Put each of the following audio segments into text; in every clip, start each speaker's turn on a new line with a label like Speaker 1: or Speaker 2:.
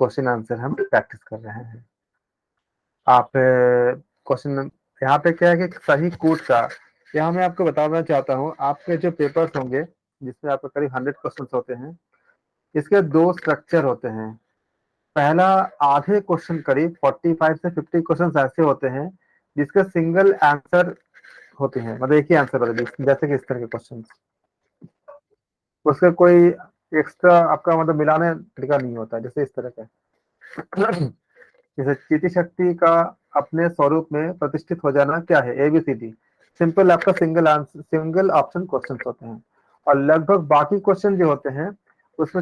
Speaker 1: Question answer हम practice कर रहे हैं। आप क्वेश्चन यहाँ पे क्या है कि सही कोड का यहाँ मैं आपको बताना चाहता हूँ। आपके जो पेपर्स होंगे जिसमें आपके करीब 100 क्वेश्चन होते हैं, इसके दो स्ट्रक्चर होते हैं। पहला, आधे क्वेश्चन करीब 45 से 50 क्वेश्चन ऐसे होते हैं जिसके सिंगल आंसर होते हैं, मतलब एक ही आंसर होता है, जैसे कि इस तरह के क्वेश्चन। उसका कोई एक्स्ट्रा आपका मतलब मिलाने तरीका नहीं होता, जैसे इस तरह का। जैसे चीटी शक्ति का अपने स्वरूप में प्रतिष्ठित हो जाना क्या है, एबीसीडी। सिंपल आपका सिंगल ऑप्शन क्वेश्चन होते हैं। और लगभग बाकी क्वेश्चन जो होते हैं उसमें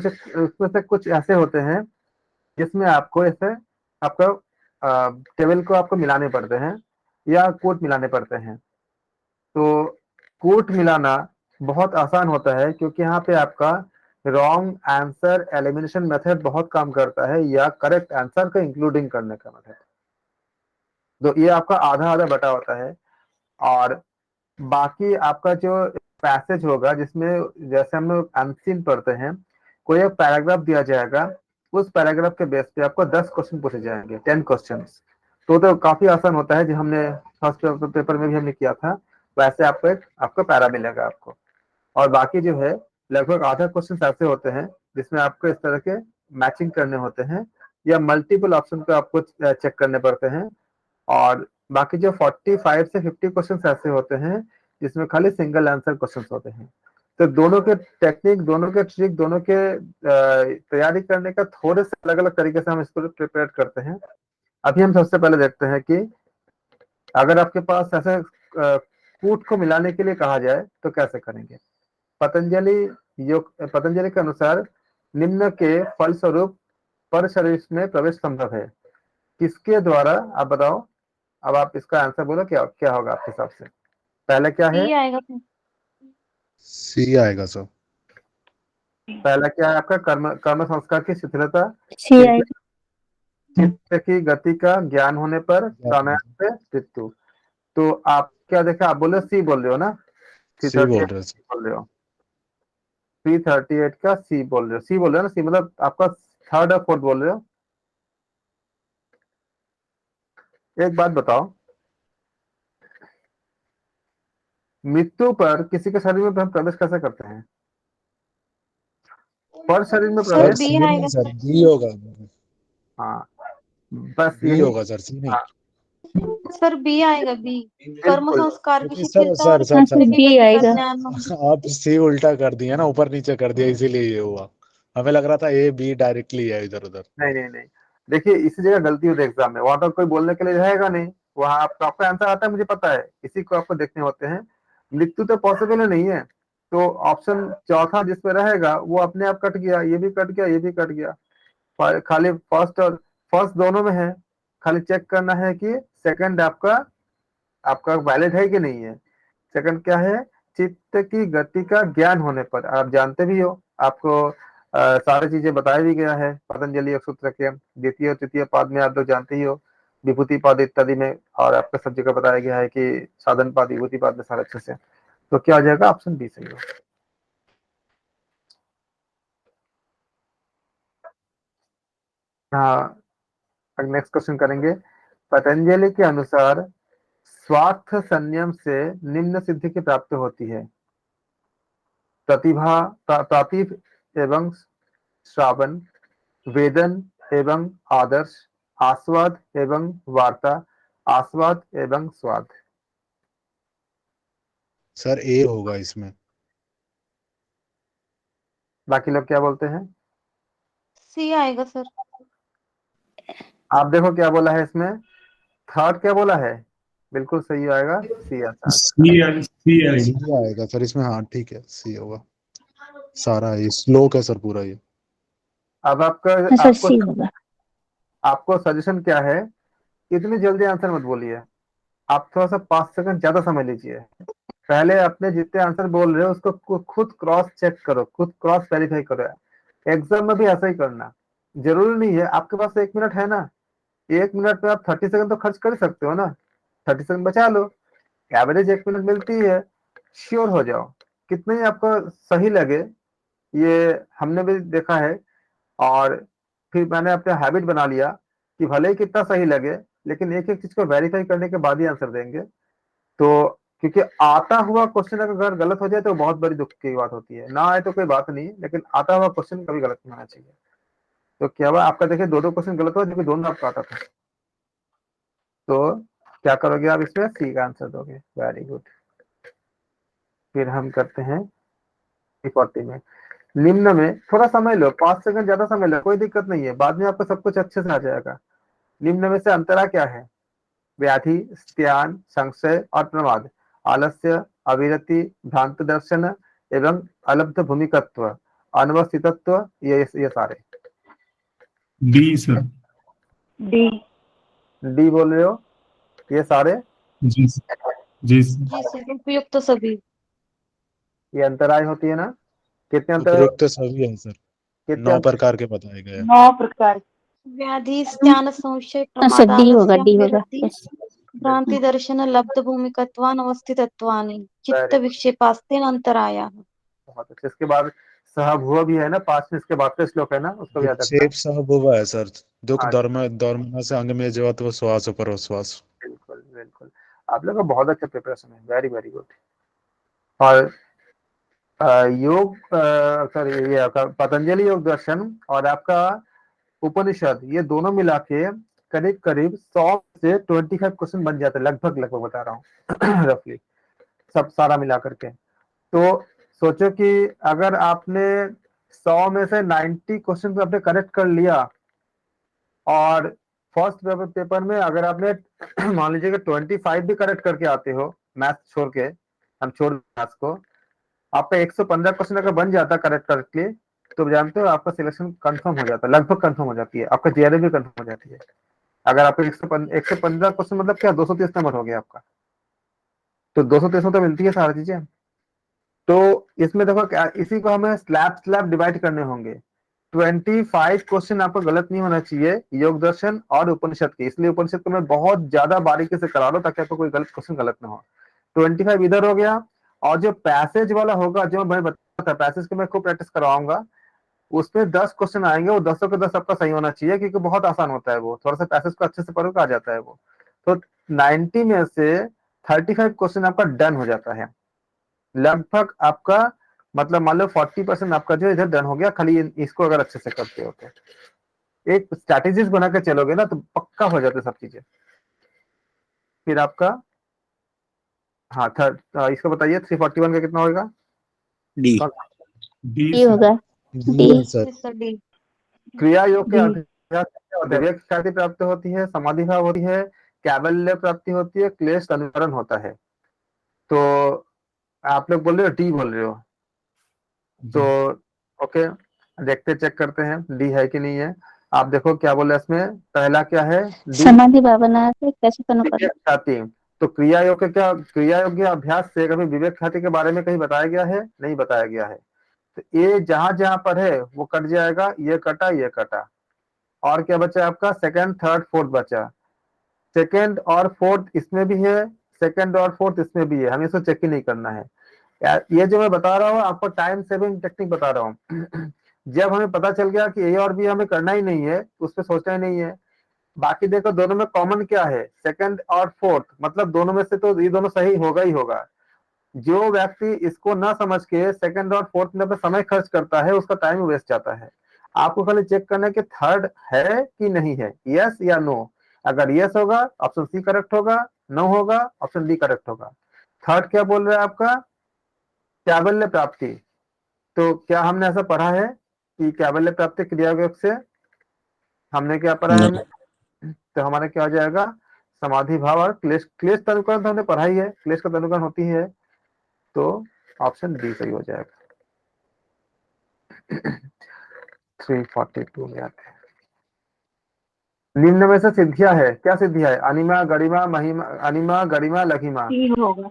Speaker 1: से कुछ ऐसे होते हैं जिसमें आपको ऐसे आपका टेबल को आपको मिलाने पड़ते हैं या कोट मिलाने पड़ते हैं। तो कोट मिलाना बहुत आसान होता है क्योंकि यहाँ पे आपका रॉन्ग आंसर एलिमिनेशन मेथड बहुत काम करता है, या करेक्ट आंसर का इंक्लूडिंग करने का मेथड। तो ये आपका आधा आधा बटा होता है। और बाकी आपका जो पैसेज होगा जिसमें जैसे हम लोग अनसीन पढ़ते हैं, कोई एक पैराग्राफ दिया जाएगा, उस पैराग्राफ के बेस पे आपको 10 क्वेश्चन पूछे जाएंगे, 10 क्वेश्चन। तो काफी आसान होता है, जो हमने फर्स्ट पेपर में भी हमने किया था, वैसे आपको एक आपको पैरा मिलेगा आपको। और बाकी जो है लगभग आधा क्वेश्चन ऐसे होते हैं जिसमें आपको इस तरह के मैचिंग करने होते हैं या मल्टीपल ऑप्शन को आपको चेक करने पड़ते हैं। और बाकी जो 45 से 50 क्वेश्चन ऐसे होते हैं जिसमें खाली सिंगल आंसर क्वेश्चन होते हैं। तो दोनों के टेक्निक, दोनों के ट्रिक, दोनों के तैयारी करने का थोड़े से अलग अलग तरीके से हम इसको प्रिपेयर करते हैं। अभी हम सबसे पहले देखते हैं कि अगर आपके पास ऐसे कूट को मिलाने के लिए कहा जाए तो कैसे करेंगे। पतंजलि पतंजलि के अनुसार निम्न के फलस्वरूप पर शरीर में प्रवेश संभव है। किसके द्वारा, आप बताओ। अब आप इसका आंसर बोलो, क्या क्या होगा आपके हिसाब से। पहला क्या है,
Speaker 2: सी आएगा सर।
Speaker 3: सी आएगा सर।
Speaker 1: पहला क्या है आपका, कर्म कर्म संस्कार की शिथिलता।
Speaker 2: सी
Speaker 1: चित्त
Speaker 2: आएगा।
Speaker 1: चित्त की गति का ज्ञान होने पर प्राणायाम से मृत्यु। तो आप क्या देखा, आप बोले सी बोल रहे हो ना, थ्री
Speaker 3: सी
Speaker 1: थर्टी
Speaker 3: बोल
Speaker 1: एट
Speaker 3: रहे सर।
Speaker 1: बोल रहे हो। 338 का सी बोल रहे हो, सी बोल रहे हो ना, सी मतलब आपका थर्ड और फोर्थ बोल रहे हो। एक बात बताओ, मृत्यु पर किसी के शरीर में हम प्रवेश कैसे करते हैं। पर शरीर में
Speaker 2: सर
Speaker 3: सर
Speaker 1: प्रवेश,
Speaker 2: बी
Speaker 3: सी नहीं
Speaker 2: आएगा।
Speaker 3: सर, डी होगा।
Speaker 1: हाँ बस
Speaker 3: बी
Speaker 1: यही।
Speaker 3: होगा सर, सी नहीं।
Speaker 1: हाँ
Speaker 2: सर बी आएगा, बी। कर्म
Speaker 1: बिल्कुल।
Speaker 2: संस्कार की
Speaker 3: क्योंकि सर
Speaker 2: शिथिलता
Speaker 3: सर
Speaker 2: और
Speaker 3: सर
Speaker 2: चित्त
Speaker 3: सर
Speaker 2: की
Speaker 3: सर
Speaker 2: गति का ज्ञान होने।
Speaker 3: आप सी उल्टा कर दिया ना, ऊपर नीचे कर दिया, इसीलिए ये हुआ। हमें लग रहा था ए बी डायरेक्टली है इधर उधर।
Speaker 1: नहीं नहीं नहीं, देखिए इसी जगह गलती होती है एग्जाम में, वहां तो कोई बोलने के लिए रहेगा नहीं। वहां आप आपका आंसर आता है, मुझे पता है, इसी को आपको देखने होते हैं। मृत्यु तो पॉसिबल नहीं है, तो ऑप्शन चौथा जिसमें रहेगा वो अपने आप कट गया, ये भी कट गया, ये भी कट गया। खाली फर्स्ट और फर्स्ट दोनों में है, खाली चेक करना है कि सेकंड आपका आपका वैलिड है कि नहीं है। सेकंड क्या है, चित्त की गति का ज्ञान होने पर। आप जानते भी हो, आपको सारी चीजें बताया भी गया है पतंजलि योग सूत्र के द्वितीय और तृतीय पाद में, आप लोग जानते ही हो, विभूति पाद इत्यादि में। और आपको सब जगह बताया गया है कि साधन पाद विभूति पाद में सारे अच्छे से। तो क्या हो जाएगा, ऑप्शन बी सही हो। हाँ, नेक्स्ट क्वेश्चन करेंगे। पतंजलि के अनुसार स्वार्थ संयम से निम्न सिद्धि की प्राप्ति होती है। प्रातिभ एवं श्रावण, वेदन एवं आदर्श, आस्वाद एवं वार्ता, आस्वाद एवं स्वाद।
Speaker 3: सर ए होगा इसमें।
Speaker 1: बाकी लोग क्या बोलते हैं।
Speaker 2: सी आएगा सर।
Speaker 1: आप देखो क्या बोला है इसमें, थर्ड क्या बोला है, बिल्कुल सही आएगा, सी आता है।
Speaker 3: सी आएगा सर इसमें, हाँ ठीक है, सी होगा। सारा ये श्लोक है सर पूरा ये।
Speaker 1: अब आपका
Speaker 2: हाँ सर,
Speaker 1: आपको
Speaker 2: सी होगा।
Speaker 1: आपको सजेशन क्या है, इतनी जल्दी आंसर मत बोलिए। आप थोड़ा सा 5 सेकंड ज्यादा समझ लीजिए। पहले अपने जितने आंसर बोल रहे हो उसको खुद क्रॉस चेक करो, खुद क्रॉस वेरीफाई करो। एग्जाम में भी ऐसा ही करना। जरूरी नहीं है, आपके पास 1 मिनट है ना, 1 मिनट में आप 30 सेकंड तो खर्च कर ही सकते हो ना, 30 सेकंड बचा लो। एवरेज 1 मिनट मिलती है, श्योर हो जाओ। कितना ही आपको सही लगे, ये हमने भी देखा है। और फिर मैंने अपना हैबिट बना लिया कि भले ही कितना सही लगे, लेकिन एक एक चीज को वेरीफाई करने के बाद ही आंसर देंगे। तो क्योंकि आता हुआ क्वेश्चन अगर गलत हो जाए तो बहुत बड़ी दुख की बात होती है, ना आए तो कोई बात नहीं, लेकिन आता हुआ क्वेश्चन कभी गलत नहीं होना चाहिए। तो क्या हुआ आपका, देखिए दो दो क्वेश्चन गलत हुआ, जो कि दोनों आपका आता था। तो क्या करोगे आप, इसमें सी का आंसर दोगे। Very good. फिर हम करते हैं 40 में। निम्न में थोड़ा समय लो, 5 सेकंड ज्यादा समय लो, कोई दिक्कत नहीं है, बाद में आपको सब कुछ अच्छे से आ जाएगा। निम्न में से अंतरा क्या है? व्याधि, स्त्यान, संशय और प्रमाद, आलस्य, अविरति, भ्रांत दर्शन एवं अलब्ध भूमिकत्व, अनवस्थितत्व, ये सारे।
Speaker 4: D sir.
Speaker 2: डी।
Speaker 1: डी बोल रहे हो? ये सारे
Speaker 4: जी सर। जी सर।
Speaker 2: जी सर, उपयुक्त सभी।
Speaker 1: ये अंतराय होती है ना? कितने अंतराय?
Speaker 3: उपयुक्त सभी है सर,
Speaker 1: कितने
Speaker 3: 9 प्रकार के बताए गए हैं।
Speaker 2: 9 प्रकार। व्याधि, स्त्यान, संशय,
Speaker 5: अच्छा
Speaker 2: प्रमाद,
Speaker 5: डी होगा,
Speaker 2: आलस्य,
Speaker 5: डी होगा।
Speaker 2: विरति,
Speaker 5: यस।
Speaker 2: भ्रांति दर्शन, लब्ध भूमिकत्वान, अवस्थितत्वानि, चित्त विक्षेपास्तेन अंतराया।
Speaker 1: बहुत अच्छे। इसके बाद सहभुव भी है ना, 5 में इसके बाद का श्लोक है ना, उसको भी याद रखना।
Speaker 3: विक्षेप सह भुवा है सर, दुख
Speaker 1: हाँ,
Speaker 3: दौर्मना से अंग में जवत्व श्वास पर श्वास।
Speaker 1: बिल्कुल बिल्कुल। आप लोग का बहुत अच्छा प्रिपरेशन है, वेरी वेरी गुड। और योग सॉरी, ये आपका पतंजलि योग दर्शन और आपका उपनिषद, ये दोनों मिला के करीब करीब 100 से 25 क्वेश्चन बन जाते हैं, लगभग लगभग बता रहा हूँ रफली, सब सारा मिला करके। तो सोचो कि अगर आपने 100 में से 90 क्वेश्चन आपने करेक्ट कर लिया, और फर्स्ट पेपर में अगर आपने मान लीजिए कि 25 भी करेक्ट करके आते हो, मैथ छोड़ के, हम छोड़ मैथ्स को, आपका 115 क्वेश्चन अगर बन जाता करेक्ट करके, तो जानते हो आपका सिलेक्शन कंफर्म हो जाता है, लगभग कंफर्म हो जाती है, आपका जेआरए भी कंफर्म हो जाती है। अगर आपको 115 क्वेश्चन मतलब क्या, 230 नंबर हो गया आपका, तो 230 में तो मिलती है सारी चीजें। तो इसमें देखो क्या, इसी को हमें स्लैब स्लैब डिवाइड करने होंगे। 25 क्वेश्चन आपको गलत नहीं होना चाहिए योग दर्शन और उपनिषद के, इसलिए उपनिषद को मैं बहुत ज्यादा बारीकी से करा रहा हूं ताकि आपको कोई गलत क्वेश्चन गलत ना हो। 25 इधर हो गया, और जो पैसेज वाला होगा, जो मैं बताया था पैसेज को मैं खूब प्रैक्टिस करवाऊंगा, उसमें 10 क्वेश्चन आएंगे, वो 10 के 10 आपका सही होना चाहिए, क्योंकि बहुत आसान होता है वो, थोड़ा सा पैसेज को अच्छे से पढ़ो आ जाता है वो। तो 90 में से 35 क्वेश्चन आपका डन हो जाता है, लगभग आपका, मतलब मान लो 40% आपका जो इधर डन हो गया, खाली इसको अगर अच्छे से करते हो तो एक स्ट्रैटेजीज बना के चलोगे ना, तो पक्का हो जाते सब चीजें। फिर आपका, हाँ थर्ड, इसको बताइए 341 का कितना होगा?
Speaker 6: डी।
Speaker 4: D
Speaker 5: D
Speaker 4: sir.
Speaker 5: होगा,
Speaker 3: डी
Speaker 5: डी।
Speaker 3: है सर।
Speaker 2: जी सर, डी।
Speaker 1: क्रिया योग के
Speaker 5: डी।
Speaker 1: अभ्यास क्या होता है? विवेक ख्याति प्राप्त होती है, समाधि भाव होती है, कैवल्य प्राप्ति होती है, क्लेश अनुकरण होता है। तो आप लोग बोल रहे हो डी बोल रहे हो, तो ओके, देखते चेक करते हैं डी है कि नहीं है। आप देखो क्या बोले इसमें, पहला क्या है? डी,
Speaker 5: समाधि भावना से कैसे अनुकरण।
Speaker 1: विवेक ख्याति। तो क्रिया योग के क्या, क्रिया योग के अभ्यास से कभी विवेक ख्याति के बारे में कहीं बताया गया है? नहीं बताया गया है। तो ये जहां जहां पर है वो कट जाएगा, ये कटा, ये कटा, और क्या बचा आपका? सेकंड, थर्ड, फोर्थ बचा। सेकंड और फोर्थ इसमें भी है, सेकंड और फोर्थ इसमें भी है, हमें इसको चेक ही नहीं करना है यार। ये जो मैं बता रहा हूँ आपको टाइम सेविंग टेक्निक बता रहा हूँ जब हमें पता चल गया कि ए और बी हमें करना ही नहीं है, उस पर सोचना ही नहीं है। बाकी देखो दोनों में कॉमन क्या है, सेकंड और फोर्थ, मतलब दोनों में से तो ये दोनों सही होगा ही होगा। जो व्यक्ति इसको ना समझ के सेकंड और फोर्थ में समय खर्च करता है, उसका टाइम वेस्ट जाता है। आपको खाली चेक करना है कि थर्ड है कि नहीं है, यस या नो। अगर यस होगा ऑप्शन सी करेक्ट होगा, नो होगा ऑप्शन डी करेक्ट होगा। थर्ड क्या बोल रहा है आपका? कैवल्य प्राप्ति। तो क्या हमने ऐसा पढ़ा है कि कैवल्य प्राप्ति क्रिया योग से हमने क्या पढ़ा है?
Speaker 6: नहीं।
Speaker 1: हमने, तो हमारा क्या हो जाएगा? समाधि भाव और क्लेश, क्लेश तनुकरण तो हमने पढ़ा ही है, क्लेश का तनुकरण होती है, तो ऑप्शन डी सही हो जाएगा। 342 में आते हैं। निम्न में से सिद्धियां है, क्या सिद्धियां है? अनिमा, गरिमा, महिमा, अनिमा, गरिमा, लघिमा,
Speaker 2: सी होगा।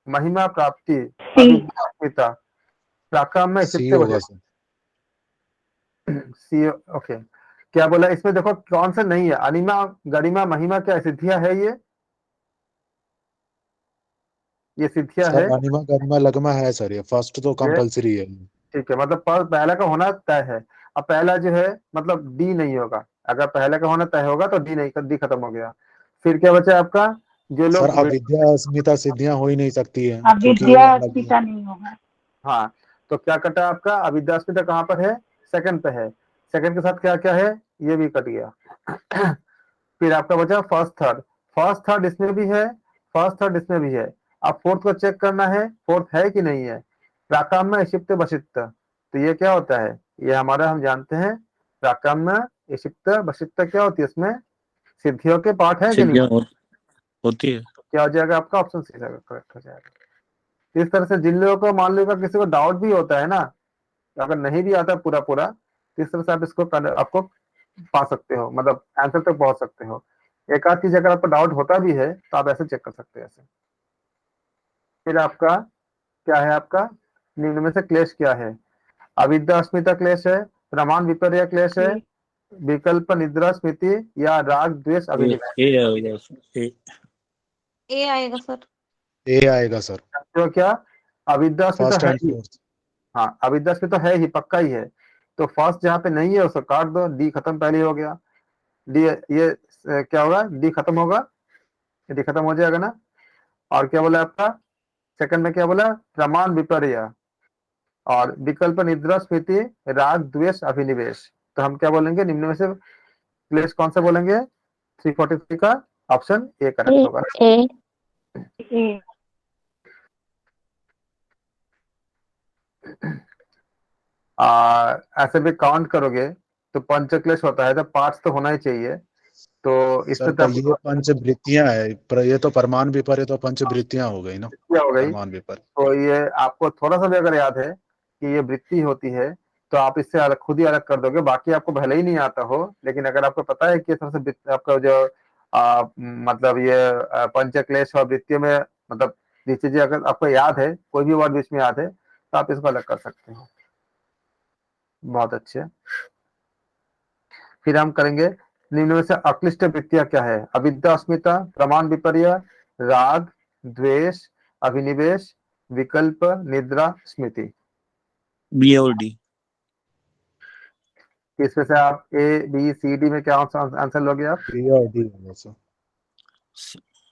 Speaker 1: महिमा प्राप्ति,
Speaker 2: सी।
Speaker 1: अभिज्ञा, प्राकाम में
Speaker 3: सी
Speaker 1: चित्त
Speaker 3: होगा सर।
Speaker 1: सी, ओके। क्या बोला इसमें, देखो कौन सा नहीं है? अनिमा, गरिमा, महिमा, क्या सिद्धियां है? ये सिद्धियां है।
Speaker 3: सर अनिमा गरिमा लगमा है सर, ये फर्स्ट तो कंपलसरी है।
Speaker 1: ठीक है, मतलब पहला का होना तय है। अब पहला जो है मतलब डी नहीं होगा, अगर पहले का होना तय होगा तो डी नहीं, डी खत्म हो गया। फिर क्या बचा आपका, जो
Speaker 3: सर
Speaker 1: लोग
Speaker 3: अविद्या अस्मिता सिद्धियां हो ही नहीं सकती है क्योंकि
Speaker 6: अविद्या
Speaker 3: ये अलग है।
Speaker 6: अस्मिता नहीं होगा।
Speaker 1: हाँ, तो क्या कटा आपका, अविद्यास्मिता कहाँ पर है, सेकंड पे है, सेकंड के साथ क्या क्या है, ये भी कट गया। फिर आपका बचा फर्स्ट थर्ड, फर्स्ट थर्ड इसमें भी है, फर्स्ट थर्ड इसमें भी है। अब फोर्थ को चेक करना है, फोर्थ है कि नहीं है। प्राकाम्य इशिप्त बशित्त, तो ये क्या होता है, ये हमारा हम जानते हैं प्राकाम्य इशिप्त बशित्त क्या होती है, इसमें सिद्धियों के पाठ है कि नहीं,
Speaker 7: सिद्धियां होती है।
Speaker 1: क्या हो जाएगा आपका, ऑप्शन सी करेक्ट हो जाएगा। इस तरह से जिन लोगों को मान लो किसी को डाउट भी होता है ना, अगर नहीं भी आता पूरा पूरा, तो इस तरह से आप इसको आपको पा सकते हो, मतलब आंसर तक पहुंच सकते हो। एक आध चीज अगर आपको डाउट होता भी है तो आप ऐसे चेक कर सकते हैं ऐसे। फिर आपका क्या है, आपका निम्न में से क्लेश क्या है, अविद्या अस्मिता क्लेश है, प्रमाण विपर्य क्लेश है, विकल्प निद्रा स्मृति, या राग द्वेष अभिनिवेश।
Speaker 7: ए आएगा ए।
Speaker 2: ए आएगा सर।
Speaker 3: ए आएगा सर,
Speaker 1: तो क्या अविद्या अस्मिता
Speaker 3: फर्स्ट
Speaker 1: है
Speaker 3: एंड
Speaker 1: ही,
Speaker 3: फोर्थ।
Speaker 1: हाँ अविद्या अस्मिता है ही, पक्का ही है, तो फर्स्ट जहाँ पे नहीं है उसको काट दो, डी खत्म पहले हो गया, डी ये क्या होगा, डी खत्म होगा, डी खत्म हो जाएगा ना। और क्या बोला आपका सेकंड में, क्या बोला, प्रमाण विपर्य और विकल्प निद्रा स्मृति राग द्वेष अभिनिवेश। तो हम क्या बोलेंगे, निम्न में से क्लेश कौन सा बोलेंगे, 343 का ऑप्शन ए करेक्ट होगा।
Speaker 5: ए
Speaker 6: ए
Speaker 1: ऐसे भी काउंट करोगे तो पंचक्लेश होता है, तो पांच तो होना ही चाहिए, तो
Speaker 3: सर
Speaker 1: इससे तो
Speaker 3: पर ये पंचवृत्तियां है, पर ये तो परमान विपर्य तो पंचवृत्तियां हो गई ना,
Speaker 1: क्या हो गई,
Speaker 3: परमान विपर्य।
Speaker 1: तो ये आपको थोड़ा सा भी अगर याद है कि ये वृत्ति होती है, तो आप इससे अलग खुद ही अलग कर दोगे, बाकी आपको भले ही नहीं आता हो, लेकिन अगर आपको पता है कि सबसे आपका जो मतलब ये पंचक्लेश और वृत्तियों में मतलब ये चीजें अगर आपको याद है, कोई भी वर्ड बीच में याद है, तो आप इसको अलग कर सकते हो। बहुत अच्छे। फिर हम करेंगे निम्न में से अक्लिष्ट वृत्तियां क्या है, अविद्या अस्मिता, प्रमाण विपर्य, राग द्वेष अभिनिवेश, विकल्प निद्रा स्मृति।
Speaker 7: बी और डी।
Speaker 1: इसमें से आप ए बी सी डी में क्या आंसर लोगे आप,
Speaker 3: बी और डी होगा सर,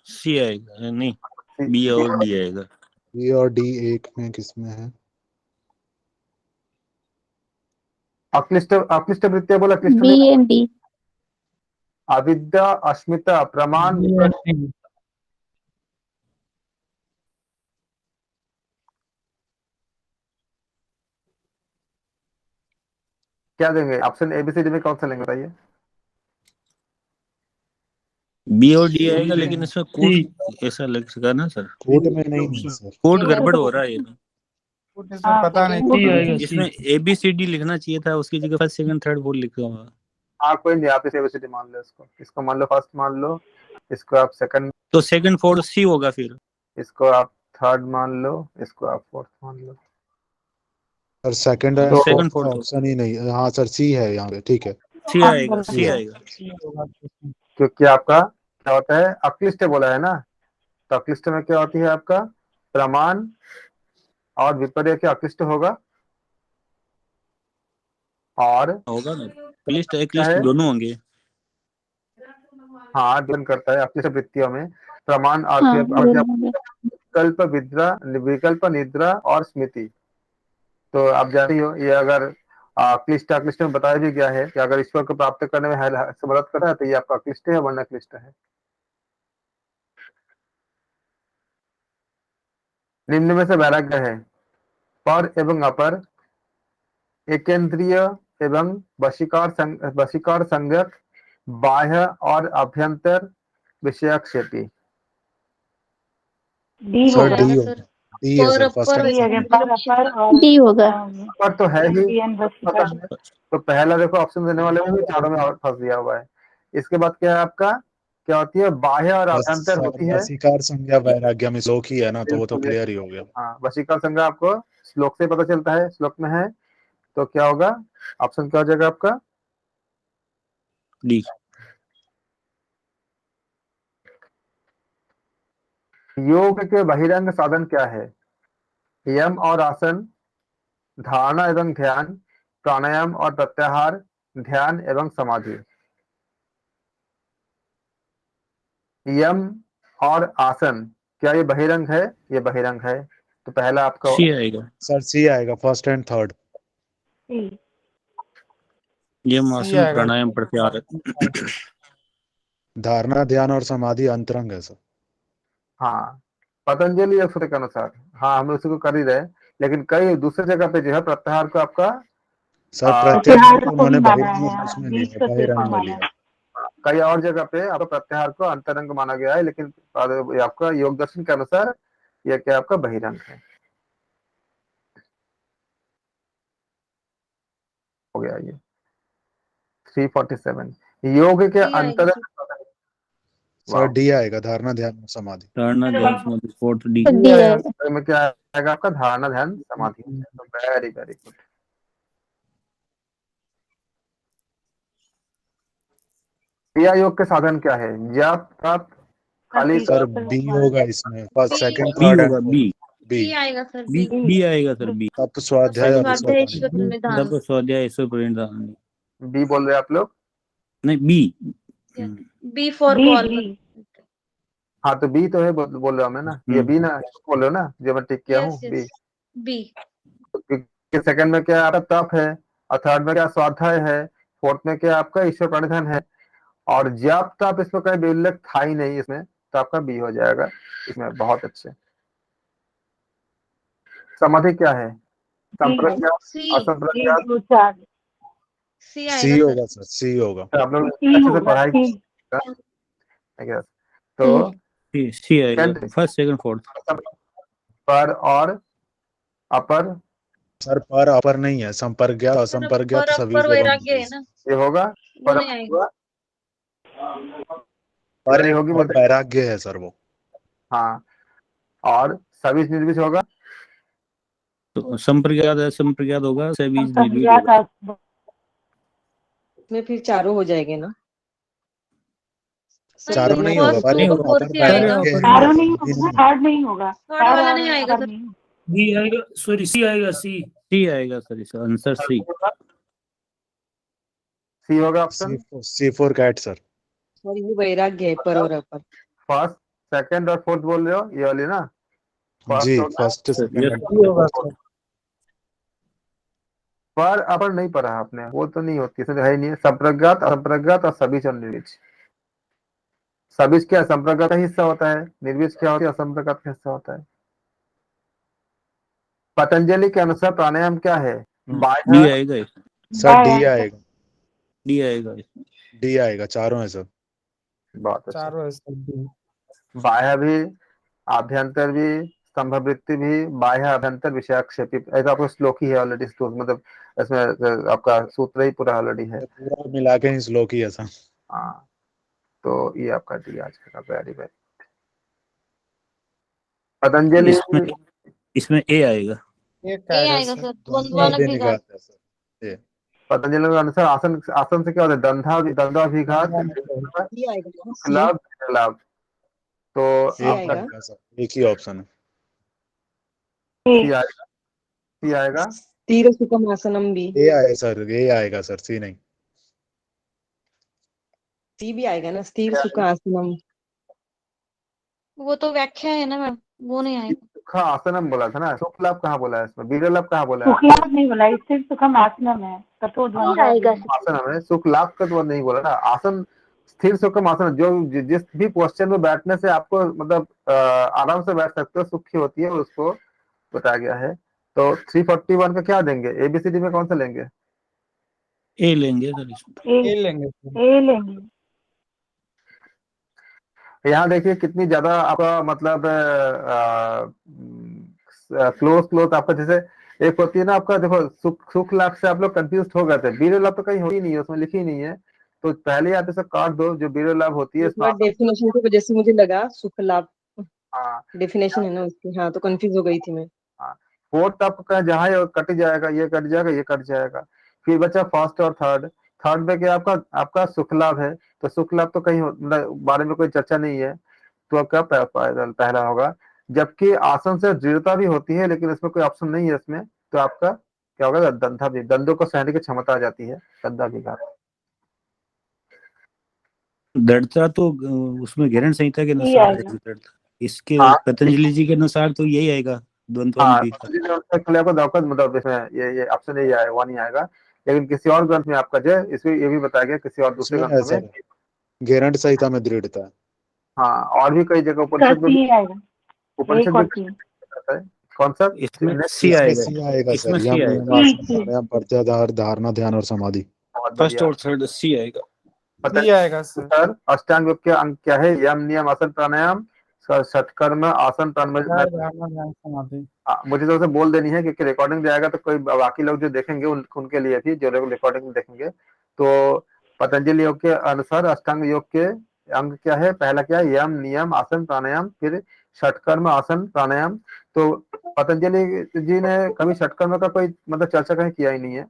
Speaker 7: सी आएगा, नहीं बी और डी आएगा।
Speaker 3: बी और डी एक में किसमें है,
Speaker 1: अक्लिष्ट अक्लिष्ट वृत्तियां बोला, क्लिष्ट
Speaker 5: बी
Speaker 1: नहीं,
Speaker 5: एंड डी।
Speaker 1: अविद्या अस्मिता प्रमाण विपर्य, क्या देंगे option A B C D में कौन सा लेंगे बताइए।
Speaker 7: बी और डी आएगा, लेकिन इसमें कोड ऐसा लग सका ना सर,
Speaker 3: कोड में नहीं है सर,
Speaker 7: कोड गड़बड़ हो रहा है ये तो।
Speaker 6: पता नहीं,
Speaker 7: इसमें ए बी सी डी लिखना चाहिए था, उसकी जगह फर्स्ट सेकंड थर्ड फोर्थ लिखा हुआ।
Speaker 1: हाँ कोई नहीं, आप इसे एबीसीडी मान लो, इसको मान लो फर्स्ट मान लो, इसको आप सेकंड,
Speaker 7: तो सेकंड फोर्थ सी होगा, फिर
Speaker 1: इसको आप थर्ड मान लो, इसको आप फोर्थ मान लो।
Speaker 3: सर सेकंड एंड
Speaker 7: तो
Speaker 3: फोर्थ
Speaker 7: सेकंड
Speaker 3: का
Speaker 7: फोर्थ
Speaker 3: ऑप्शन ही नहीं है। हाँ सर सी है यहाँ पे, ठीक है।
Speaker 7: सी आएगा, सी
Speaker 3: सी
Speaker 7: आएगा।
Speaker 1: क्योंकि आपका क्या होता है, अक्लिष्ट बोला है ना, तो अक्लिष्ट में क्या होती है आपका प्रमाण और विपर्य के अक्लिष्ट होगा, और
Speaker 7: होगा ना, लिस्ट एक
Speaker 1: क्या
Speaker 7: लिस्ट
Speaker 1: है,
Speaker 7: दोनों होंगे।
Speaker 1: हाँ डिपेंड करता है अक्लिष्ट वृत्तियों में प्रमाण और
Speaker 5: हाँ
Speaker 1: विकल्प विद्रा विकल्प निद्रा और स्मृति। तो आप जानते हो ये अगर क्लिष्ट अक्लिष्ट में बताया भी गया है कि अगर ईश्वर को प्राप्त करने में मदद कर रहा है तो ये आपका क्लिष्ट है वरना क्लिष्ट है। निम्न में से वैराग्य है पर एवं अपर, एकेंद्रिय एवं वशीकार संज्ञक, बाह्य और अभ्यंतर विषयक क्षेत्र।
Speaker 6: डी
Speaker 3: सर
Speaker 6: होगा।
Speaker 3: डी होगा, डी है sir, first and second.
Speaker 5: D होगा।
Speaker 1: पर तो है ही पता है, तो पहला देखो ऑप्शन देने वाले में भी चारों में फंस दिया हुआ है। इसके बाद क्या है आपका, क्या होती है, बाह्य और अभ्यंतर होती है।
Speaker 3: वशीकार संज्ञा वैराग्य में श्लोक ही है ना, तो वो तो क्लियर ही हो गया।
Speaker 1: हाँ वशीकार संज्ञा आपको श्लोक से पता चलता है, श्लोक में है, तो क्या होगा ऑप्शन, क्या हो जाएगा आपका
Speaker 7: डी।
Speaker 1: योग के बहिरंग साधन क्या है, यम और आसन, धारणा एवं ध्यान, प्राणायाम और प्रत्याहार, ध्यान एवं समाधि। यम और आसन, क्या ये बहिरंग है? ये बहिरंग है। तो पहला आपका
Speaker 7: सी आएगा।
Speaker 3: सर सी आएगा, फर्स्ट एंड थर्ड।
Speaker 7: यम
Speaker 6: सी
Speaker 7: आसन,
Speaker 6: आएगा।
Speaker 7: प्राणायाम, प्रत्याहार।
Speaker 3: धारणा, ध्यान और समाधि अंतरंग है सर।
Speaker 1: हाँ, पतंजलि और सूत्र के अनुसार हाँ हम उसी को कर ही रहे हैं, लेकिन कई दूसरी जगह पे जो है प्रत्याहार को आपका
Speaker 3: सर
Speaker 1: प्रत्याहार
Speaker 3: प्रत्याहार
Speaker 6: को
Speaker 3: उन्होंने
Speaker 6: ही माना
Speaker 3: बहिरंग
Speaker 6: है,
Speaker 3: उसमें
Speaker 6: बीच
Speaker 3: लिया,
Speaker 6: को
Speaker 3: बहिरंग
Speaker 6: सिर्फ
Speaker 3: में
Speaker 6: माना
Speaker 3: लिया।
Speaker 1: कई और जगह पे आपका प्रत्याहार को अंतरंग माना गया है, लेकिन ये आपका योग दर्शन के अनुसार यह क्या आपका बहिरंग है। हो गया ये 347। योग के
Speaker 2: डी आएगा
Speaker 1: अंतरंग
Speaker 3: सर डी आएगा, धारणा, ध्यान और समाधि।
Speaker 7: धारणा, ध्यान, समाधि, फोर्थ डी।
Speaker 5: डी आएगा।
Speaker 1: में क्या आएगा आपका? धारणा, ध्यान, समाधि। Very very good. क्रिया योग के साधन क्या है? जप, तप, खाली
Speaker 3: सर बी होगा इसमें, first,
Speaker 2: B
Speaker 3: second,
Speaker 7: B
Speaker 3: third
Speaker 7: होगा,
Speaker 3: and
Speaker 7: B.
Speaker 3: Fourth. B.
Speaker 2: B आएगा सर,
Speaker 7: बी
Speaker 2: बी।
Speaker 7: बी आएगा सर, बी।
Speaker 3: तप, स्वाध्याय और
Speaker 2: स्वाध्याय
Speaker 3: ईश्वर
Speaker 2: ईश्वर निधान।
Speaker 7: तब स्वाध्याय, ईश्वर परिनिधान।
Speaker 1: बी बोल रहे हैं आप लोग?
Speaker 7: नहीं, बी।
Speaker 2: B for ball.
Speaker 1: हाँ तो बी तो है, बोल रहा हूँ मैं ना, ये बी ना बोल रहे हो ना, जो मैं टिक किया हूँ बी।
Speaker 2: Yes B.
Speaker 1: सेकंड में क्या आपका तप है, और थर्ड में क्या स्वाध्याय है, फोर्थ में क्या आपका ईश्वर प्रणिधान है, और जब तप इसमें कोई भी उल्लेख था ही नहीं इसमें, तो आपका बी हो जाएगा इसमें। बहुत अच्छे। समाधि क्या है? संप्रज्ञात,
Speaker 2: सी।
Speaker 1: असंप्रज्ञात।
Speaker 2: सी
Speaker 3: सी
Speaker 2: आएगा
Speaker 3: होगा सर, सी होगा।
Speaker 1: आप लोग अच्छे से पढ़ाई कीजिएगा, ठीक है? तो
Speaker 7: सी आएगा, फर्स्ट, सेकंड, फोर्थ।
Speaker 1: पर और अपर,
Speaker 3: सर पर अपर नहीं है, संपर्ज्ञात,
Speaker 2: पर
Speaker 3: असंपर्ज्ञात सभी
Speaker 2: अपर
Speaker 3: से
Speaker 2: वैराग्य है ना,
Speaker 1: ये होगा
Speaker 2: वो
Speaker 1: पर
Speaker 2: नहीं आएगा।
Speaker 3: पर
Speaker 1: नहीं
Speaker 3: एक
Speaker 1: होगी,
Speaker 3: और वैराग्य है सर वो।
Speaker 1: हाँ, और सभी निर्विष होगा।
Speaker 7: तो संप्रज्ञात, असंप्रज्ञात होगा, सभी निर्विष होगा।
Speaker 8: में फिर चारों हो जाएंगे ना?
Speaker 3: चारों नहीं होगा, पर
Speaker 7: नहीं
Speaker 3: एक
Speaker 7: होगा,
Speaker 3: अपर
Speaker 2: फोर्थ ही आएगा।
Speaker 3: वैराग्य है,
Speaker 6: चारों नहीं
Speaker 3: समाधि
Speaker 6: होगा,
Speaker 3: नहीं।
Speaker 6: थर्ड नहीं होगा,
Speaker 2: थर्ड वाला नहीं आएगा सर।
Speaker 9: बी आएगा, सॉरी सी आएगा, सी।
Speaker 7: सी आएगा सर, इसका आंसर सी।
Speaker 1: सी होगा option.
Speaker 3: C for cat sir.
Speaker 8: Sorry, वो वैराग्य है, पर और अपर।
Speaker 1: फर्स्ट, सेकंड और फोर्थ बोल रहे हो, ये वाली ना?
Speaker 3: जी,
Speaker 1: होगा
Speaker 3: first,
Speaker 7: sir,
Speaker 3: second
Speaker 7: yes
Speaker 3: and
Speaker 7: sir.
Speaker 1: पर अपर नहीं पढ़ा आपने, वो तो नहीं होती, इसमें है ही नहीं। संप्रज्ञात, असंप्रज्ञात और सभी और निर्विष। सभी क्या संप्रज्ञात का हिस्सा होता है, निर्विष क्या होती है? असंप्रज्ञात का हिस्सा होता है। पतंजलि के अनुसार प्राणायाम क्या है?
Speaker 7: बी
Speaker 1: बाह्य,
Speaker 7: आएगा इसमें,
Speaker 3: सर डी आएगा।
Speaker 7: डी आएगा इसमें।
Speaker 3: डी आएगा, चारों है सर।
Speaker 1: बहुत अच्छा।
Speaker 6: चारों है।
Speaker 1: बाह्य भी, आभ्यंतर भी, संभवृत्ति भी, बाह्य आभ्यंतर विषयाक्षेपी। ऐसा आपको श्लोक ही है ऑलरेडी, मतलब इसमें आपका सूत्र ही पूरा ऑलरेडी है।
Speaker 3: पूरा मिला के ही श्लोक ही है सर।
Speaker 1: हाँ, तो ये आपका डी आज का वेरी वेरी। पतंजलि
Speaker 7: इसमें ए आएगा।
Speaker 2: ए आएगा सर, द्वंद्व
Speaker 3: द्वंद्व
Speaker 2: भी
Speaker 3: निघात है सर।
Speaker 1: पतंजलि के अनुसार आसन, आसन से क्या होता है? दंडाभिघात,
Speaker 8: सी आएगा ना, सी।
Speaker 1: लाभ, लाभ। तो
Speaker 8: सी
Speaker 1: आपका
Speaker 8: आएगा।
Speaker 3: सर एक ही ऑप्शन है।
Speaker 1: सी आएगा, सी आएगा।
Speaker 8: स्थिर सुखम आसनम भी।
Speaker 3: ए आएगा सर, ए आएगा सर, सी नहीं।
Speaker 8: सी भी आएगा ना, स्थिर सुख आसनम।
Speaker 2: वो तो व्याख्या है ना मैम, वो नहीं आएगा।
Speaker 1: सुखा आसनम बोला था ना, सुख लाभ कहाँ बोला है इसमें? वीर लाभ कहाँ बोला है?
Speaker 6: सुखलाभ नहीं बोला, इससे सुखम आसनम है, ततो द्वंद्व
Speaker 5: आएगा
Speaker 1: आसन है, सुख लाभ का तो नहीं बोला ना। आसन स्थिर सुखम आसन, जो जिस भी पोस्चर में बैठने से आपको मतलब आराम से बैठ सकते हो, सुखी होती है, उसको बताया गया है। तो 341 का क्या देंगे? एबीसीडी में कौन सा लेंगे?
Speaker 7: ए लेंगे सर इसमें।
Speaker 6: ए लेंगे।
Speaker 1: यहाँ देखिए कितनी ज्यादा आपका मतलब क्लोज आपका, जैसे एक होती है ना आपका, देखो सुख लाभ से आप लोग कंफ्यूज हो गए थे। वीर लाभ तो कहीं होती नहीं है, उसमें लिखी नहीं है, तो पहले आप इसे काट दो। जो वीर लाभ होती है इसमें
Speaker 8: डेफिनेशन की वजह से मुझे लगा सुख लाभ
Speaker 1: हाँ,
Speaker 8: डेफिनेशन है ना उसकी। हाँ, तो कंफ्यूज हो गई थी मैं।
Speaker 1: हाँ, फोर्थ आपका जहाँ है कट जाएगा, ये कट जाएगा, ये कट जाएगा। फिर बचा फर्स्ट और थर्ड। थर्ड में क्या आपका आपका सुख लाभ है, तो सुख लाभ तो कहीं मतलब बारे में कोई चर्चा नहीं है, तो आपका पहला होगा। जबकि आसन से दृढ़ता भी होती है, लेकिन इसमें कोई ऑप्शन नहीं है इसमें, तो आपका क्या होगा, दंधा भी, दंदों को सहने की क्षमता आ जाती है, दंधा विकार।
Speaker 7: दृढ़ता तो उसमें गैरन संहिता के
Speaker 6: सी
Speaker 7: अनुसार
Speaker 6: आएगा।
Speaker 7: आएगी दृढ़ता। इसके
Speaker 1: हाँ।
Speaker 7: पतंजलि जी के अनुसार तो यही आएगा द्वंद्व
Speaker 1: हाँ,
Speaker 7: विकार।
Speaker 1: आपको दावकत मतलब इसमें ये ऑप्शन यही आएगा, वन ही आएगा। लेकिन किसी और ग्रंथ में आपका जो है इसमें ये भी बताया गया, किसी और दूसरे
Speaker 3: इसमें
Speaker 1: ग्रंथ
Speaker 3: ऐसा
Speaker 1: में।
Speaker 3: है, गेरंट संहिता में दृढ़ता है।
Speaker 1: हाँ, और भी कई जगह
Speaker 6: इसका
Speaker 1: उपनिषद में
Speaker 6: सी आएगा,
Speaker 1: उपनिषद
Speaker 6: एक
Speaker 1: में
Speaker 6: और सी।
Speaker 1: बताता है। कौन सा?
Speaker 7: इसमें सी
Speaker 3: इसमें
Speaker 7: आएगा,
Speaker 3: सी आएगा
Speaker 7: इसमें
Speaker 3: सर,
Speaker 7: सी
Speaker 3: यम
Speaker 7: आएगा,
Speaker 3: नियम आसन
Speaker 6: सी।
Speaker 3: प्राणायाम प्रत्याहार धारणा ध्यान और समाधि।
Speaker 1: बहुत
Speaker 7: फर्स्ट
Speaker 1: बढ़िया।
Speaker 7: और थर्ड सी आएगा।
Speaker 1: बताइए
Speaker 10: आएगा सर।
Speaker 1: सर, अष्टांग योग के अंग क्या है? यम नियम आसन प्राणायाम, षटकर्म आसन
Speaker 10: समाधि।
Speaker 1: मुझे तो उसे बोल देनी है क्योंकि रिकॉर्डिंग जाएगा तो कोई बाकी लोग जो देखेंगे उनके लिए थी, जो लोग रिकॉर्डिंग देखेंगे। तो पतंजलि योग के अनुसार अष्टांग योग के अंग क्या है? पहला क्या है? यम नियम आसन प्राणायाम, फिर षटकर्म आसन प्राणायाम। तो पतंजलि जी ने कभी षटकर्म का कोई मतलब चर्चा कहीं किया ही नहीं है।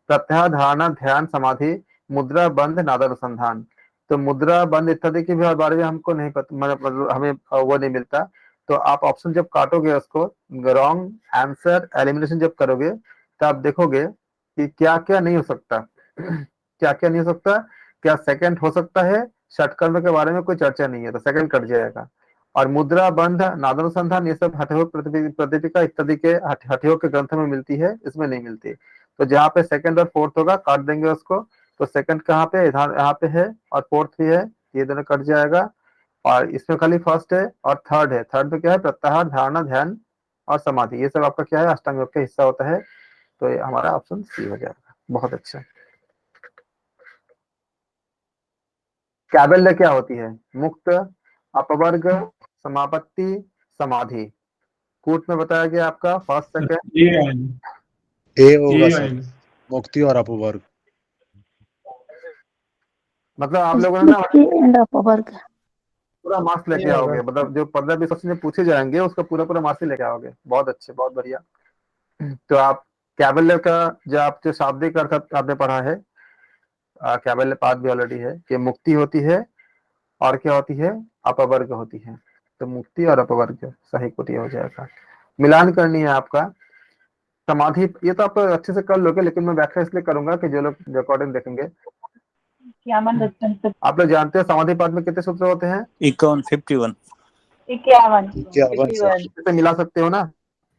Speaker 1: प्रत्याहार धारणा ध्यान समाधि, मुद्रा बंध नादानुसंधान। तो मुद्रा बंध इत्यादि के भी बारे में हमको नहीं पता, मतलब हमें वो नहीं मिलता। तो आप ऑप्शन जब काटोगे उसको, रॉन्ग आंसर एलिमिनेशन जब करोगे तो आप देखोगे कि क्या क्या नहीं हो सकता। क्या क्या नहीं हो सकता? क्या सेकंड हो सकता है? षटकर्म के बारे में कोई चर्चा नहीं है तो सेकंड कट जाएगा। और मुद्रा बंध नादानुसंधान ये सब हठयोग प्रदीपिका इत्यादि के हठयोग के ग्रंथ में मिलती है, इसमें नहीं मिलती। तो जहाँ पे सेकंड और फोर्थ होगा काट देंगे उसको। तो सेकंड कहाँ पे? इधर यहाँ पे है, और फोर्थ भी है, ये दोनों कट जाएगा। और इसमें खाली फर्स्ट है और थर्ड है। थर्ड में क्या है? प्रत्याहार धारणा ध्यान और समाधि, ये सब आपका क्या है? अष्टांग योग का हिस्सा होता है। तो ये हमारा ऑप्शन सी हो जाएगा। बहुत अच्छा। कैबल्य क्या होती है? मुक्त, अपवर्ग, समापत्ति, समाधि। कूट में बताया गया आपका फर्स्ट सेकंड।
Speaker 4: ए आएगा,
Speaker 3: ए होगा
Speaker 4: ए
Speaker 3: सर,
Speaker 4: आएगा।
Speaker 3: मुक्ति और अपवर्ग।
Speaker 1: मतलब आप लोगों ने ना
Speaker 5: एंड अपवर्ग।
Speaker 1: पूरा मार्क्स लेके आओगे, मतलब जो 15-20 क्वेश्चन पूछे जाएंगे उसका पूरा पूरा मार्क्स ही लेके आओगे। बहुत अच्छे, बहुत बढ़िया। तो आप कैबल्य का जो शाब्दिक अर्थ आपने पढ़ा है, कैबल्य पाठ भी ऑलरेडी है कि मुक्ति होती है और क्या होती है? अपवर्ग होती है। तो मुक्ति और अपवर्ग सही कुटी हो जाएगा। मिलान करनी है आपका। समाधि ये तो आप अच्छे से कर लोगे, लेकिन मैं व्याख्या इसलिए करूंगा कि जो लोग रिकॉर्डिंग देखेंगे। आप लोग जानते हैं समाधि पाठ में कितने सूत्र होते हैं?
Speaker 7: 51, 51।
Speaker 8: 51
Speaker 1: इसे मिला सकते हो ना?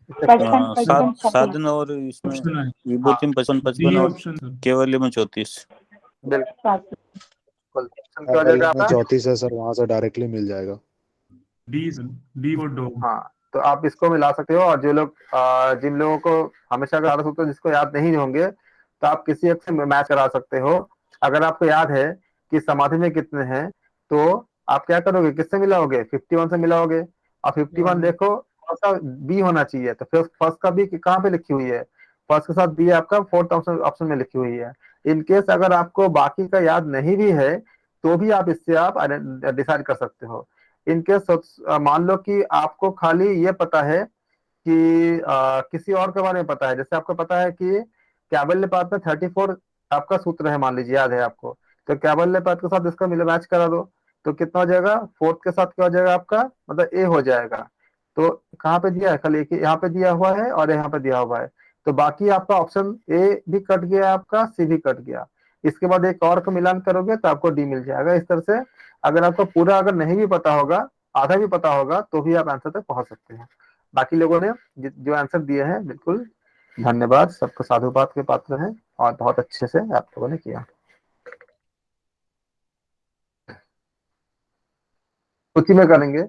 Speaker 7: साधन और इसमें
Speaker 4: ऑप्शन है
Speaker 7: विभूति में 55, 55
Speaker 4: डी
Speaker 7: और
Speaker 4: ऑप्शन सर।
Speaker 7: केवल्य में 34।
Speaker 1: बिल्कुल। ऑप्शन क्या हो जाएगा आपका?
Speaker 3: 34 है सर, वहां से डायरेक्टली मिल जाएगा।
Speaker 4: डी सर, डी और डो।
Speaker 1: हाँ, तो आप इसको मिला सकते हो। और जो लोग जिन लोगों को हमेशा का सारे सूत्र जिसको याद नहीं होंगे, तो आप किसी एक से मैच करा सकते हो। अगर आपको याद है कि समाधि में कितने हैं, तो आप क्या करोगे? किससे मिलाओगे? 51 से मिलाओगे। और 51 देखो सा बी होना चाहिए, तो फिर फर्स्ट का बी कहाँ पे लिखी हुई है? फर्स्ट के साथ बी आपका फोर्थ ऑप्शन में लिखी हुई है। इन केस अगर आपको बाकी का याद नहीं भी है तो भी आप इससे आप डिसाइड कर सकते हो। इनकेस मान लो कि आपको खाली ये पता है कि किसी और के बारे में पता है, जैसे आपको पता है कि कैबल्य पाठ में 34 आपका सूत्र है, मान लीजिए याद है आपको, तो कैबल्य पाठ के साथ इसका मिला मैच करा दो, तो कितना हो जाएगा? फोर्थ के साथ क्या हो जाएगा आपका? मतलब ए हो जाएगा। तो कहाँ पे दिया है? खाली एक यहाँ पे दिया हुआ है और यहाँ पे दिया हुआ है। तो बाकी आपका ऑप्शन ए भी कट गया, आपका सी भी कट गया। इसके बाद एक और का मिलान करोगे तो आपको डी मिल जाएगा। इस तरह से अगर आपको पूरा अगर नहीं भी पता होगा, आधा भी पता होगा, तो भी आप आंसर तक पहुंच सकते हैं। बाकी लोगों ने जो आंसर दिए हैं, बिल्कुल धन्यवाद, सबको साधुवाद के पात्र हैं और बहुत अच्छे से आप लोगों ने किया। सूची में करेंगे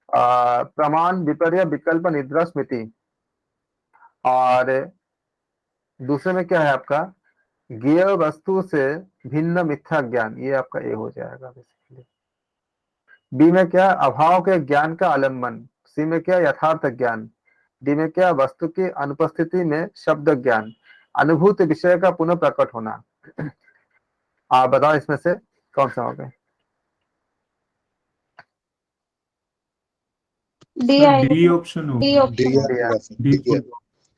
Speaker 1: प्रमाण, विपर्य, विकल्प, निद्रा, स्मृति। और दूसरे में क्या है आपका? ज्ञेय वस्तु से भिन्न मिथ्या ज्ञान, ये आपका ए हो जाएगा बेसिकली। बी में क्या? अभाव के ज्ञान का आलम्बन। सी में क्या? यथार्थ ज्ञान। डी में क्या? वस्तु की अनुपस्थिति में शब्द ज्ञान। अनुभूत विषय का पुनः प्रकट होना। आप बताओ इसमें से कौन सा होगा?
Speaker 4: डी ऑप्शन हो।
Speaker 3: डी आएगा सर,
Speaker 4: डी
Speaker 3: डी है।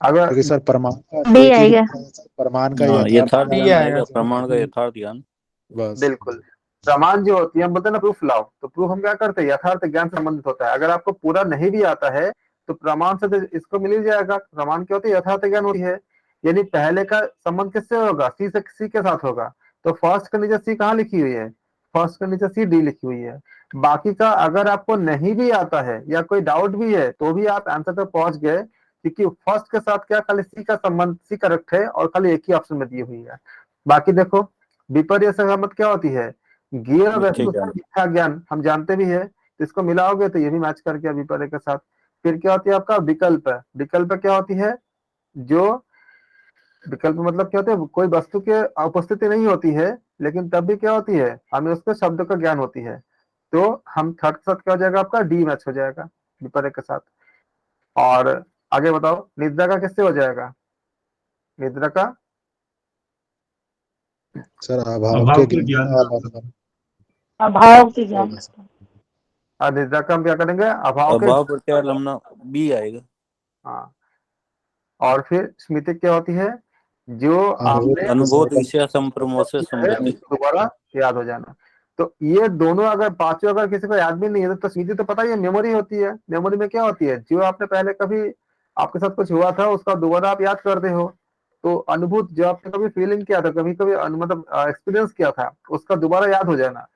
Speaker 1: अगर
Speaker 3: क्योंकि सर प्रमाण का
Speaker 5: डी
Speaker 3: एक ही
Speaker 5: आएगा।
Speaker 3: होता है सर, प्रमाण का
Speaker 7: यथार्थ
Speaker 3: ज्ञान
Speaker 7: ज्ञान आएगा, प्रमाण का यथार्थ ज्ञान।
Speaker 3: बस
Speaker 1: बिल्कुल। प्रमाण जो होती है, हम बोलते हैं ना प्रूफ लाओ, तो प्रूफ हम क्या करते हैं? यथार्थ ज्ञान से संबंधित होता है। अगर आपको पूरा नहीं भी आता है तो प्रमाण से तो इसको मिल ही जाएगा। प्रमाण क्या होती है? यथार्थ ज्ञान होती है। यानी पहले का संबंध किससे होगा, सी से सी के साथ होगा। तो फर्स्ट के नीचे सी कहाँ लिखी हुई है, फर्स्ट के नीचे सी डी लिखी हुई है। बाकी का अगर आपको नहीं भी आता है या कोई डाउट भी है तो भी आप आंसर पे पहुंच गए, क्योंकि फर्स्ट के साथ क्या खाली सी का संबंध, सी करेक्ट है और खाली एक ही ऑप्शन में दी हुई है। बाकी देखो विपर्य सहमत क्या होती है, गियर मिथ्या ज्ञान हम जानते भी है, तो इसको मिलाओगे तो ये भी मैच कर गया विपर्य के साथ। फिर क्या होती है आपका विकल्प, विकल्प क्या होती है, जो विकल्प मतलब क्या होता है, कोई वस्तु के उपस्थिति नहीं होती है लेकिन तब भी क्या होती है, हमें उसके शब्द का ज्ञान होती है। तो हम थर्ड के साथ क्या हो जाएगा आपका, डी मैच हो जाएगा विपर्य के साथ। और आगे बताओ निद्रा का किससे हो जाएगा, निद्रा का
Speaker 3: सर अभाव
Speaker 4: अभाव
Speaker 3: के
Speaker 4: के
Speaker 3: ज्ञान
Speaker 4: ज्ञान
Speaker 6: अभाव की ज्ञान।
Speaker 1: और निद्रा का हम क्या करेंगे, अभाव के,
Speaker 7: अभाव प्रत्यार लम्ना बी आएगा।
Speaker 1: हाँ। और फिर स्मृति क्या होती है, जो आपने
Speaker 7: अनुभूत विषय संप्रमोद से समृद्धि,
Speaker 1: दोबारा याद हो जाना। तो ये दोनों अगर पांचों अगर किसी को याद भी नहीं है तो स्मृति तो पता ही है, मेमोरी होती है। मेमोरी में क्या होती है, जो आपने पहले कभी आपके साथ कुछ हुआ था उसका दोबारा आप याद करते हो। तो अनुभूत जो आपने कभी फीलिंग किया था, कभी कभी मतलब एक्सपीरियंस किया था, उसका दोबारा याद हो जाना।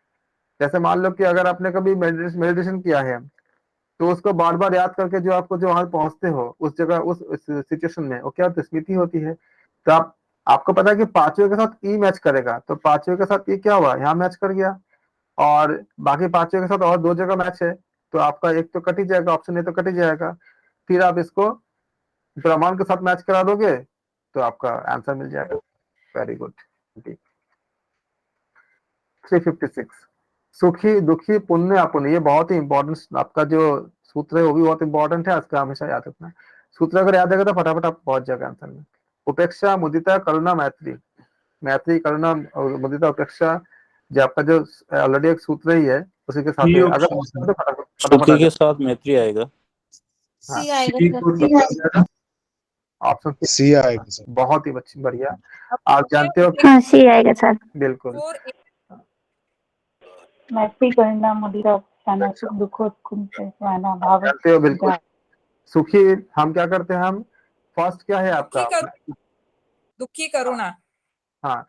Speaker 1: जैसे मान लो कि अगर आपने कभी मेडिटेशन किया है तो उसको बार बार याद करके जो आपको जो वहां पहुंचते हो उस जगह उस सिचुएशन में, वो क्या स्मृति होती है। तो आपको पता है कि पांचवें के साथ ई मैच करेगा, तो पांचवें के साथ ई क्या हुआ, यहाँ मैच कर गया। और बाकी पांचवें के साथ और दो जगह मैच है, तो आपका एक तो कट ही जाएगा, ऑप्शन ए तो कट ही जाएगा। फिर आप इसको प्रमाण के साथ मैच करा दोगे तो आपका आंसर मिल जाएगा। Very good. 356 सुखी दुखी पुण्य अपुण्य, ये बहुत ही इंपॉर्टेंट आपका जो सूत्र है वो भी बहुत इंपॉर्टेंट है, इसका हमेशा याद रखना। सूत्र अगर याद रहेगा तो फटाफट आप पहुंच जाएगा आंसर में। उपेक्षा मुदिता करुणा मैत्री, मैत्री करुणा और मुदिता उपेक्षा, जो आपका जो ऑलरेडी एक सूत्र ही है उसी के साथ
Speaker 4: सी
Speaker 1: है।
Speaker 4: ऑप्शन
Speaker 1: अगर
Speaker 7: सुखी के साथ मैत्री आएगा।
Speaker 2: सी आएगा
Speaker 4: सी
Speaker 2: सर।
Speaker 1: ऑप्शन
Speaker 3: सी आएगा सर।
Speaker 1: बहुत ही बढ़िया। आप जानते हो
Speaker 5: हाँ सी आएगा सर।
Speaker 1: बिल्कुल,
Speaker 6: मैत्री करना मुदिता दुखो भाव।
Speaker 1: जानते हो बिल्कुल। सुखी हम क्या करते हैं, हम फर्स्ट क्या है आपका,
Speaker 11: दुखी करुणा।
Speaker 1: हाँ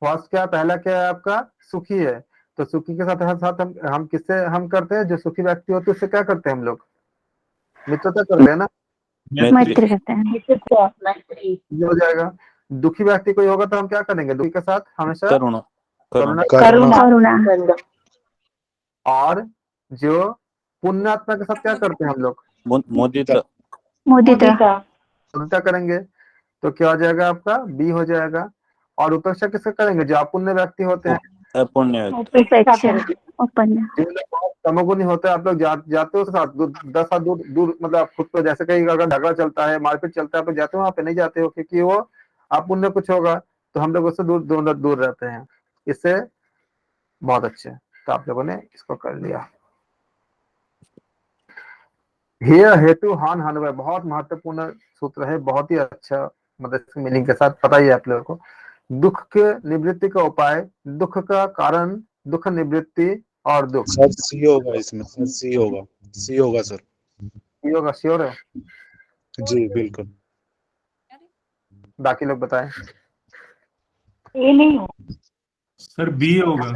Speaker 1: फर्स्ट क्या, पहला क्या है आपका, सुखी है। तो सुखी के साथ साथ हम किससे हम करते हैं, जो सुखी व्यक्ति होते हैं उससे क्या करते हैं हम लोग, मित्रता करते हैं ना,
Speaker 5: मैत्री करते हैं।
Speaker 1: ये हो जाएगा। दुखी व्यक्ति कोई होगा तो हम क्या करेंगे, दुखी के साथ हमेशा
Speaker 7: करुणा,
Speaker 1: करुणा।
Speaker 5: करुणा।
Speaker 1: और जो पुण्यात्मा के साथ क्या करते हैं हम लोग,
Speaker 7: मुदिता,
Speaker 5: मुदिता।
Speaker 1: मुदिता करेंगे। तो क्या हो जाएगा आपका, बी हो जाएगा। और उपेक्षा किससे करेंगे, जो अपुण्य व्यक्ति होते हैं,
Speaker 7: अपुण्य,
Speaker 5: उपेक्षा उपन्या।
Speaker 1: जो लोग बहुत तमोगुणी होते हैं, आप लोग जाते हो उसके साथ 10 साल दूर मतलब आप खुद को, जैसे कहीं अगर झगड़ा चलता है मारपीट चलता है आप लोग जाते हो वहां पे, नहीं जाते हो क्योंकि वो अपुण्य कुछ होगा, तो हम लोग उससे दूर रहते हैं। इससे बहुत अच्छे, तो आप लोगों ने इसको कर लिया। हेतु हान हनवय बहुत महत्वपूर्ण सूत्र है, बहुत ही अच्छा, मतलब इसके मीनिंग के साथ पता ही है आप लोगों को। दुख के निवृत्ति का उपाय, दुख का कारण, दुख निवृत्ति और दुख।
Speaker 3: सर सी होगा इसमें, सर सी होगा, सी होगा सर।
Speaker 1: सी होगा, श्योर है?
Speaker 3: जी बिल्कुल।
Speaker 1: बाकी लोग बताएं।
Speaker 6: ए नहीं हो
Speaker 4: सर बी होगा।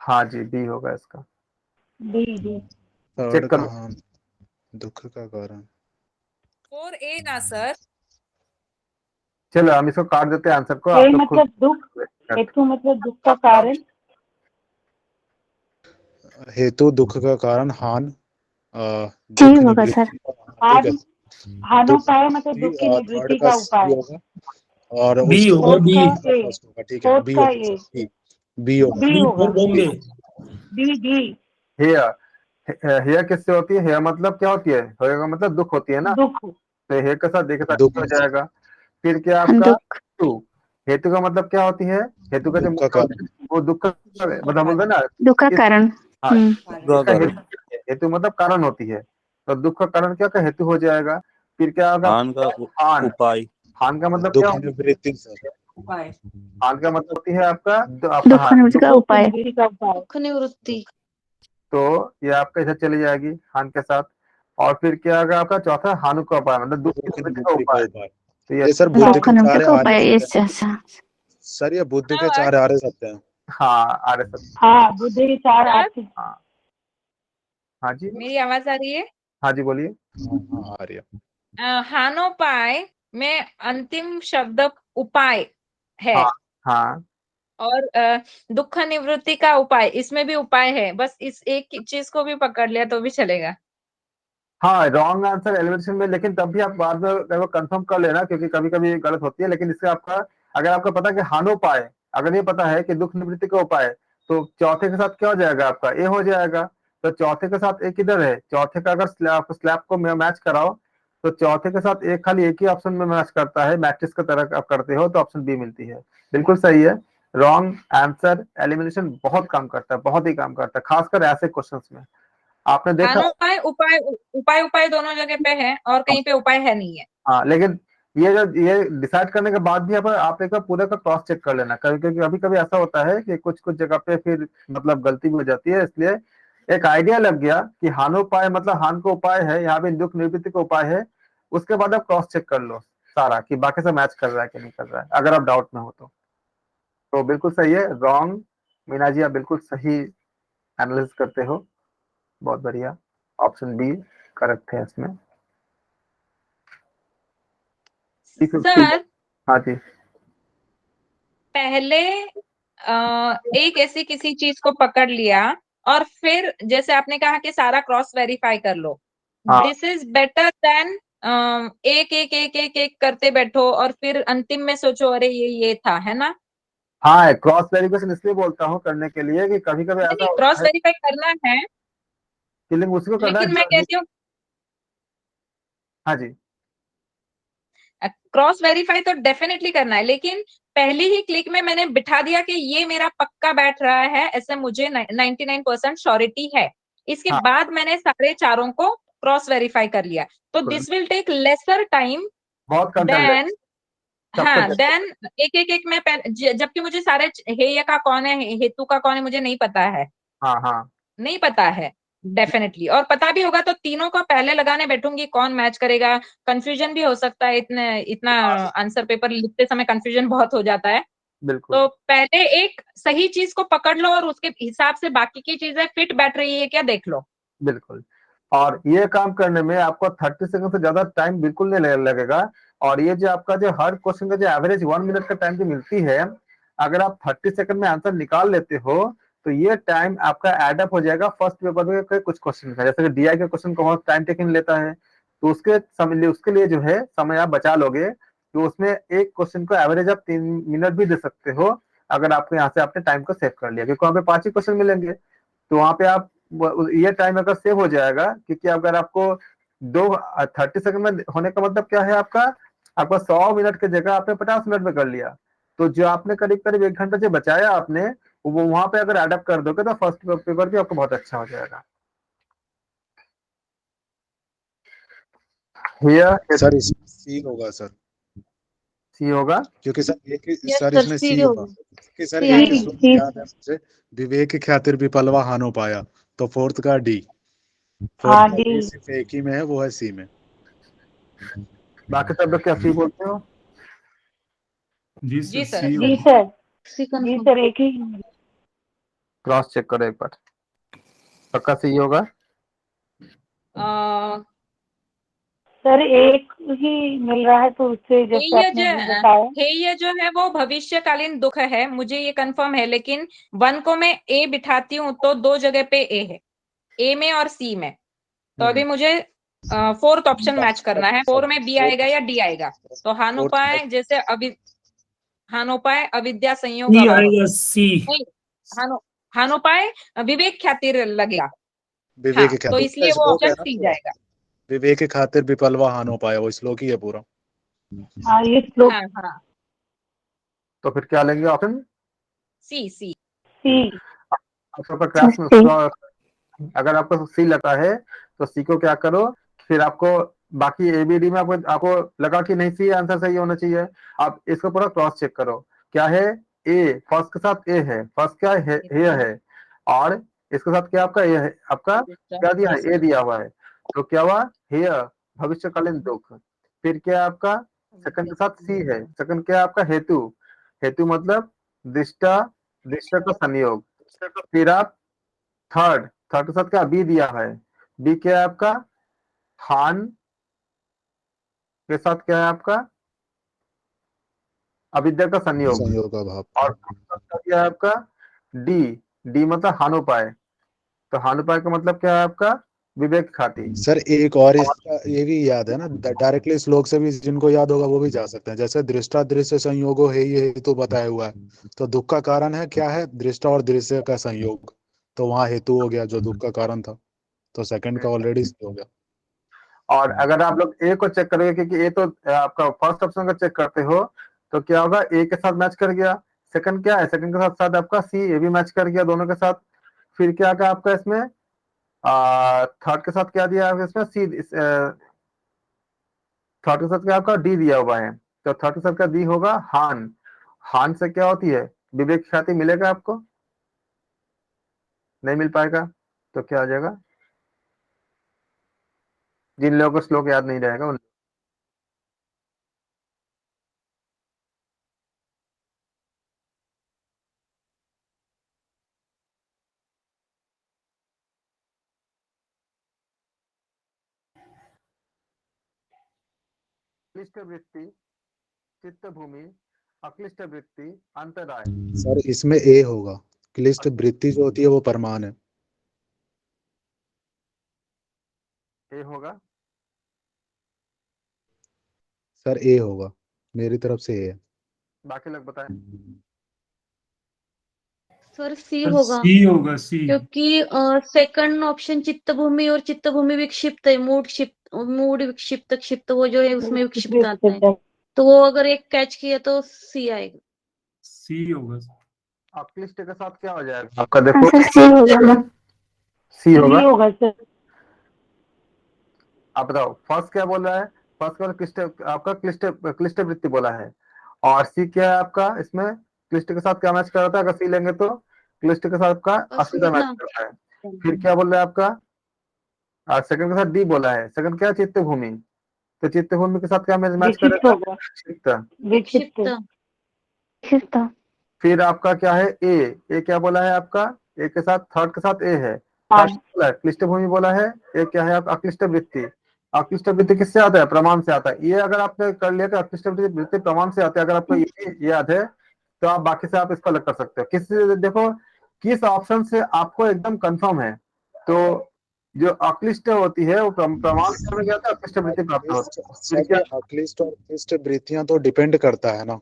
Speaker 1: हाँ जी बी होगा इसका।
Speaker 6: डी
Speaker 1: चेक करो।
Speaker 3: दुख का कारण
Speaker 11: 4A ना सर।
Speaker 1: चलो हम इसको काट देते हैं आंसर को,
Speaker 6: ए
Speaker 1: आप लोग खुद
Speaker 6: मतलब दुख, हेतु मतलब दुख का कारण,
Speaker 3: हेतु दुख का कारण हान,
Speaker 5: सी होगा सर।
Speaker 6: हानोपाय मतलब दुख की निवृत्ति का उपाय।
Speaker 3: और
Speaker 9: बी होगा, बी
Speaker 3: ठीक है, बी होगा, बी होगा।
Speaker 9: B for Bombay.
Speaker 6: डी
Speaker 1: हेय किससे होती है, हेय मतलब क्या होती है, हेय का मतलब दुख होती है ना,
Speaker 6: दुख।
Speaker 1: तो हेय के साथ देखा
Speaker 3: दुख
Speaker 1: हो जाएगा। फिर क्या आपका हेतु, हेतु का मतलब क्या होती है, हेतु का जो वो दुख का मतलब बोलते हैं ना,
Speaker 5: दुख का कारण।
Speaker 1: हाँ हेतु मतलब कारण होती है, तो दुख का कारण क्या का हेतु हो जाएगा। फिर क्या होगा,
Speaker 7: हान का उपाय,
Speaker 1: हान का मतलब क्या,
Speaker 11: उपाय,
Speaker 1: हान का मतलब होती है आपका
Speaker 5: दुख निवृत्ति का उपाय।
Speaker 2: दुख निवृत्ति।
Speaker 1: तो ये आपका इधर चली जाएगी हान के साथ। और फिर क्या होगा आपका चौथा, हानु का उपाय मतलब दुख निवृत्ति का उपाय। तो ये
Speaker 3: ये सर बुद्ध
Speaker 5: दुःख
Speaker 3: के
Speaker 5: निमित्त
Speaker 3: चार
Speaker 5: का
Speaker 3: आर्य
Speaker 5: उपाय
Speaker 3: सत्य हैं।
Speaker 5: अच्छा
Speaker 3: सर ये बुद्ध के
Speaker 11: हाँ,
Speaker 3: चार आर्य सत्य हैं।
Speaker 1: हाँ आर्य सत्य।
Speaker 6: हाँ बुद्ध के चार
Speaker 11: सर
Speaker 6: आर्थिक
Speaker 1: हाँ हाँ जी
Speaker 11: मेरी आवाज आ रही है?
Speaker 1: हाँ जी बोलिए।
Speaker 3: हाँ आर्य।
Speaker 11: हानोपाय में अंतिम शब्द उपाय है
Speaker 1: हाँ हाँ
Speaker 11: और दुख निवृत्ति का उपाय, इसमें भी उपाय है, बस इस एक चीज को भी पकड़ लिया तो भी चलेगा।
Speaker 1: हाँ रॉन्ग आंसर एलिमिनेशन में, लेकिन तब भी आप बाद में कंफर्म कर लेना, क्योंकि कभी कभी गलत होती है। लेकिन इससे आपका, अगर आपको पता है कि हानोपाय, अगर ये पता है कि दुख निवृत्ति का उपाय, तो चौथे के साथ क्या हो जाएगा आपका, ए हो जाएगा। तो चौथे के साथ ए किधर है, चौथे का अगर स्लैब को मैच कराओ तो चौथे के साथ एक, खाली एक ही ऑप्शन में मैच करता है, मैट्रिक्स की तरह आप करते हो तो ऑप्शन बी मिलती है। बिल्कुल सही है। रॉन्ग आंसर एलिमिनेशन बहुत काम करता है, बहुत ही काम करता है, खासकर ऐसे क्वेश्चंस में। आपने देखा।
Speaker 11: हानोपाय उपाय उपाय उपाय दोनों जगह पे है और कहीं पे उपाय है नहीं है।
Speaker 1: हाँ लेकिन ये डिसाइड करने के बाद भी आप एक बार पूरा का क्रॉस चेक कर लेना, कभी कभी ऐसा होता है कि कुछ कुछ जगह पे फिर मतलब गलती भी हो जाती है। इसलिए एक आइडिया लग गया कि हानोपाय मतलब हान का उपाय है, यहाँ पे दुख निवृत्ति का उपाय है। उसके बाद आप क्रॉस चेक कर लो सारा कि बाकी से मैच कर रहा है कि नहीं कर रहा है, अगर आप डाउट में हो तो बिल्कुल सही है। रॉन्ग मीना जी, आप बिल्कुल सही एनालिसिस करते हो, बहुत बढ़िया। ऑप्शन बी करेक्ट है इसमें।
Speaker 11: सर
Speaker 1: हाँ जी
Speaker 11: पहले एक ऐसी किसी चीज को पकड़ लिया और फिर जैसे आपने कहा कि सारा क्रॉस वेरीफाई कर लो,
Speaker 1: हाँ
Speaker 11: दिस इज बेटर देन एक एक एक एक एक करते बैठो और फिर अंतिम में सोचो अरे ये था, है ना?
Speaker 1: हाँ, क्रॉस वेरिफिकेशन इसलिए बोलता हूँ करने के लिए कि कभी कभी ऐसा
Speaker 11: नहीं, क्रॉस
Speaker 1: होता है
Speaker 11: वेरीफाई करना है,
Speaker 1: कि लिंक उसी को करना है
Speaker 11: लेकिन मैं कहती हूँ
Speaker 1: हाँ जी
Speaker 11: क्रॉस वेरीफाई तो डेफिनेटली करना है, लेकिन पहली ही क्लिक में मैंने बिठा दिया कि ये मेरा पक्का बैठ रहा है, ऐसे मुझे 99% श्योरिटी है। इसके
Speaker 1: हाँ
Speaker 11: बाद मैंने सारे चारों को क्रॉस वेरीफाई कर लिया, तो
Speaker 1: बिल्कुल,
Speaker 11: this will take lesser time
Speaker 1: बहुत कम टाइम
Speaker 11: देन,
Speaker 1: लगता है
Speaker 11: हाँ
Speaker 1: सबको
Speaker 11: देन एक एक एक में जबकि मुझे सारे हेय का कौन है, हेतु का कौन है, मुझे नहीं पता है,
Speaker 1: हाँ हाँ
Speaker 11: नहीं पता है डेफिनेटली। और पता भी होगा तो तीनों को पहले लगाने बैठूंगी, कौन मैच करेगा, कंफ्यूजन भी हो सकता है, इतने इतना आंसर पेपर लिखते समय कंफ्यूजन बहुत हो जाता है।
Speaker 1: बिल्कुल
Speaker 11: तो पहले एक सही चीज को पकड़ लो और उसके हिसाब से बाकी की चीजें फिट बैठ रही है क्या देख लो।
Speaker 1: बिल्कुल। और ये काम करने में आपको 30 सेकंड से ज्यादा टाइम बिल्कुल नहीं लगेगा। और ये जो आपका जो हर क्वेश्चन का जो एवरेज 1 मिनट का टाइम जो मिलती है, अगर आप 30 सेकंड में आंसर निकाल लेते हो तो ये टाइम आपका एड अप हो जाएगा फर्स्ट पेपर में के कुछ क्वेश्चन का। जैसे कि डीआई के क्वेश्चन को बहुत टाइम टेकिंग लेता है, तो उसके लिए जो है समय आप बचा लोगे, तो उसमें एक क्वेश्चन को एवरेज आप 3 मिनट भी दे सकते हो, अगर आपको यहाँ से आपने टाइम को सेव कर लिया, क्योंकि वहाँ पे 5 ही क्वेश्चन मिलेंगे। तो वहां पे आप ये टाइम अगर सेव हो जाएगा, क्योंकि अगर आपको 30 सेकंड में होने का मतलब क्या है, आपका आपका 100 मिनट की जगह आपने 50 मिनट में कर लिया। तो जो आपने करीब करीब 1 घंटा जो बचाया आपने, वो वहां पे अगर एडअप कर दोगे तो फर्स्ट पेपर भी आपको बहुत अच्छा हो जाएगा।
Speaker 3: सर इसमें सी होगा सर,
Speaker 1: सी होगा।
Speaker 3: क्योंकि सर एक
Speaker 2: यस
Speaker 3: सर
Speaker 2: सर
Speaker 3: इसमें
Speaker 2: सी
Speaker 3: सी होगा,
Speaker 2: होगा।
Speaker 3: कि सर
Speaker 2: सी
Speaker 3: एक
Speaker 2: आएगा।
Speaker 3: श्लोक याद है मुझे, विवेक ख्यातिर विपलवा हानो पाया, तो फोर्थ का डी,
Speaker 6: हाँ
Speaker 3: फोर्थ का
Speaker 6: डी
Speaker 3: डी सिर्फ एक ही में है, वो है सी में।
Speaker 1: बाकी सब लोग क्या सी बोलते हो?
Speaker 4: जी
Speaker 11: जी
Speaker 4: सर
Speaker 11: सर।
Speaker 4: सी
Speaker 6: जी
Speaker 4: होगा।
Speaker 6: सर,
Speaker 2: सी
Speaker 6: जी
Speaker 2: कंफर्म।
Speaker 6: सर एक ही।
Speaker 1: क्रॉस चेक करो एक बार, पक्का सी होगा।
Speaker 6: सर एक ही मिल रहा है, तो उससे जैसे
Speaker 11: हेय
Speaker 6: आपने
Speaker 11: जो
Speaker 6: अभी बताया।
Speaker 11: हेय जो है वो भविष्यकालीन दुख है, मुझे ये कंफर्म है, लेकिन 1 को मैं ए बिठाती हूँ तो 2 जगह पे ए है, ए में और सी में। तो अभी मुझे 4th ऑप्शन मैच करना है, 4 में बी आएगा या डी आएगा। तो हानोपाय जैसे हानोपाय अविद्या संयोग
Speaker 9: सी
Speaker 11: अभाव,
Speaker 9: आएगा सी।
Speaker 11: नहीं, हानोपाय विवेक ख्यातिर लगेगा। हाँ,
Speaker 3: विवेक
Speaker 11: तो
Speaker 3: ख्यातिर
Speaker 11: इसलिए वो
Speaker 3: श्लोक है
Speaker 11: ऑप्शन
Speaker 3: ना
Speaker 11: सी
Speaker 3: पूरा,
Speaker 11: जाएगा।
Speaker 3: विवेक खातिर विपलवा हानो पाया, वो श्लोक ही है पूरा।
Speaker 6: हाँ ये श्लोक
Speaker 11: हाँ हाँ,
Speaker 1: तो फिर क्या लेंगे ऑप्शन?
Speaker 11: सी सी।
Speaker 6: सी।
Speaker 1: आपका क्लास में
Speaker 5: सी
Speaker 1: अगर आपको सी लगता है तो सी को क्या करो, फिर आपको बाकी एबीडी में आपको लगा कि नहीं सी आंसर सही होना चाहिए, आप इसको पूरा क्रॉस चेक करो। क्या है, ए फर्स्ट के साथ ए है, फर्स्ट क्या है, है और इसके साथ क्या आपका ए है, आपका क्या दिया है, ए दिया हुआ है। तो क्या हुआ, हेय भविष्यकालीन दुख। फिर क्या है आपका सेकंड के साथ सी है। सेकंड क्या है आपका? हेतु। हेतु मतलब दृष्टा, दृष्टा का संयोग। फिर आप थर्ड, थर्ड के साथ क्या बी दिया है? बी क्या है आपका? हान के साथ क्या है आपका? अविद्या का संयोग।
Speaker 3: संयोग का भाव।
Speaker 1: और क्या है आपका? डी। डी मतलब हानोपाय। तो हानोपाय का मतलब क्या है आपका? विवेक खाती।
Speaker 3: सर एक और इसका ये भी याद है ना, डायरेक्टली श्लोक से भी जिनको याद होगा वो भी जा सकते हैं। जैसे दृष्टा दृश्य संयोगो है ये तो बताया हुआ है, तो दुख का कारण है क्या है? दृष्टा और दृश्य का संयोग। तो वहां हेतु हो गया जो दुख का कारण था, तो सेकंड का ऑलरेडी हो गया।
Speaker 1: और अगर आप लोग ए को चेक करोगे, क्योंकि ए तो आपका फर्स्ट ऑप्शन का चेक करते हो, तो क्या होगा? ए के साथ मैच कर गया। सेकंड क्या है? सेकंड के साथ साथ आपका सी, ए भी मैच कर गया दोनों के साथ। फिर क्या का आपका इसमें थर्ड के साथ क्या दिया है इसमें? सी। थर्ड के साथ क्या आपका? डी दिया हुआ है। तो थर्ड के साथ का डी होगा हान। हान से क्या होती है? विवेक ख्याति। मिलेगा आपको? नहीं मिल पाएगा। तो क्या आ जाएगा? जिन लोगों को श्लोक याद नहीं रहेगा उन क्लिष्ट वृत्ति, चित्त भूमि, अक्लिष्ट वृत्ति, अंतराय।
Speaker 3: सर इसमें ए होगा। क्लिष्ट वृत्ति जो होती है वो परमान है।
Speaker 1: ए होगा।
Speaker 3: सर ए होगा, मेरी तरफ से ए है।
Speaker 1: बाकी लोग बताएं।
Speaker 2: सर सी
Speaker 4: सर
Speaker 2: होगा,
Speaker 4: सी होगा, सी।
Speaker 2: क्योंकि सेकंड ऑप्शन चित्तभूमि और चित्तभूमि विक्षिप्त है, मूड विक्षिप्त क्षिप्त वो जो है उसमें विक्षिप्त आता है, तो वो अगर एक कैच किया तो सी आएगा।
Speaker 4: सी होगा।
Speaker 1: अक्लिष्ट के साथ क्या हो जाएगा आपका? देखो
Speaker 5: आंसर सी होगा।
Speaker 1: सी होगा।
Speaker 6: सी होगा सर।
Speaker 1: आप बताओ फर्स्ट क्या बोल रहा है? फर्स्ट का क्लिष्ट आपका क्लिष्ट वृत्ति बोला है। और सी क्या है आपका? इसमें क्लिष्ट के साथ क्या मैच कर रहा था? अगर सी लेंगे तो क्लिष्ट के साथ आपका अस्मिता मैच करता है। फिर क्या बोल रहा है आपका? सेकंड के साथ डी बोला है। सेकंड क्या? चित्त भूमि। तो चित्त भूमि के साथ क्या मैच
Speaker 6: विक्षिप्त
Speaker 1: करेगा?
Speaker 6: होगा।
Speaker 1: चित्त।
Speaker 6: विक्षिप्त।
Speaker 1: फिर आपका क्या है? ए क्या बोला है आपका? ए के साथ थर्ड के साथ ए है।
Speaker 6: हाँ।
Speaker 1: क्लिष्ट भूमि बोला है। ए क्या है आपका? अक्लिष्ट वृत्ति। अक्लिष्ट वृत्ति किससे आता है? प्रमाण से आता है। ये अगर आपने कर लिया कि अक्लिष्ट वृत्ति प्रमाण से आते हैं, अगर आपको ये याद है तो आप बाकी से आप इसको अलग कर सकते हो। किस देखो किस ऑप्शन से आपको एकदम कंफर्म है। तो जो अक्लिष्ट होती है वो प्रमाण से हमें क्या होता है? अक्लिष्ट वृत्ति प्राप्त होती है। फिर क्या?
Speaker 3: अक्लिष्ट और क्लिष्ट वृत्तियां तो डिपेंड करता है ना।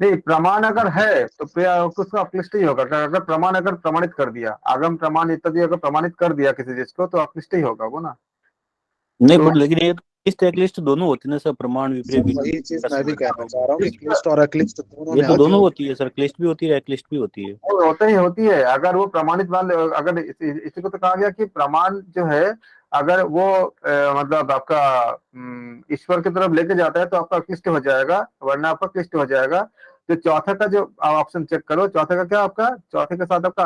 Speaker 1: नहीं, प्रमाण अगर है तो उसका अक्लिष्ट ही होगा। अगर प्रमाण अगर प्रमाणित कर दिया, आगम प्रमाण इत्यादि अगर प्रमाणित कर दिया किसी चीज को, तो अक्लिष्ट ही होगा वो ना।
Speaker 7: नहीं
Speaker 1: तो
Speaker 7: बट लेकिन ये क्लिष्ट एक्लिष्ट दोनों होती है ना सर, प्रमाण विपरीत।
Speaker 3: वही चीज मैं भी कहना चाह रहा हूँ कि क्लिष्ट और अक्लिष्ट दोनों
Speaker 7: ये
Speaker 3: में
Speaker 7: तो
Speaker 3: आती
Speaker 7: दोनों
Speaker 3: है।
Speaker 7: होती है सर, क्लिष्ट भी होती है एक्लिष्ट भी होती है।
Speaker 1: वो होती है। अगर वो प्रमाणित मान अगर इसी को तो कहा गया कि प्रमाण जो है अगर वो मतलब आपका ईश्वर की तरफ लेके जाता है तो आपका क्लिष्ट हो जाएगा, वरना आपका क्लिष्ट हो जाएगा। तो चौथे का जो ऑप्शन चेक करो, चौथे का क्या आपका? चौथे के साथ आपका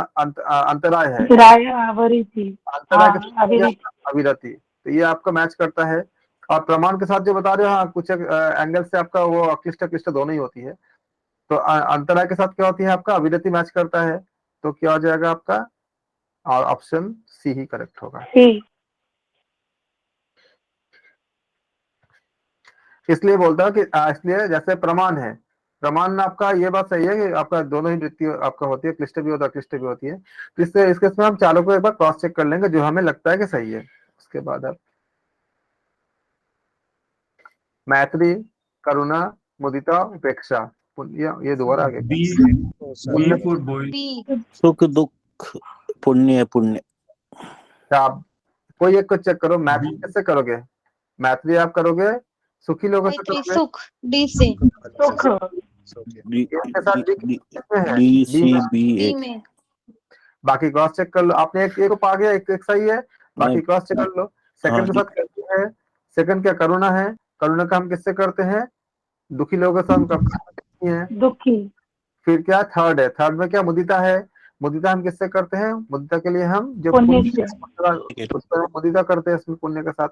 Speaker 1: अंतराय है। अंतराय के साथ अविरति। तो ये आपका मैच करता है। और प्रमाण के साथ जो बता रहे हो, हाँ कुछ एंगल से आपका वो अक्लिष्ट क्लिष्ट दोनों ही होती है। तो अंतराय के साथ क्या होती है आपका? अविरति मैच करता है। तो क्या हो जाएगा आपका? और ऑप्शन सी ही करेक्ट होगा। इसलिए बोलता हूँ कि इसलिए जैसे प्रमाण है, प्रमाण आपका ये बात सही है कि आपका दोनों ही वृत्ति आपका होती है, क्लिष्ट भी होता है अक्लिष्ट भी होती है। तो इससे इसके इसमें हम चारों को एक बार क्रॉस चेक कर लेंगे जो हमें लगता है कि सही है। उसके बाद आप मैत्री, करुणा, मुदिता, उपेक्षा, ये दोबारा आगे
Speaker 4: बी फॉर बॉय।
Speaker 7: सुख दुख पुण्य पुण्य।
Speaker 1: आप कोई एक को चेक करो। मैत्री कैसे करोगे? मैत्री आप करोगे सुखी लोगों से करोगे?
Speaker 2: सुख डी से
Speaker 7: डी सी बी
Speaker 2: डी में।
Speaker 1: बाकी क्रॉस चेक कर लो। आपने एक को पा गया, एक सही है, बाकी क्रॉस चेक कर लो। सेकंड के साथ कैसे है? सेकंड क्या? करुणा है। करुणा का हम किससे करते हैं? दुखी लोगों के साथ हम करते हैं।
Speaker 6: दुखी।
Speaker 1: फिर क्या? थर्ड है। थर्ड में क्या? मुदिता है। मुदिता हम किससे करते हैं? मुदिता के लिए हम जो
Speaker 6: पुण्य से।
Speaker 1: मुदिता करते हैं इसमें पुण्य के साथ।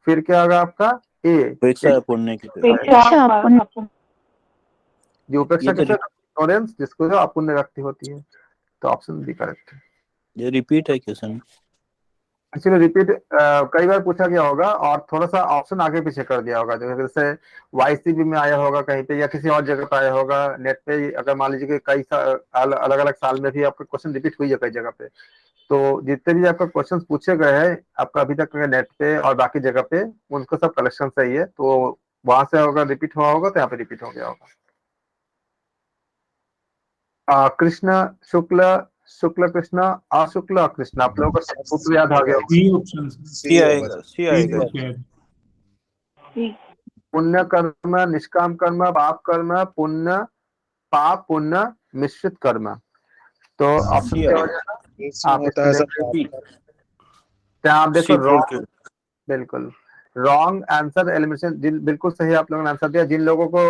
Speaker 1: फिर क्या होगा आपका? ए
Speaker 7: उपेक्षा पुण्य की तरफ।
Speaker 5: उपेक्षा पुण्य।
Speaker 1: जो उपेक्षा
Speaker 7: ये तो
Speaker 1: किसे इग्नोरेंस, जिसको जो अपुण्य व्यक्ति होती है, तो ऑप्शन बी करेक्ट है।
Speaker 7: ये रिपीट है क्वेश्चन।
Speaker 1: एक्चुअली रिपीट कई बार पूछा गया होगा और थोड़ा सा ऑप्शन आगे पीछे कर दिया होगा, जैसे वाईसीबी में आया होगा कहीं पे या किसी और जगह पे आया होगा नेट पे। अगर मान लीजिए कि कई अलग अलग साल में भी आपका क्वेश्चन रिपीट हुई है कई जगह पे, तो जितने भी आपका क्वेश्चन पूछे गए हैं आपका अभी तक नेट पे और बाकी जगह पे, उनको सब कलेक्शन सही है, तो वहां से अगर रिपीट हुआ होगा तो यहाँ पे रिपीट हो गया होगा। कृष्ण शुक्ल, शुक्ल कृष्ण, अशुक्ल अकृष्ण, आप लोगों को सूत्र याद आ गया होगा।
Speaker 4: सी ऑप्शन
Speaker 7: सी आएगा, सी आएगा।
Speaker 1: पुण्य कर्म, निष्काम कर्म, पाप कर्म, पुण्य पाप पुण्य मिश्रित कर्म, तो ऑप्शन क्या हो जाएगा? आप
Speaker 3: होता है
Speaker 1: क्या आप देखो
Speaker 7: सी
Speaker 1: रॉन्ग, बिल्कुल रॉन्ग आंसर एलिमिनेशन। बिल्कुल सही आप लोगों ने आंसर दिया। जिन लोगों को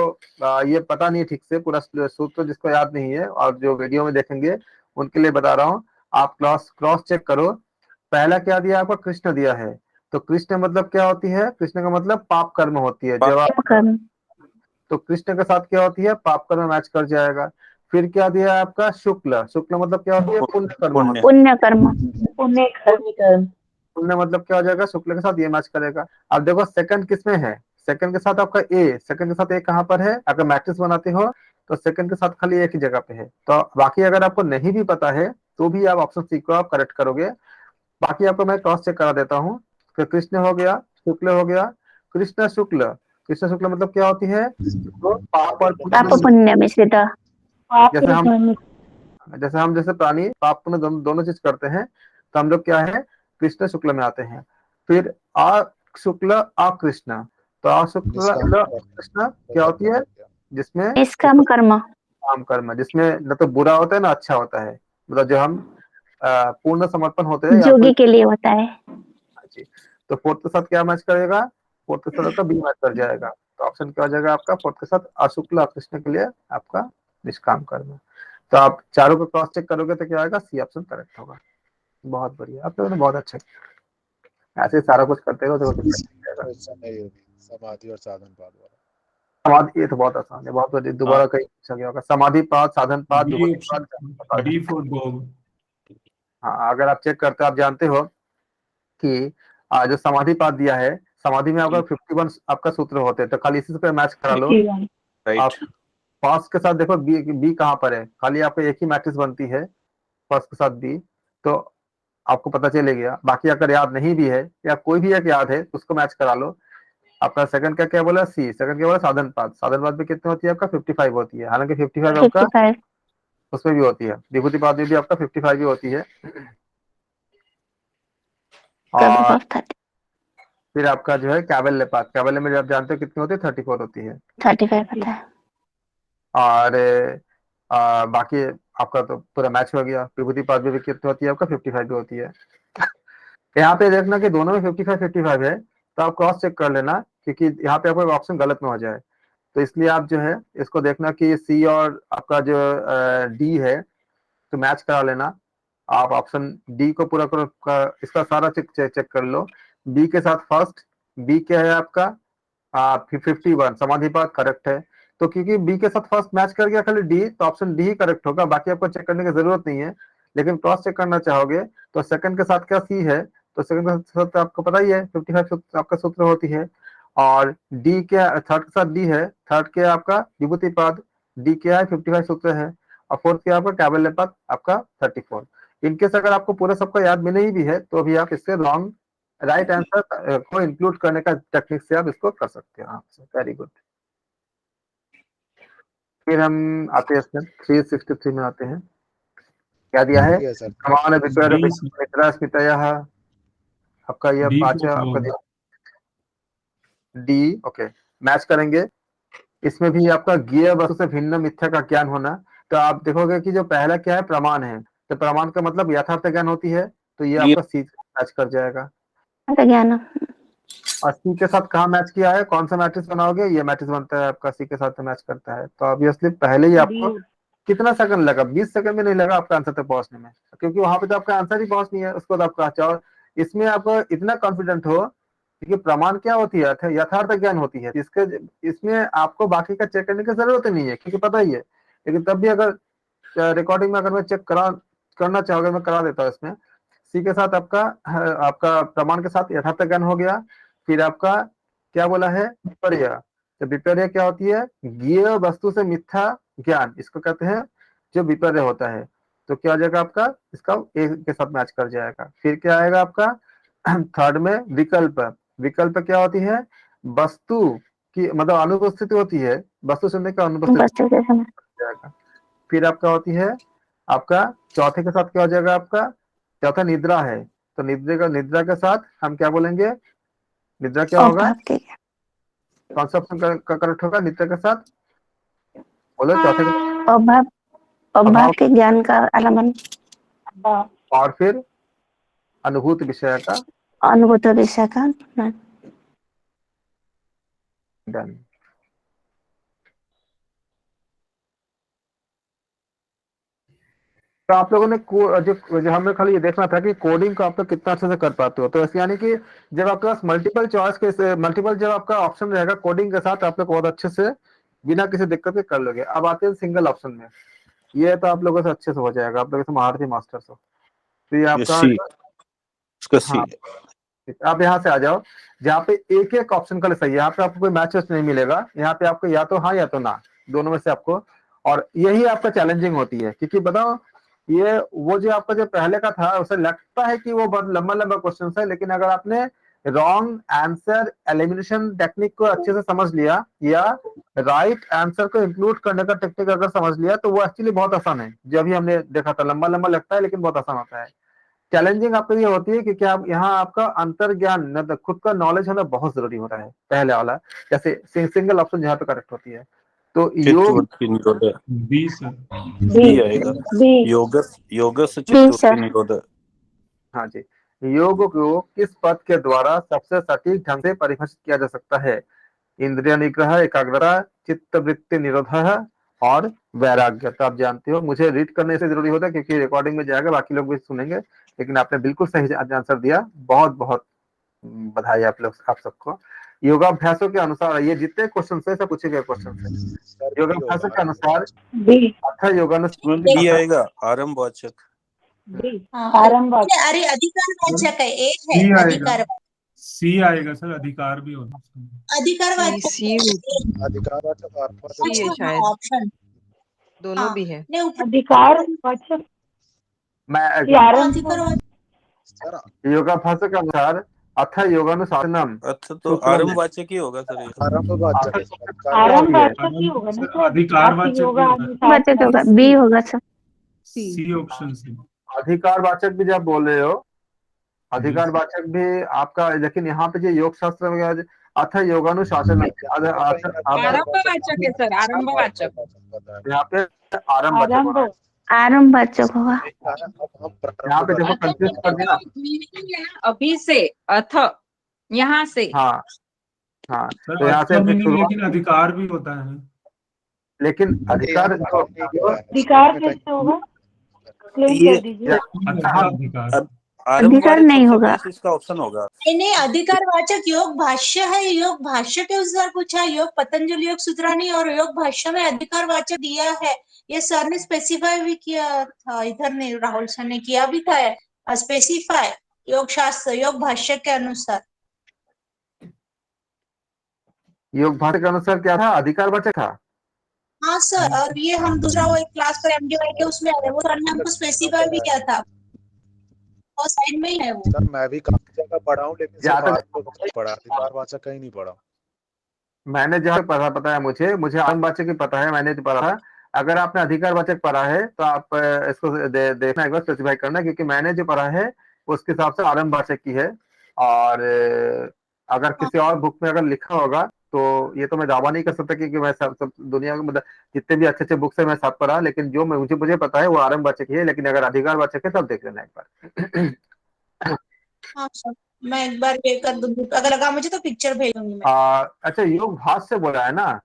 Speaker 1: ये पता नहीं ठीक से पूरा सूत्र, जिसको याद नहीं है और जो वीडियो में देखेंगे उनके लिए बता रहा हूँ, आप क्रॉस चेक करो। पहला क्या दिया आपका? कृष्ण दिया है, तो कृष्ण मतलब क्या होती है? कृष्ण का मतलब पाप कर्म होती है। जब आप तो कृष्ण के साथ क्या होती है? पाप कर्म मैच कर जाएगा। फिर क्या दिया है आपका? शुक्ल, शुक्ल मतलब क्या होती है? पुण्य कर्म।
Speaker 5: पुण्य कर्म।
Speaker 6: पुण्य कर्म।
Speaker 1: पुण्य मतलब क्या हो जाएगा? शुक्ल के साथ ये मैच करेगा। अब देखो सेकंड किसमें है? सेकंड के साथ आपका ए, सेकंड के साथ ए कहाँ पर है? अगर मैट्रिक्स बनाते हो तो सेकंड के साथ खाली एक ही जगह पे है। तो बाकी अगर आपको नहीं भी पता है तो भी आप ऑप्शन सी को आप करेक्ट करोगे। बाकी आपको मैं क्रॉस चेक करा देता हूँ। तो कृष्ण हो गया, शुक्ल हो गया, कृष्ण शुक्ल। कृष्ण शुक्ल मतलब क्या होती है? तो पाप और
Speaker 5: पाप पुण्य मिश्रित।
Speaker 1: जैसे हम जैसे प्राणी पाप पुण्य दोनों चीज करते हैं, तो हम लोग क्या है? कृष्ण शुक्ल में आते हैं। फिर शुक्ल अकृष्ण, तो अशुक्ल कृष्ण क्या होती है? जिसमें
Speaker 5: निष्काम कर्म।
Speaker 1: काम कर्म, जिसमें न तो बुरा होता है ना अच्छा होता है, मतलब जो हम पूर्ण समर्पण होते हैं
Speaker 5: जोगी के लिए होता है।
Speaker 1: जी। तो फोर्थ के साथ क्या मैच करेगा? फोर्थ के साथ आपका बी मैच कर जाएगा। तो ऑप्शन क्या हो जाएगा आपका? फोर्थ के साथ अशुक्ल अकृष्ण के लिए आपका निष्काम कर्म। तो आप चारों को क्रॉस चेक करोगे तो क्या आएगा? सी ऑप्शन करेक्ट होगा। बहुत बढ़िया, आप लोगों ने बहुत अच्छा किया। ऐसे सारा कुछ करते हो तो
Speaker 3: समाधि और साधन पाद वाला।
Speaker 1: समाधि, ये तो बहुत आसान है, बहुत बढ़िया। दोबारा कहीं पूछा गया होगा समाधि पाद, साधन पाद,
Speaker 4: डी फॉर डॉग।
Speaker 1: हाँ, अगर आप चेक करते हो आप जानते हो कि जो समाधि पाद दिया है, समाधि में आपका 51 आपका सूत्र होते हैं, तो खाली इसी से मैच करा लो। आप फर्स्ट के साथ देखो बी कहाँ पर है, खाली आपको एक ही मैट्रिक्स बनती है फर्स्ट के साथ बी, तो आपको पता चलेगा। बाकी अगर याद नहीं भी है या कोई भी एक याद है तो उसको मैच करा लो। आपका सेकंड का क्या बोला? सी। सेकंड क्या बोला? साधन पाद। साधन पाद में कितनी होती है आपका? 55 होती है। हालांकि 55 आपका उसमें भी होती है, विभूति पाद में भी आपका 55 भी होती है। और फिर आपका जो है कैबल्य पाद, कैबल्य में आप जानते हो कितनी होती है? 34 होती है।
Speaker 5: 35 पता है।
Speaker 1: और बाकी आपका तो पूरा मैच हो गया। विभूति पाद में भी कितनी होती है आपका? 55 भी होती है। यहाँ पे देखना कि दोनों में 55 है, तो आप क्रॉस चेक कर लेना, क्योंकि यहाँ पे आपका ऑप्शन गलत ना हो जाए। तो इसलिए आप जो है इसको देखना कि सी और आपका जो डी है तो मैच करा लेना। आप ऑप्शन डी को पूरा इसका सारा चेक कर लो। बी के साथ फर्स्ट, बी क्या है आपका? 51 समाधिपात करेक्ट है। तो क्योंकि बी के साथ फर्स्ट मैच कर गया खाली डी, तो ऑप्शन डी ही करेक्ट होगा। बाकी आपको चेक करने की जरूरत नहीं है, लेकिन क्रॉस चेक करना चाहोगे तो सेकंड के साथ क्या सी है? तो सेकंड के साथ आपको पता ही है 55 आपका सूत्र होती है। और डी क्या? थर्ड के साथ डी है, थर्ड क्या आपका? विभूति पाद, डी क्या है? 55 सूत्र है। और फोर्थ क्या आपका? कैबल्य पाद आपका 34। इनकेस अगर आपको पूरा सबका याद में नहीं भी है तो भी आप इससे रॉन्ग राइट आंसर को इंक्लूड करने का टेक्निक से आप इसको कर सकते हो। Very good. फिर हम आते हैं 363 में आते हैं। क्या दिया है? समान मित्रा स्मितया, आपका यह पांचवा आपका डी। ओके, मैच करेंगे। इसमें भी आपका ज्ञेय वस्तु से भिन्न मिथ्या का ज्ञान होना। तो आप देखोगे कि जो पहला क्या है? प्रमाण है। तो प्रमाण का मतलब यथार्थ ज्ञान होती है, तो ये आपका सी मैच कर जाएगा।
Speaker 5: ज्ञान।
Speaker 1: और सी के साथ कहाँ मैच किया है? कौन सा मैट्रिक्स बनाओगे? ये मैट्रिक्स बनता है आपका, सी के साथ मैच करता है। तो ऑब्वियसली पहले ही आपको कितना सेकंड लगा? 20 सेकंड में नहीं लगा आपका आंसर तक पहुंचने में, क्योंकि वहां पे तो आपका आंसर ही पहुंच नहीं है। उसको तो आपका चाहो इसमें आपको इतना कॉन्फिडेंट हो क्योंकि प्रमाण क्या होती है, यथार्थ ज्ञान होती है। इसमें आपको बाकी का चेक करने की जरूरत नहीं है, क्योंकि पता ही है। लेकिन तब भी अगर रिकॉर्डिंग में अगर मैं चेक करना चाहूंगा, मैं करा देता हूँ। इसमें सी के साथ आपका प्रमाण के साथ यथार्थ ज्ञान हो गया। फिर आपका क्या बोला है, विपर्य। तो विपर्य क्या होती है, ज्ञेय वस्तु से मिथ्या ज्ञान, इसको कहते हैं जो विपर्य होता है। तो क्या हो जाएगा आपका, इसका एक के साथ मैच कर जाएगा। फिर क्या आएगा आपका थर्ड में विकल्प। विकल्प क्या होती है, वस्तु की मतलब अनुपस्थिति होती है, वस्तु सुनने का अनुपस्थिति जाएगा। फिर आपका होती है आपका चौथे के साथ क्या हो जाएगा, आपका चौथा निद्रा है। तो निद्रा के साथ हम क्या बोलेंगे, निद्रा क्या होगा, कौन सा ऑप्शन का करेक्ट होगा निद्रा के साथ, बोलो चौथे के
Speaker 5: अभाव के ज्ञान का आलम्बन,
Speaker 1: और फिर अनुभूत विषय का
Speaker 5: अनुभूत विषय का
Speaker 1: डन। तो आप लोगों ने जो हमें खाली ये देखना था कि कोडिंग को आप लोग कितना अच्छे से कर पाते हो। तो यानी कि जब आपके पास मल्टीपल जब आपका ऑप्शन रहेगा कोडिंग के साथ, आप लोग बहुत अच्छे से बिना किसी दिक्कत के कर लोगे। अब आते हैं सिंगल ऑप्शन में, ये तो आप लोगों से अच्छे से हो जाएगा, आप लोग महारथी मास्टर्स हो। तो ये आपका हाँ, आप यहाँ से आ जाओ, जहाँ पे एक एक ऑप्शन का सही है। यहाँ पे आपको कोई मैचेस नहीं मिलेगा, यहाँ पे आपको या तो हाँ या तो ना, दोनों में से आपको। और यही आपका चैलेंजिंग होती है, क्योंकि बताओ ये वो जो आपका जो पहले का था, उसे लगता है कि वो बहुत लंबा लंबा क्वेश्चन है, लेकिन अगर आपने रॉन्ग आंसर एलिमिनेशन टेक्निक को अच्छे से समझ लिया या राइट आंसर को इंक्लूड करने का टेक्निक अगर समझ लिया, तो वो एक्चुअली बहुत आसान है। जो अभी हमने देखा था, लंबा लंबा लगता है लेकिन बहुत आसान होता है। चैलेंजिंग आपको ये होती है कि क्या यहाँ आपका अंतर ज्ञान, खुद का नॉलेज होना बहुत जरूरी होता है, पहले वाला। जैसे सिंगल ऑप्शन यहाँ पे करेक्ट होती है। तो योग
Speaker 4: बी सर,
Speaker 7: बी आएगा, योग से चित्तवृत्ति निरोध।
Speaker 1: हाँ जी, योग को किस पद के द्वारा सबसे सटीक ढंग से परिभाषित किया जा सकता है, इंद्रिय निग्रह, एकाग्रता, चित्तवृत्ति निरोध और वैराग्य। तो आप जानते हो मुझे रीड करने से जरूरी होता है, क्योंकि रिकॉर्डिंग में जाएगा, बाकी लोग भी सुनेंगे। लेकिन आपने बिल्कुल सही आंसर दिया, बहुत बहुत बधाई आप सबको। योगाभ्यासों के अनुसार ये जितने क्वेश्चन से पूछे गए क्वेश्चन है, योगाभ्यासों के अनुसार अथ योगानुशासन
Speaker 7: बी आएगा, आरंभवाचक।
Speaker 12: अरे अधिकारवाचक है, एक है अधिकार।
Speaker 4: सी आएगा सर, अधिकार भी होगा,
Speaker 12: अधिकारवाचक
Speaker 8: शायद दोनों भी है।
Speaker 6: अधिकारवाचक
Speaker 1: योगाभ्यासों के अनुसार अथ योगानुशासनम,
Speaker 7: अथ तो आरंभवाचक ही होगा सर,
Speaker 6: आरंभवाचक ही होगा ना सर,
Speaker 5: अधिकारवाचक होगा, बी होगा सर,
Speaker 4: सी ऑप्शन सी।
Speaker 1: अधिकारवाचक भी जब बोल रहे हो, अधिकारवाचक भी आपका, लेकिन यहाँ पे जो योग शास्त्र में अथ योगानुशासन
Speaker 11: आरंभवाचक है सर, आरंभवाचक।
Speaker 1: यहाँ पे
Speaker 5: आरंभवाचक होगा।
Speaker 1: यहाँ पे देखो कंफ्यूज कर दिया
Speaker 11: अभी से अथ, यहाँ से
Speaker 1: हाँ हाँ,
Speaker 4: तो यहाँ से लेकिन अधिकार भी होता है,
Speaker 1: लेकिन अधिकार
Speaker 6: कैसे होगा,
Speaker 1: ये
Speaker 5: अधिकार नहीं होगा,
Speaker 7: इसका ऑप्शन होगा।
Speaker 12: नहीं, अधिकारवाचक योग भाष्य है, योग भाष्य के अनुसार पूछा, योग पतंजलि योग सूत्रानी और योग भाष्य में अधिकारवाचक दिया है। ये सर ने स्पेसिफाई भी किया था, इधर ने राहुल सर ने किया भी था स्पेसिफाई, योग शास्त्र योग भाष्य के अनुसार।
Speaker 1: योग भाष्य के अनुसार क्या था, अधिकारवाचक था।
Speaker 12: हाँ सर, और ये हम दूसरा वो एक क्लास पर एमडीवाई के उसमें आ रहे, वो सर ने हमको स्पेसिफाई भी किया था, और साइड में ही है वो।
Speaker 3: सर मैं भी काफी जगह पढ़ा हूँ, लेकिन पढ़ा अधिकारवाचक कहीं नहीं पढ़ा।
Speaker 1: मैंने जहाँ पता है मुझे आरंभवाचक ही पता है, मैंने जो पढ़ा है। अगर आपने अधिकारवाचक पढ़ा है तो आप इसको देखना, एक बार स्पेसिफाई करना, क्योंकि मैंने जो पढ़ा है उसके हिसाब से आरंभवाचक की है। और अगर किसी और बुक में अगर लिखा होगा तो ये तो मैं दावा नहीं कर सकता, क्योंकि मैं सब दुनिया में मतलब जितने भी अच्छे अच्छे बुक्स है मैं सब पढ़ा, लेकिन जो मुझे पता है वो आरंभवाचक ही है। लेकिन अगर अधिकारवाचक है तब देख लेना एक बार।
Speaker 12: हाँ सर, मैं एक बार ये कर दूंगी, अगर लगा मुझे तो पिक्चर भेजूंगी मैं।
Speaker 1: अच्छा, योग भाष्य से बोला है ना,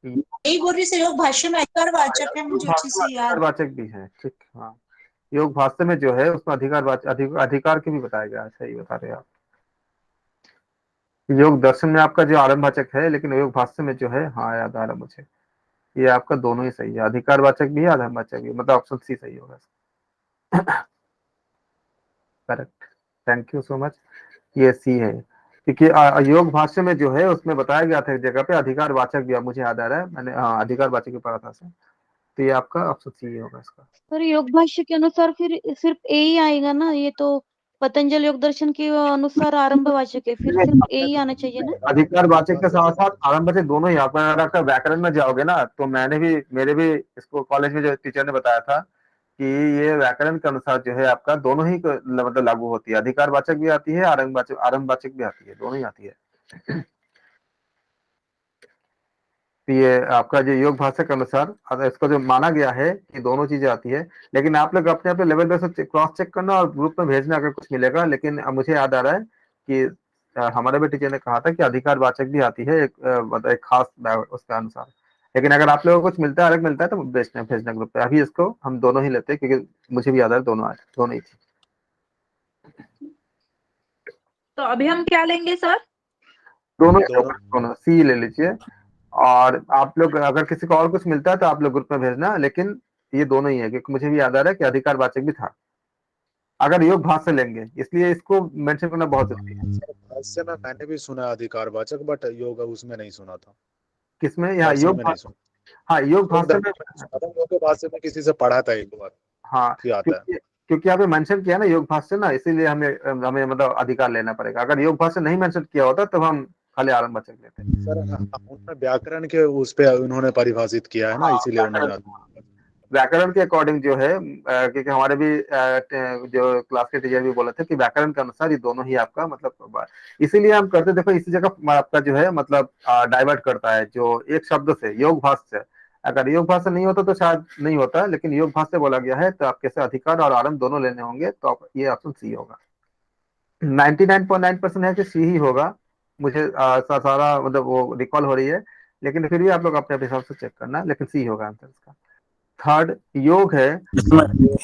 Speaker 12: यही बोल रही से योग भाष्य में अधिकारवाचक है, मुझे अच्छे से याद।
Speaker 1: अधिकारवाचक भी है, ठीक। हाँ, योग भाष्य में जो है उसमें अधिकार की भी बताया गया है, सही बता रहे आप। योग दर्शन में आपका जो आरंभवाचक है, लेकिन योग भाष्य में जो है, हाँ याद आ रहा मुझे, ये आपका दोनों ही सही है, अधिकारवाचक भी है आरंभवाचक भी, मतलब ऑप्शन सी सही होगा। Correct, thank you so much, ये सी है, क्योंकि योग भाष्य में जो है उसमें बताया गया था एक जगह पे अधिकारवाचक भी, अब मुझे याद आ रहा है, मैंने हाँ अधिकारवाचक भी पढ़ा था सर, तो ये आपका ऑप्शन सी होगा इसका।
Speaker 2: सर योग भाष्य के अनुसार फिर सिर्फ ए ही आएगा ना, ये तो पतंजल योग दर्शन के अनुसार आरंभवाचक है, फिर सिर्फ ए ही आना चाहिए ना।
Speaker 1: अधिकारवाचक के साथ साथ आरंभवाचक दोनों ही, आप अगर आपका व्याकरण में जाओगे ना, तो मेरे भी इसको कॉलेज में जो टीचर ने बताया था कि ये व्याकरण के अनुसार जो है आपका दोनों ही मतलब लागू होती है, अधिकारवाचक भी आती है, आरंभवाचक भी आती है, दोनों ही आती है। तो ये आपका जो योग भाषा के अनुसार इसको जो माना गया है कि दोनों चीजें आती है, लेकिन आप लोग अपने लेवल पे से क्रॉस चेक करना और ग्रुप में भेजना अगर कुछ मिलेगा, लेकिन अब मुझे याद आ रहा है कि हमारे भी टीचर ने कहा था कि अधिकारवाचक भी आती है मतलब एक खास उसके अनुसार, लेकिन अगर आप लोगों को कुछ मिलता है, अलग मिलता है, तो भेजना ग्रुप पे। अभी इसको हम दोनों ही लेते हैं, क्योंकि मुझे भी याद आ रहा है दोनों ही थी।
Speaker 11: तो अभी हम क्या लेंगे सर?
Speaker 1: दोनों सी ले लीजिए, और आप लोग अगर किसी को और कुछ मिलता है तो आप लोग ग्रुप में भेजना, लेकिन ये दोनों ही है, क्योंकि मुझे भी याद आ रहा है कि अधिकारवाचक भी था अगर योग भाष्य लेंगे, इसलिए इसको मेंशन करना बहुत जरूरी है।
Speaker 3: भाष्य में मैंने भी सुना अधिकारवाचक, बट योग उसमें नहीं सुना था।
Speaker 1: किसमें? यहाँ योग
Speaker 3: भाष्य,
Speaker 1: हाँ योग भाष्य में,
Speaker 3: योग भाष्य में किसी से पढ़ा था एक बार।
Speaker 1: हाँ क्योंकि आपने मेंशन किया ना योग भाष्य ना, इसीलिए हमें मतलब अधिकार लेना पड़ेगा। अगर योग भाष्य नहीं मेंशन किया होता तब हम खाली आरंभवाचक लेते।
Speaker 3: सर उन्होंने व्याकरण के उस पे उन्होंने परिभाषित किया है ना, इसीलिए उन्होंने
Speaker 1: व्याकरण के अकॉर्डिंग जो है, क्योंकि हमारे भी जो क्लास के टीचर भी बोले थे कि व्याकरण के अनुसार ये दोनों ही आपका मतलब, इसीलिए हम करते, देखो इसी जगह आपका जो है मतलब डाइवर्ट करता है, जो एक शब्द से योग भाष्य, अगर योग भाष्य नहीं होता तो शायद नहीं होता, लेकिन योग भाष्य बोला गया है, तो आप कैसे अधिकार और आरंभ दोनों लेने होंगे, तो आप ये ऑप्शन सी होगा। 99.9% है कि सी ही होगा, मुझे सारा मतलब वो रिकॉल हो रही है, लेकिन फिर भी आप लोग अपने हिसाब से चेक करना, लेकिन सी होगा आंसर इसका। थर्ड योग है,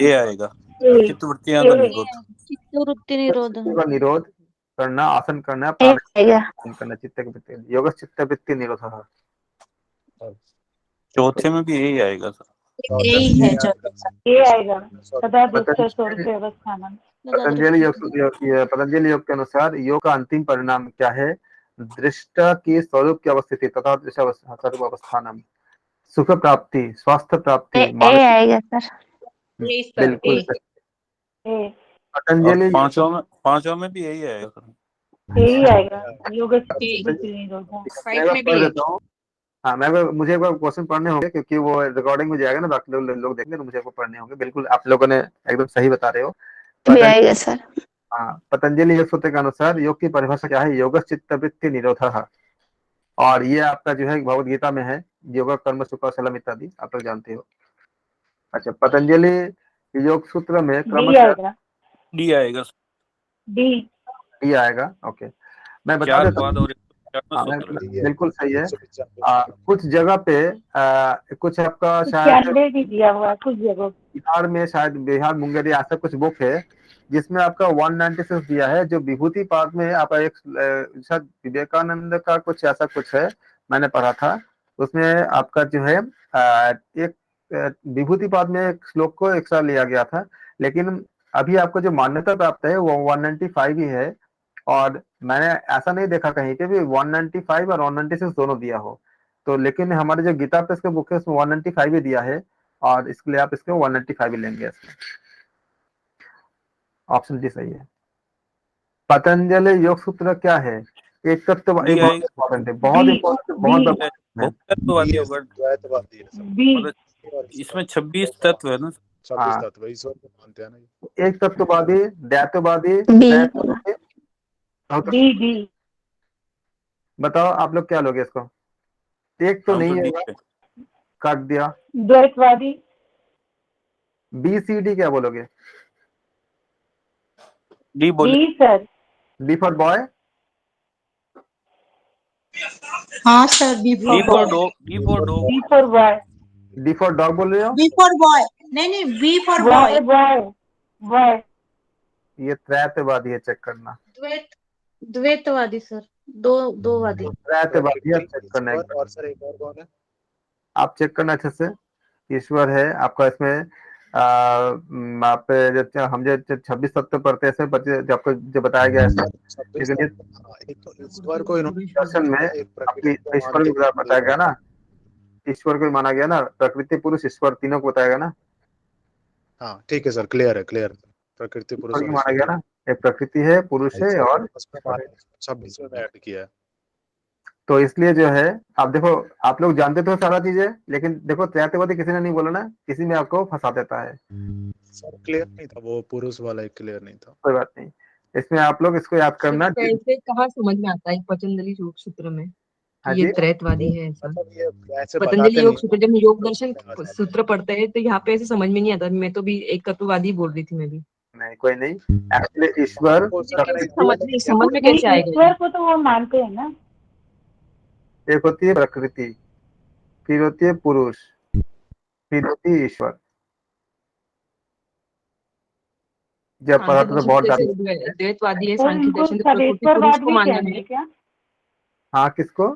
Speaker 7: ये आएगा चित्तवृत्तियां का निरोध,
Speaker 2: चित्तवृत्ति निरोध,
Speaker 1: का निरोध करना, आसन करना, प्राणायाम करना, चित्तवृत्ति योग चित्तवृत्ति निरोध।
Speaker 7: चौथे में भी यही आएगा सर,
Speaker 12: यही है
Speaker 6: ये आएगा सदा दुष्ट स्वरूप अवस्थानम।
Speaker 1: पतंजलि योग के अनुसार योग का अंतिम परिणाम क्या है? दृष्ट की स्वरूप की अवस्थिति तथा स्वरूप अवस्थानम, सुख प्राप्ति, स्वास्थ्य प्राप्ति,
Speaker 5: आएगा सर,
Speaker 1: बिल्कुल पतंजलि।
Speaker 7: पांचों में भी यही आएगा सर,
Speaker 6: यही आएगा योग।
Speaker 1: हाँ मुझे एक बार क्वेश्चन पढ़ने होंगे, क्योंकि वो रिकॉर्डिंग में जाएगा ना, बाकी लोग देखेंगे, तो मुझे वो पढ़ने होंगे। बिल्कुल आप लोगों ने एकदम सही बता रहे हो।
Speaker 5: आएगा सर।
Speaker 1: हाँ, पतंजलि योग सूत्र के अनुसार योग की परिभाषा क्या है? योग चित्तवृत्ति निरोधः, और ये आपका जो है भगवद गीता में है, योग कर्म सुखम इत्यादि आप लोग जानते हो। अच्छा, पतंजलि योग सूत्र में क्रमशः
Speaker 7: डी आएगा,
Speaker 1: डी आएगा। ओके, मैं बता देता हूँ, बिल्कुल सही है। कुछ जगह पे कुछ आपका शायद
Speaker 6: दिया हुआ है, कुछ जगह
Speaker 1: बिहार में, शायद बिहार मुंगेर ऐसा कुछ बुक है जिसमें आपका 196 दिया है, जो विभूति पाद में आपका एक शायद विवेकानंद का कुछ ऐसा कुछ है, मैंने पढ़ा था। उसमें आपका जो है एक विभूति पाद में एक श्लोक को एक साथ लिया गया था, लेकिन अभी आपको जो मान्यता प्राप्त है वो 195 ही है, और मैंने ऐसा नहीं देखा कहीं पे भी 195 और 196 दोनों दिया हो। तो लेकिन हमारे जो गीता प्रेस के बुक है उसमें 195 ही दिया है, और इसके लिए आप इसको 195 ही लेंगे। इसमें ऑप्शन डी सही है। पतंजलि योग सूत्र क्या है? एक तत्व, बहुत इंपॉर्टेंट है, बहुत
Speaker 7: इसमें 26 तत्व है ना,
Speaker 3: 26 तत्व ईश्वर को मानते हैं ना।
Speaker 1: एक तत्ववादी, द्वैतवादी, बताओ आप लोग क्या लोगे इसको? एक तो नहीं है, काट दिया।
Speaker 6: द्वैतवादी।
Speaker 1: बी सी डी क्या बोलोगे?
Speaker 7: डी बोले
Speaker 6: सर।
Speaker 1: D for boy.
Speaker 12: हाँ sir, B for
Speaker 7: dog,
Speaker 6: D for boy.
Speaker 1: D for dog बोल रहे हो?
Speaker 12: बी फॉर बॉय, नहीं बी फॉर बॉय।
Speaker 6: बॉय
Speaker 1: ये त्रैतवादी है, चेक करना।
Speaker 2: द्वैतवादी सर, दो वादी।
Speaker 1: त्रैतवादी आप चेक करना
Speaker 3: ईश्वर और सर एक और कौन है?
Speaker 1: आप चेक करना अच्छे से। ईश्वर है आपका इसमें। आप हम जो 26 तत्व पढ़ते हैं जो आपको जो बताया गया है, लेकिन
Speaker 3: एक तो ईश्वर को
Speaker 1: दर्शन में
Speaker 3: एक प्रकृति को मान
Speaker 1: ईश्वर
Speaker 3: के
Speaker 1: को बताया गया ना, ईश्वर को माना गया ना, प्रकृति पुरुष ईश्वर तीनों को बताया गया ना।
Speaker 3: हाँ ठीक है सर, क्लियर है, क्लियर। प्रकृति पुरुष
Speaker 1: ईश्वर को माना गया ना, एक प्रकृति है, पुरुष है और
Speaker 3: 26 में ऐड किया है।
Speaker 1: तो इसलिए जो है आप देखो, आप लोग जानते तो सारा चीजें, लेकिन देखो त्रैतवादी किसी ने नहीं बोला ना, किसी में आपको फंसा देता है।
Speaker 3: सर क्लियर नहीं था वो पुरुष वाला, एक क्लियर नहीं था।
Speaker 1: कोई बात नहीं, इसमें आप लोग इसको याद करना।
Speaker 8: कैसे कहाँ समझ में आता है पतंजलि योग सूत्र में
Speaker 1: हाँ
Speaker 8: कि ये
Speaker 1: जी,
Speaker 8: त्रैतवादी है ऐसा?
Speaker 3: ऐसे बताते
Speaker 8: पतंजलि योग
Speaker 3: नहीं।
Speaker 8: सूत्र, जब योग दर्शन सूत्र पढ़ते हैं तो यहाँ पे ऐसे समझ में नहीं आता। मैं तो भी एक तत्ववादी बोल रही थी मैं भी।
Speaker 1: नहीं कोई नहीं, एक्चुअली ईश्वर
Speaker 8: समझ में कैसे आएगा?
Speaker 6: ईश्वर को तो वो मानते हैं ना।
Speaker 1: एक होती है प्रकृति, फिर होती है पुरुष, फिर होती है ईश्वर। जब पढ़ा था तो बहुत
Speaker 8: द्वैतवादी है,
Speaker 6: तो
Speaker 8: सांख्य
Speaker 6: इनको
Speaker 8: दर्शन तो प्रकृति पुरुष
Speaker 6: सदेश्वरवाद
Speaker 8: को
Speaker 6: भी
Speaker 8: मानना
Speaker 6: कहेंगे
Speaker 8: है।
Speaker 6: क्या?
Speaker 1: हाँ किसको?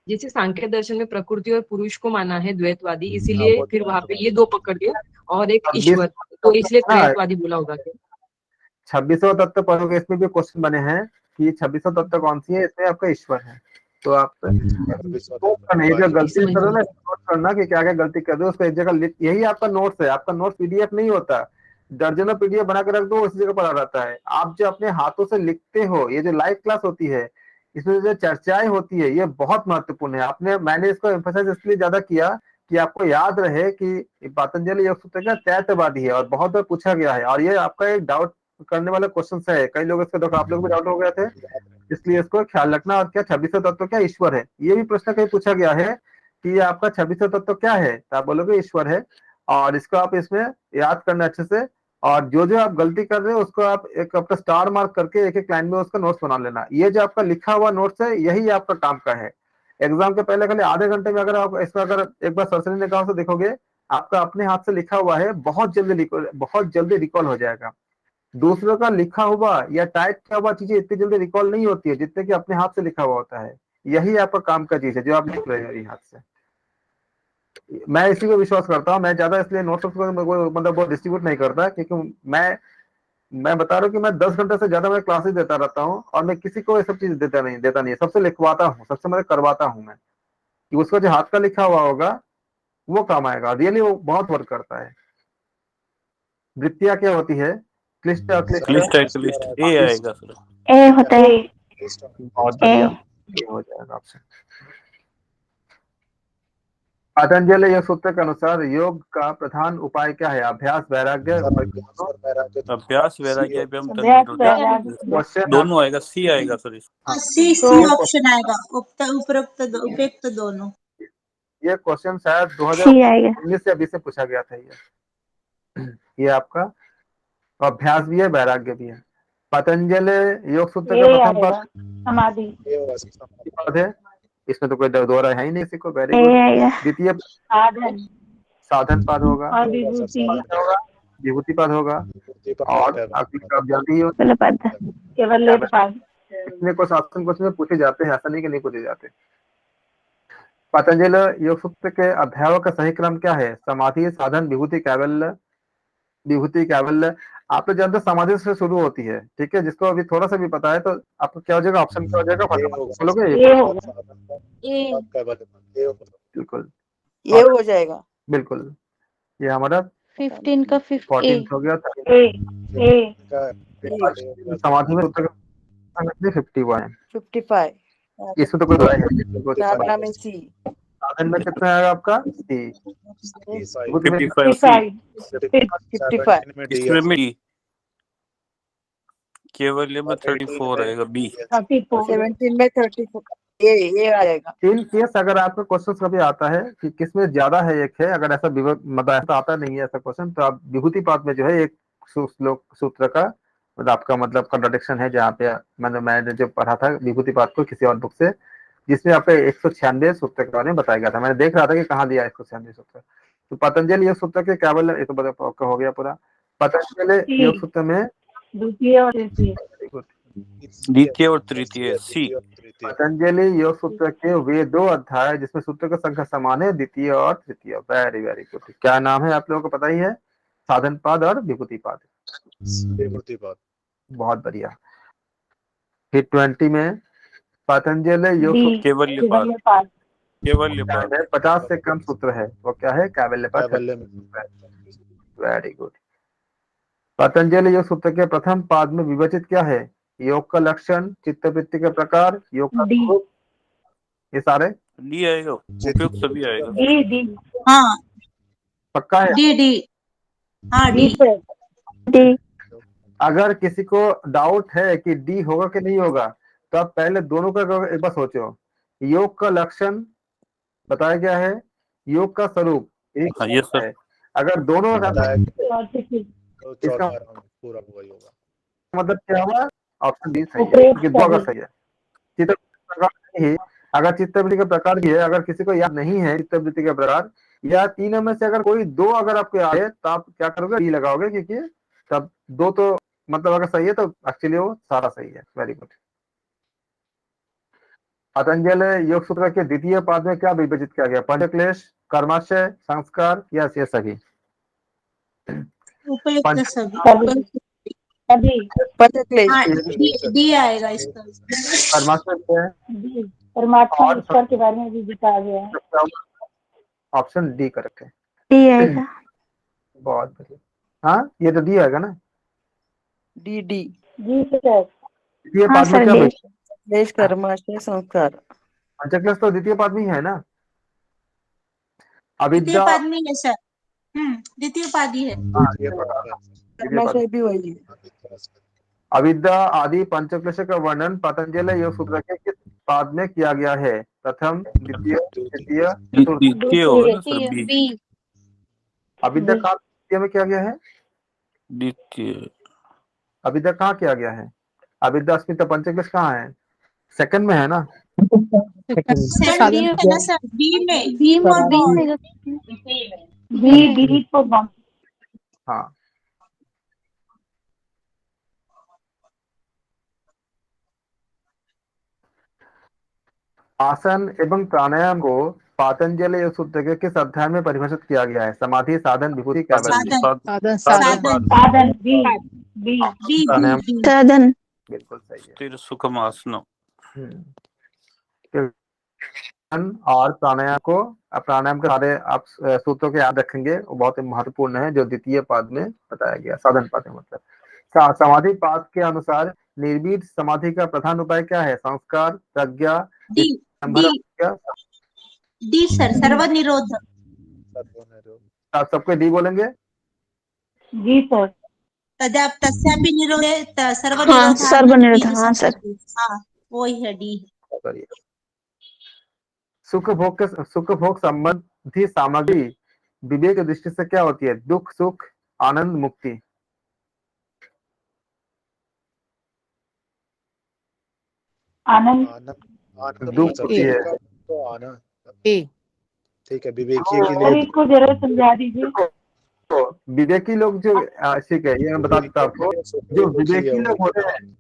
Speaker 8: जैसे सांख्य दर्शन में प्रकृति और पुरुष को माना है द्वैतवादी, इसीलिए फिर वहां पे ये दो पकड़ लिया और एक ईश्वर, तो इसलिए द्वैतवादी बोला होगा क्या?
Speaker 1: 26वां तत्व पढ़ोगे, इसमें भी क्वेश्चन बने हैं कि 26वां तत्व कौन सी है, इसमें आपका ईश्वर है। तो आप नहीं जो गलती करो ना, नोट करना कि क्या क्या गलती कर रहे हो, उसको एक जगह यही आपका नोट्स है। आपका नोट्स पीडीएफ नहीं होता, दर्जनों पीडीएफ बना के रख दो, उसी जगह पड़ा रहता है। आप जो अपने हाथों से लिखते हो, ये जो लाइव क्लास होती है, इसमें जो चर्चाएं होती है, ये बहुत महत्वपूर्ण है। मैंने इसको एम्फसाइज इसलिए ज्यादा किया कि आपको याद रहे कि पतंजलि योग सूत्र का त्रैतवादी है और बहुत बार पूछा गया है, और ये आपका एक डाउट करने वाला क्वेश्चन है। कई लोग इसको देखो, आप लोग भी डाउट हो गए थे, इसलिए इसको ख्याल रखना। और क्या 26वां तत्व क्या ईश्वर है? ये भी प्रश्न कहीं पूछा गया है कि आपका 26वां तत्व क्या है, तो आप बोलोगे ईश्वर है। और इसको आप इसमें याद करना अच्छे से, और जो जो आप गलती कर रहे हो उसको आप एक अपना स्टार मार्क करके एक एक लाइन में उसका नोट्स बना लेना। ये जो आपका लिखा हुआ नोट्स है, यही आपका काम का है। एग्जाम के पहले खाली आधे घंटे में अगर आप इसमें अगर एक बार सरसरी निगाहों से देखोगे, आपका अपने हाथ से लिखा हुआ है, बहुत जल्दी रिकॉल हो जाएगा। दूसरों का लिखा हुआ या टाइप किया हुआ चीजें इतनी जल्दी रिकॉल नहीं होती है जितने कि अपने हाथ से लिखा हुआ होता है। यही आपका काम का चीज है जो आप लिख रहे हो हाथ से। मैं इसी को विश्वास करता हूँ। मैं ज्यादा इसलिए नोट्स को मतलब बहुत डिस्ट्रीब्यूट नहीं करता, क्योंकि मैं बता रहा हूँ कि मैं 10 घंटे से ज्यादा मैं क्लासेस देता रहता हूँ, और मैं किसी को ये सब चीज देता नहीं, सबसे लिखवाता हूँ, सबसे मैं करवाता हूँ मैं, कि उसका जो हाथ का लिखा हुआ होगा वो काम आएगा। रियली वो बहुत वर्क करता है। वृत्तियां क्या होती है? क्लिष्ट
Speaker 7: ए आएगा सर।
Speaker 5: ए होता है।
Speaker 1: बहुत बढ़िया, ये हो जाएगा आपसे। पतंजलि योग सूत्र के अनुसार योग का प्रधान उपाय क्या है? अभ्यास, वैराग्य।
Speaker 7: अभ्यास, वैराग्य, दोनों आएगा। सी आएगा सर।
Speaker 12: सी ऑप्शन आएगा, उपयुक्त दोनों।
Speaker 1: ये क्वेश्चन शायद 2019 या 20 से पूछा गया था। ये आपका अभ्यास भी है, वैराग्य भी है। पतंजलि योग सूत्र का प्रथम पद समाधि है, इसमें तो कोई दोहरा है ही नहीं किसी को। Very good. द्वितीय साधन पद होगा, विभूति पद होगा, और आप जानते ही हो इसमें कुछ ऑप्शन कुछ में पूछे जाते हैं, ऐसा नहीं कि नहीं पूछे जाते। पतंजलि योग सूत्र के अध्यायों का सही क्रम क्या है? समाधि, साधन, विभूति, कैवल्य। विभूति, कैवल्य आप तो जानते समाधि से शुरू होती है, ठीक है। जिसको अभी थोड़ा सा भी पता है तो आपको क्या हो जाएगा? ऑप्शन क्या हो जाएगा? बोलोगे बिल्कुल,
Speaker 8: ये हो जाएगा
Speaker 1: बिल्कुल। ये हमारा
Speaker 2: 15 का
Speaker 1: 14 हो गया था। समाधि में 51 इसमें तो कोई दो है। साधन में कितना आएगा आपका? सी।
Speaker 7: 55 केवल में 34 आएगा। बी
Speaker 8: 17 में 34 ये आएगा।
Speaker 1: इन केस अगर आपका क्वेश्चन कभी आता है कि किसमें ज्यादा है, एक है, अगर ऐसा मतलब ऐसा आता नहीं है ऐसा क्वेश्चन, तो आप विभूति पाद में जो है एक सूत्र का मतलब आपका मतलब कंट्राडिक्शन है, जहाँ पे मैंने जो पढ़ा था विभूति पाद को किसी और बुक से, जिसमें आपका 196 सूत्र के बारे में बताया गया था। मैंने देख रहा था कि कहाँ दिया 196 सूत्र। तो पतंजलि योग सूत्र के केवल ये तो हो गया पूरा। पतंजलि योग सूत्र में
Speaker 6: द्वितीय और तृतीय।
Speaker 7: द्वितीय और तृतीय सी।
Speaker 1: पतंजलि योग सूत्र के वे 2 अध्याय जिसमें सूत्र का संख्या समान है, द्वितीय और तृतीय। Very very good. क्या नाम है आप लोगों को पता ही है, साधन पाद और विभूति पाद। बहुत बढ़िया। फिर 20 में पतंजलि योग सूत्र
Speaker 7: केवल्य पाद। केवल्य पाद
Speaker 1: 50 से कम सूत्र है, वो क्या है, कैवल्य पाद। Very good. पतंजलि योग सूत्र के प्रथम पाद में विभाजित क्या है, योग का लक्षण, चित्तवृत्ति के प्रकार, योग का स्वरूप, ये सारे
Speaker 7: डी आएगा, उपयुक्त सभी आएगा।
Speaker 6: डी।
Speaker 12: हाँ
Speaker 1: पक्का है।
Speaker 12: डी। हाँ डी।
Speaker 1: अगर किसी को डाउट है कि डी होगा कि नहीं होगा, तो आप पहले दोनों का एक बार सोचो। योग का लक्षण बताया गया है, योग का स्वरूप एक है। अगर दोनों इसका मतलब क्या हुआ, ऑप्शन डी सही है, क्योंकि दो अगर सही है। चित्तवृत्ति अगर चित्तवृत्ति का प्रकार भी है, अगर किसी को याद नहीं है चित्तवृत्ति का प्रकार, या तीनों में से अगर कोई 2 अगर आपको याद है, तो आप क्या करोगे, डी लगाओगे, क्योंकि तब 2 तो मतलब अगर सही है तो एक्चुअली वो सारा सही है। Very good. पतंजलि योग सूत्र के द्वितीय पाद में क्या विभाजित किया गया, पंचक्लेश, कर्माशय, संस्कार या ये सभी।
Speaker 12: उपयुक्त सभी। हाँ, डी आएगा इसका।
Speaker 1: कर्माशय
Speaker 6: परमात्मा ईश्वर के बारे में भी बताया गया है।
Speaker 1: ऑप्शन डी करेक्ट है।
Speaker 5: डी आएगा।
Speaker 1: बहुत बढ़िया। हाँ ये तो डी आएगा ना।
Speaker 13: D
Speaker 6: G sir.
Speaker 1: द्वितीय पाद में क्या
Speaker 13: क्लेश, कर्माशय, संस्कार।
Speaker 1: पंचक्लेश तो द्वितीय पाद में ही है ना।
Speaker 12: द्वितीय
Speaker 1: अविद्या
Speaker 12: पाद में है सर। द्वितीय पाद ही है।
Speaker 13: कर्माशय भी वही है।
Speaker 1: अविद्या आदि पंचक्लेश का वर्णन पतंजलि योग सूत्र के किस पाद में किया गया है, प्रथम, द्वितीय, तृतीय,
Speaker 2: बी।
Speaker 1: अविद्या कहाँ द्वितीय में किया गया है,
Speaker 7: द्वितीय।
Speaker 1: अविद्या कहाँ किया गया है, अविद्या अस्मिता पंचक्लेश कहाँ है, सेकंड में है ना।
Speaker 12: बी में
Speaker 1: हाँ आसन एवं प्राणायाम को पतंजलि योग सूत्र के किस अध्याय में परिभाषित किया गया है, समाधि, साधन, विभूति, कैवल्य।
Speaker 5: साधन।
Speaker 1: बिल्कुल सही है।
Speaker 7: स्थिर सुखम आसन।
Speaker 1: और प्राणायाम को, प्राणायाम के सारे आप सूत्रों के याद रखेंगे, वो बहुत महत्वपूर्ण है, जो द्वितीय पाद में बताया गया, साधन पाद में। मतलब समाधि पाद के अनुसार निर्विद समाधि का प्रधान उपाय क्या है, संस्कार, प्रज्ञा,
Speaker 12: डी सर, सर्वनिरोध।
Speaker 1: आप सबको डी बोलेंगे।
Speaker 6: जी सर।
Speaker 12: तस्यापि निरोधे
Speaker 5: सर्वनिरोध। हाँ सर।
Speaker 12: हाँ वही है डी।
Speaker 1: सुख भोग संबंधी सामग्री विवेक दृष्टि से क्या होती है, दुख, सुख, आनंद, मुक्ति।
Speaker 6: आनंद।
Speaker 1: दुख होती है।
Speaker 3: ठीक है, विवेकी के लिए
Speaker 6: इसको जरा समझा दीजिए।
Speaker 1: तो विवेकी लोग जो, ठीक है, ये मैं बता देता आपको, जो विवेकी लोग होते हैं,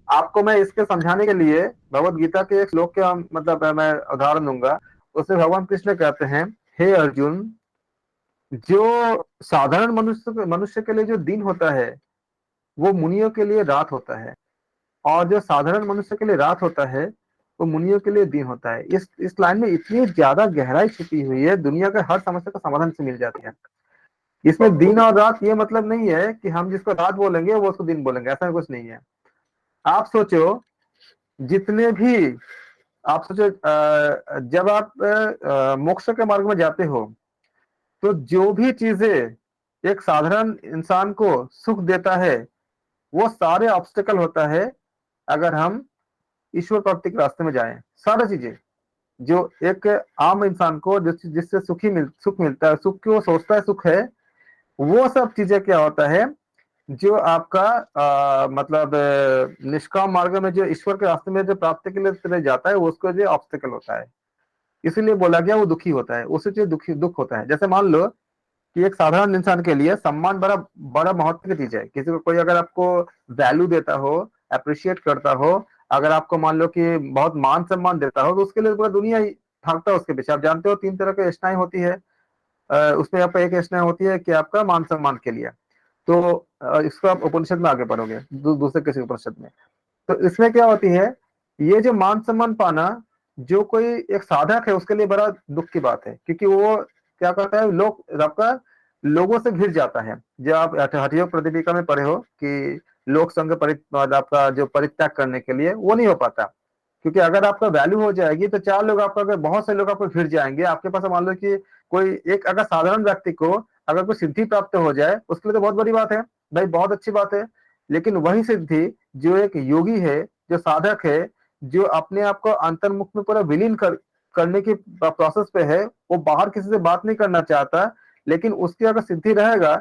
Speaker 1: आपको मैं इसके समझाने के लिए भगवत गीता के एक श्लोक के मतलब मैं उदाहरण दूंगा। उसमें भगवान कृष्ण कहते हैं, हे अर्जुन, जो साधारण मनुष्य के लिए जो दिन होता है, वो मुनियों के लिए रात होता है, और जो साधारण मनुष्य के लिए रात होता है, वो मुनियों के लिए दिन होता है। इस लाइन में इतनी ज्यादा गहराई छिपी हुई है, दुनिया के हर समस्या का समाधान से मिल जाती है। इसमें दिन और रात ये मतलब नहीं है कि हम जिसको रात बोलेंगे वो उसको दिन बोलेंगे, ऐसा कुछ नहीं है। आप सोचो, जितने भी आप सोचो, जब आप मोक्ष के मार्ग में जाते हो, तो जो भी चीजें एक साधारण इंसान को सुख देता है, वो सारे ऑब्स्टेकल होता है अगर हम ईश्वर प्राप्ति के रास्ते में जाएं। सारी चीजें जो एक आम इंसान को जिससे सुख मिलता है, सुख को सोचता है सुख है, वो सब चीजें क्या होता है, जो आपका मतलब निष्काम मार्ग में जो ईश्वर के रास्ते में जो प्राप्ति के लिए जाता है, वो उसको जो ऑब्स्टेकल होता है, इसीलिए बोला गया वो दुखी होता है, उससे जो दुख होता है। जैसे मान लो कि एक साधारण इंसान के लिए सम्मान बड़ा बड़ा महत्व की चीज है। किसी को कोई अगर आपको वैल्यू देता हो, अप्रिशिएट करता हो, अगर आपको मान लो कि बहुत मान सम्मान देता हो, तो उसके लिए पूरा दुनिया ही भागता है उसके पीछे। आप जानते हो 3 तरह की योजनाएं होती है, उसमें आपका एक योजना होती है कि आपका मान सम्मान के लिए। तो इसको आप उपनिषद में आगे पढ़ोगे, दूसरे किसी उपनिषद में। तो इसमें क्या होती है, ये जो मान सम्मान पाना, जो कोई एक साधक है उसके लिए बड़ा दुख की बात है, क्योंकि वो क्या करता है, लोग आपका लोगों से घिर जाता है। जो आप हठयोग प्रतिदीपिका में पढ़े हो कि लोक संग आपका जो परित्याग करने के लिए वो नहीं हो पाता, क्योंकि अगर आपका वैल्यू हो जाएगी तो 4 लोग आपका, अगर बहुत से लोग आपको घिर जाएंगे आपके पास। मान लो कि कोई एक अगर साधारण व्यक्ति को अगर कोई सिद्धि प्राप्त हो जाए, उसके लिए तो बहुत बड़ी बात है भाई, बहुत अच्छी बात है। लेकिन वही सिद्धि जो एक योगी है, जो साधक है, जो अपने आप को अंतर्मुख में पूरा विलीन करने की प्रोसेस पे है, वो बाहर किसी से बात नहीं करना चाहता, लेकिन उसकी अगर सिद्धि रहेगा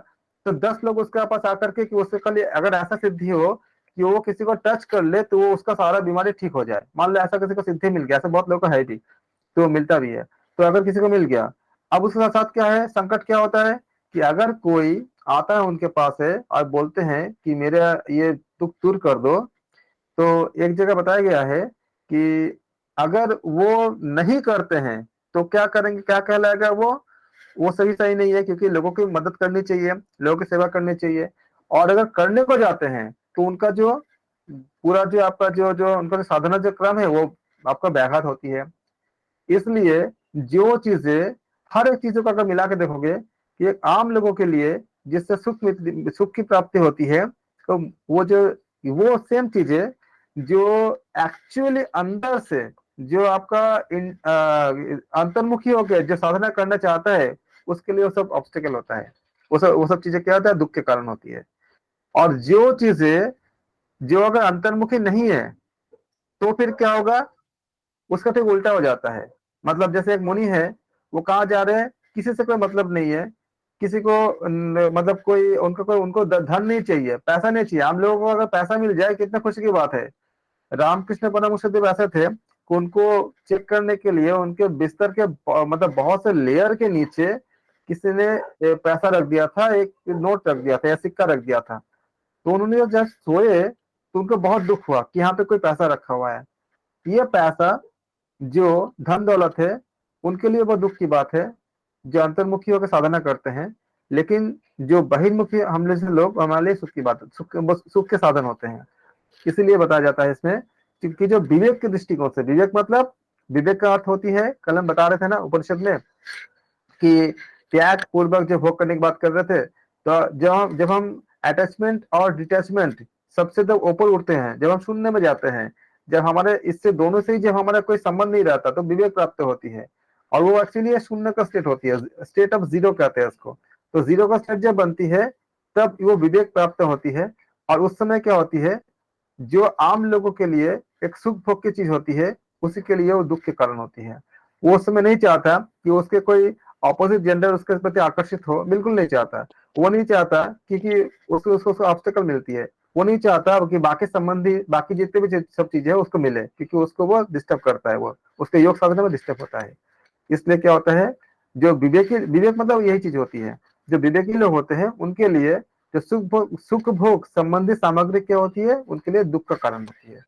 Speaker 1: तो 10 लोग उसके पास आकर के, कि उसके कल अगर ऐसा सिद्धि हो कि वो किसी को टच कर ले तो वो उसका सारा बीमारी ठीक हो जाए। मान लो ऐसा किसी को सिद्धि मिल गया, ऐसा बहुत लोगों को है भी, तो मिलता भी है। तो अगर किसी को मिल गया, अब उसके साथ क्या है, संकट क्या होता है कि अगर कोई आता है उनके पास है और बोलते हैं कि मेरे ये दुख दूर कर दो, तो एक जगह बताया गया है कि अगर वो नहीं करते हैं तो क्या करेंगे, क्या कहलाएगा वो सही नहीं है, क्योंकि लोगों की मदद करनी चाहिए, लोगों की सेवा करनी चाहिए। और अगर करने को जाते हैं तो उनका जो पूरा जो आपका जो जो उनका जो साधना जो क्रम है वो आपका व्याघात होती है। इसलिए जो चीजें, हर एक चीजों को अगर मिला के देखोगे कि एक आम लोगों के लिए जिससे सुख की प्राप्ति होती है, तो वो सेम चीजें जो एक्चुअली अंदर से जो आपका अंतर्मुखी होकर जो साधना करना चाहता है, उसके लिए वो सब ऑब्स्टिकल होता है। वो सब चीजें क्या होता है, दुख के कारण होती है। और जो चीजें जो अगर अंतर्मुखी नहीं है तो फिर क्या होगा, उसका ठीक उल्टा हो जाता है। मतलब जैसे एक मुनि है, वो कहाँ जा रहे हैं, किसी से कोई मतलब नहीं है, किसी को मतलब कोई उनको धन नहीं चाहिए, पैसा नहीं चाहिए। हम लोगों को अगर पैसा मिल जाए कितना खुशी की बात है। रामकृष्ण परमहंसदेव ऐसे थे कि उनको चेक करने के लिए उनके बिस्तर के मतलब बहुत से लेयर के नीचे किसी ने पैसा रख दिया था, एक नोट रख दिया था या सिक्का रख दिया था। तो उन्होंने जब सोए तो उनको बहुत दुख हुआ कि यहाँ पे कोई पैसा रखा हुआ है। ये पैसा जो धन दौलत है उनके लिए बहुत दुख की बात है, जो अंतर्मुखी होकर साधना करते हैं। लेकिन जो बहिर्मुखी हम लोग, हमारे लिए सुख की बात, सुख के साधन होते हैं। इसीलिए बताया जाता है इसमें कि जो विवेक के दृष्टिकोण से, विवेक मतलब विवेक का अर्थ होती है, कल हम बता रहे थे ना उपनिषद में कि त्याग पूर्वक जो भोग करने की बात कर रहे थे, तो जब हम अटैचमेंट और डिटैचमेंट सबसे जब ऊपर उठते हैं, जब हम शून्य में जाते हैं, जब हमारे इससे दोनों से ही जब हमारा कोई संबंध नहीं रहता, तो विवेक प्राप्त होती है। और वो एक्चुअली शून्य का स्टेट होती है, स्टेट ऑफ जीरो कहते हैं उसको। तो जीरो का स्टेट जब बनती है तब वो विवेक प्राप्त होती है। और उस समय क्या होती है, जो आम लोगों के लिए एक सुख भोग की चीज होती है, उसी के लिए वो दुख के कारण होती है। वो उस समय नहीं चाहता कि उसके कोई ऑपोजिट जेंडर उसके प्रति आकर्षित हो, बिल्कुल नहीं चाहता। वो नहीं चाहता क्योंकि उसको ऑब्स्टेकल मिलती है। वो नहीं चाहता कि बाकी संबंधी, बाकी जितने भी सब चीजें है उसको मिले, क्योंकि उसको वो डिस्टर्ब करता है, वो उसके योग साधना में डिस्टर्ब होता है। इसलिए क्या होता है, जो विवेक मतलब यही चीज होती है, जो विवेकी लोग होते हैं उनके लिए जो सुख भोग संबंधी सामग्री क्या होती है, उनके लिए दुख का कारण होती है।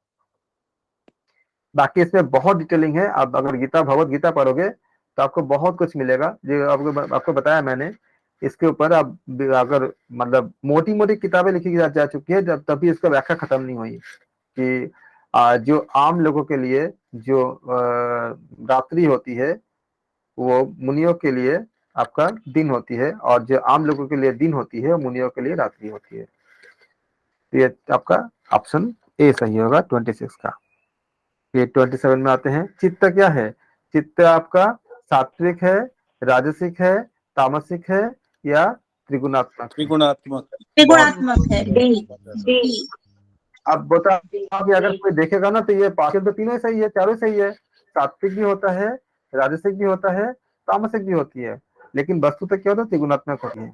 Speaker 1: बाकी इसमें बहुत डिटेलिंग है, आप अगर गीता भगवत गीता पढ़ोगे तो आपको बहुत कुछ मिलेगा। जो आपको बताया मैंने, इसके ऊपर आप अगर मतलब मोटी मोटी किताबें लिखी जा चुकी है, जब तभी इसका व्याख्या खत्म नहीं हुई कि जो आम लोगों के लिए जो रात्रि होती है वो मुनियों के लिए आपका दिन होती है, और जो आम लोगों के लिए दिन होती है मुनियों के लिए रात्रि होती है। तो ये आपका ऑप्शन ए सही होगा 26 का। ये 27 में आते हैं। चित्त क्या है, चित्त आपका सात्विक है, राजसिक है, तामसिक है या त्रिगुणात्मक?
Speaker 12: त्रिगुणात्मक है, डी।
Speaker 1: अब बता कि अगर कोई देखेगा ना तो ये पार्शियल तो तीनों ही सही है, चारों सही है। सात्विक भी होता है, राजसिक भी होता है, तामसिक भी होती है, लेकिन वस्तु तो क्या होता है, त्रिगुणात्मक होती है।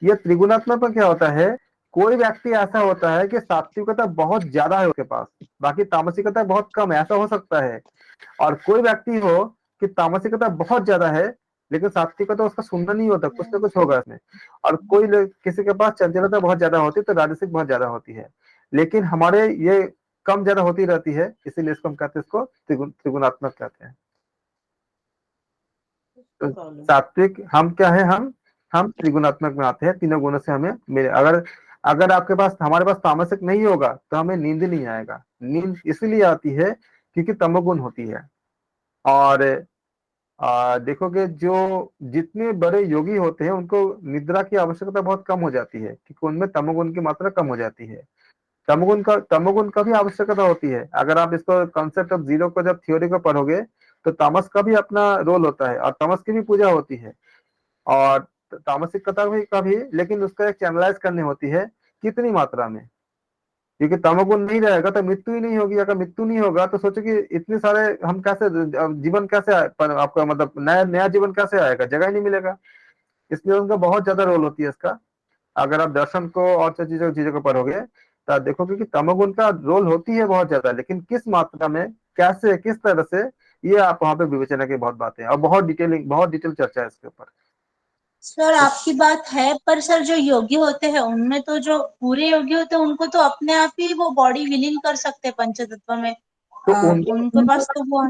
Speaker 1: ये त्रिगुणात्मक में क्या होता है, कोई व्यक्ति ऐसा होता है कि सात्विकता बहुत ज्यादा है उसके पास, बाकी तामसिकता बहुत कम है, ऐसा हो सकता है। और कोई व्यक्ति हो कि तामसिकता बहुत ज्यादा है लेकिन सात्विक का तो उसका सुनना नहीं होता, कुछ ना कुछ होगा इसमें। और कोई किसी के पास चंचलता बहुत ज्यादा होती है तो राजसिक बहुत ज्यादा होती है, लेकिन हमारे ये कम ज्यादा होती रहती है, इसीलिए इसको हम कहते हैं, इसको त्रिगुणात्मक कहते हैं। तो सात्विक हम क्या है, हम त्रिगुणात्मक में आते हैं, तीनों गुणों से हमें मेरे अगर आपके पास हमारे पास तामसिक नहीं होगा तो हमें नींद नहीं आएगा। नींद इसलिए आती है क्योंकि तमोगुण होती है। और देखोगे जो जितने बड़े योगी होते हैं उनको निद्रा की आवश्यकता बहुत कम हो जाती है, क्योंकि उनमें तमोगुण की मात्रा कम हो जाती है। तमोगुण का भी आवश्यकता होती है। अगर आप इसको कॉन्सेप्ट ऑफ जीरो को जब थ्योरी को पढ़ोगे तो तामस का भी अपना रोल होता है, और तामस की भी पूजा होती है, और तामसिकता का भी, लेकिन उसका एक चैनलाइज करनी होती है कितनी मात्रा में, क्योंकि तमोगुण नहीं रहेगा तो मृत्यु ही नहीं होगी। अगर मृत्यु नहीं होगा तो सोचो कि इतने सारे हम कैसे जीवन कैसे आपका मतलब नया जीवन कैसे आएगा, जगह ही नहीं मिलेगा। इसलिए उनका बहुत ज्यादा रोल होती है इसका। अगर आप दर्शन को और चीजों को पढ़ोगे तो आप देखोगे कि तमोगुण का रोल होती है बहुत ज्यादा, लेकिन किस मात्रा में, कैसे, किस तरह से, ये आप वहां पे विवेचना की बहुत बातें हैं, और बहुत डिटेल चर्चा है इसके ऊपर।
Speaker 12: सर आपकी बात है, पर सर जो योगी होते हैं उनमें तो, जो पूरे योगी होते हैं उनको तो अपने आप ही वो बॉडी विलीन कर सकते हैं पंचतत्व में,
Speaker 1: तो
Speaker 12: उनके पास तो वो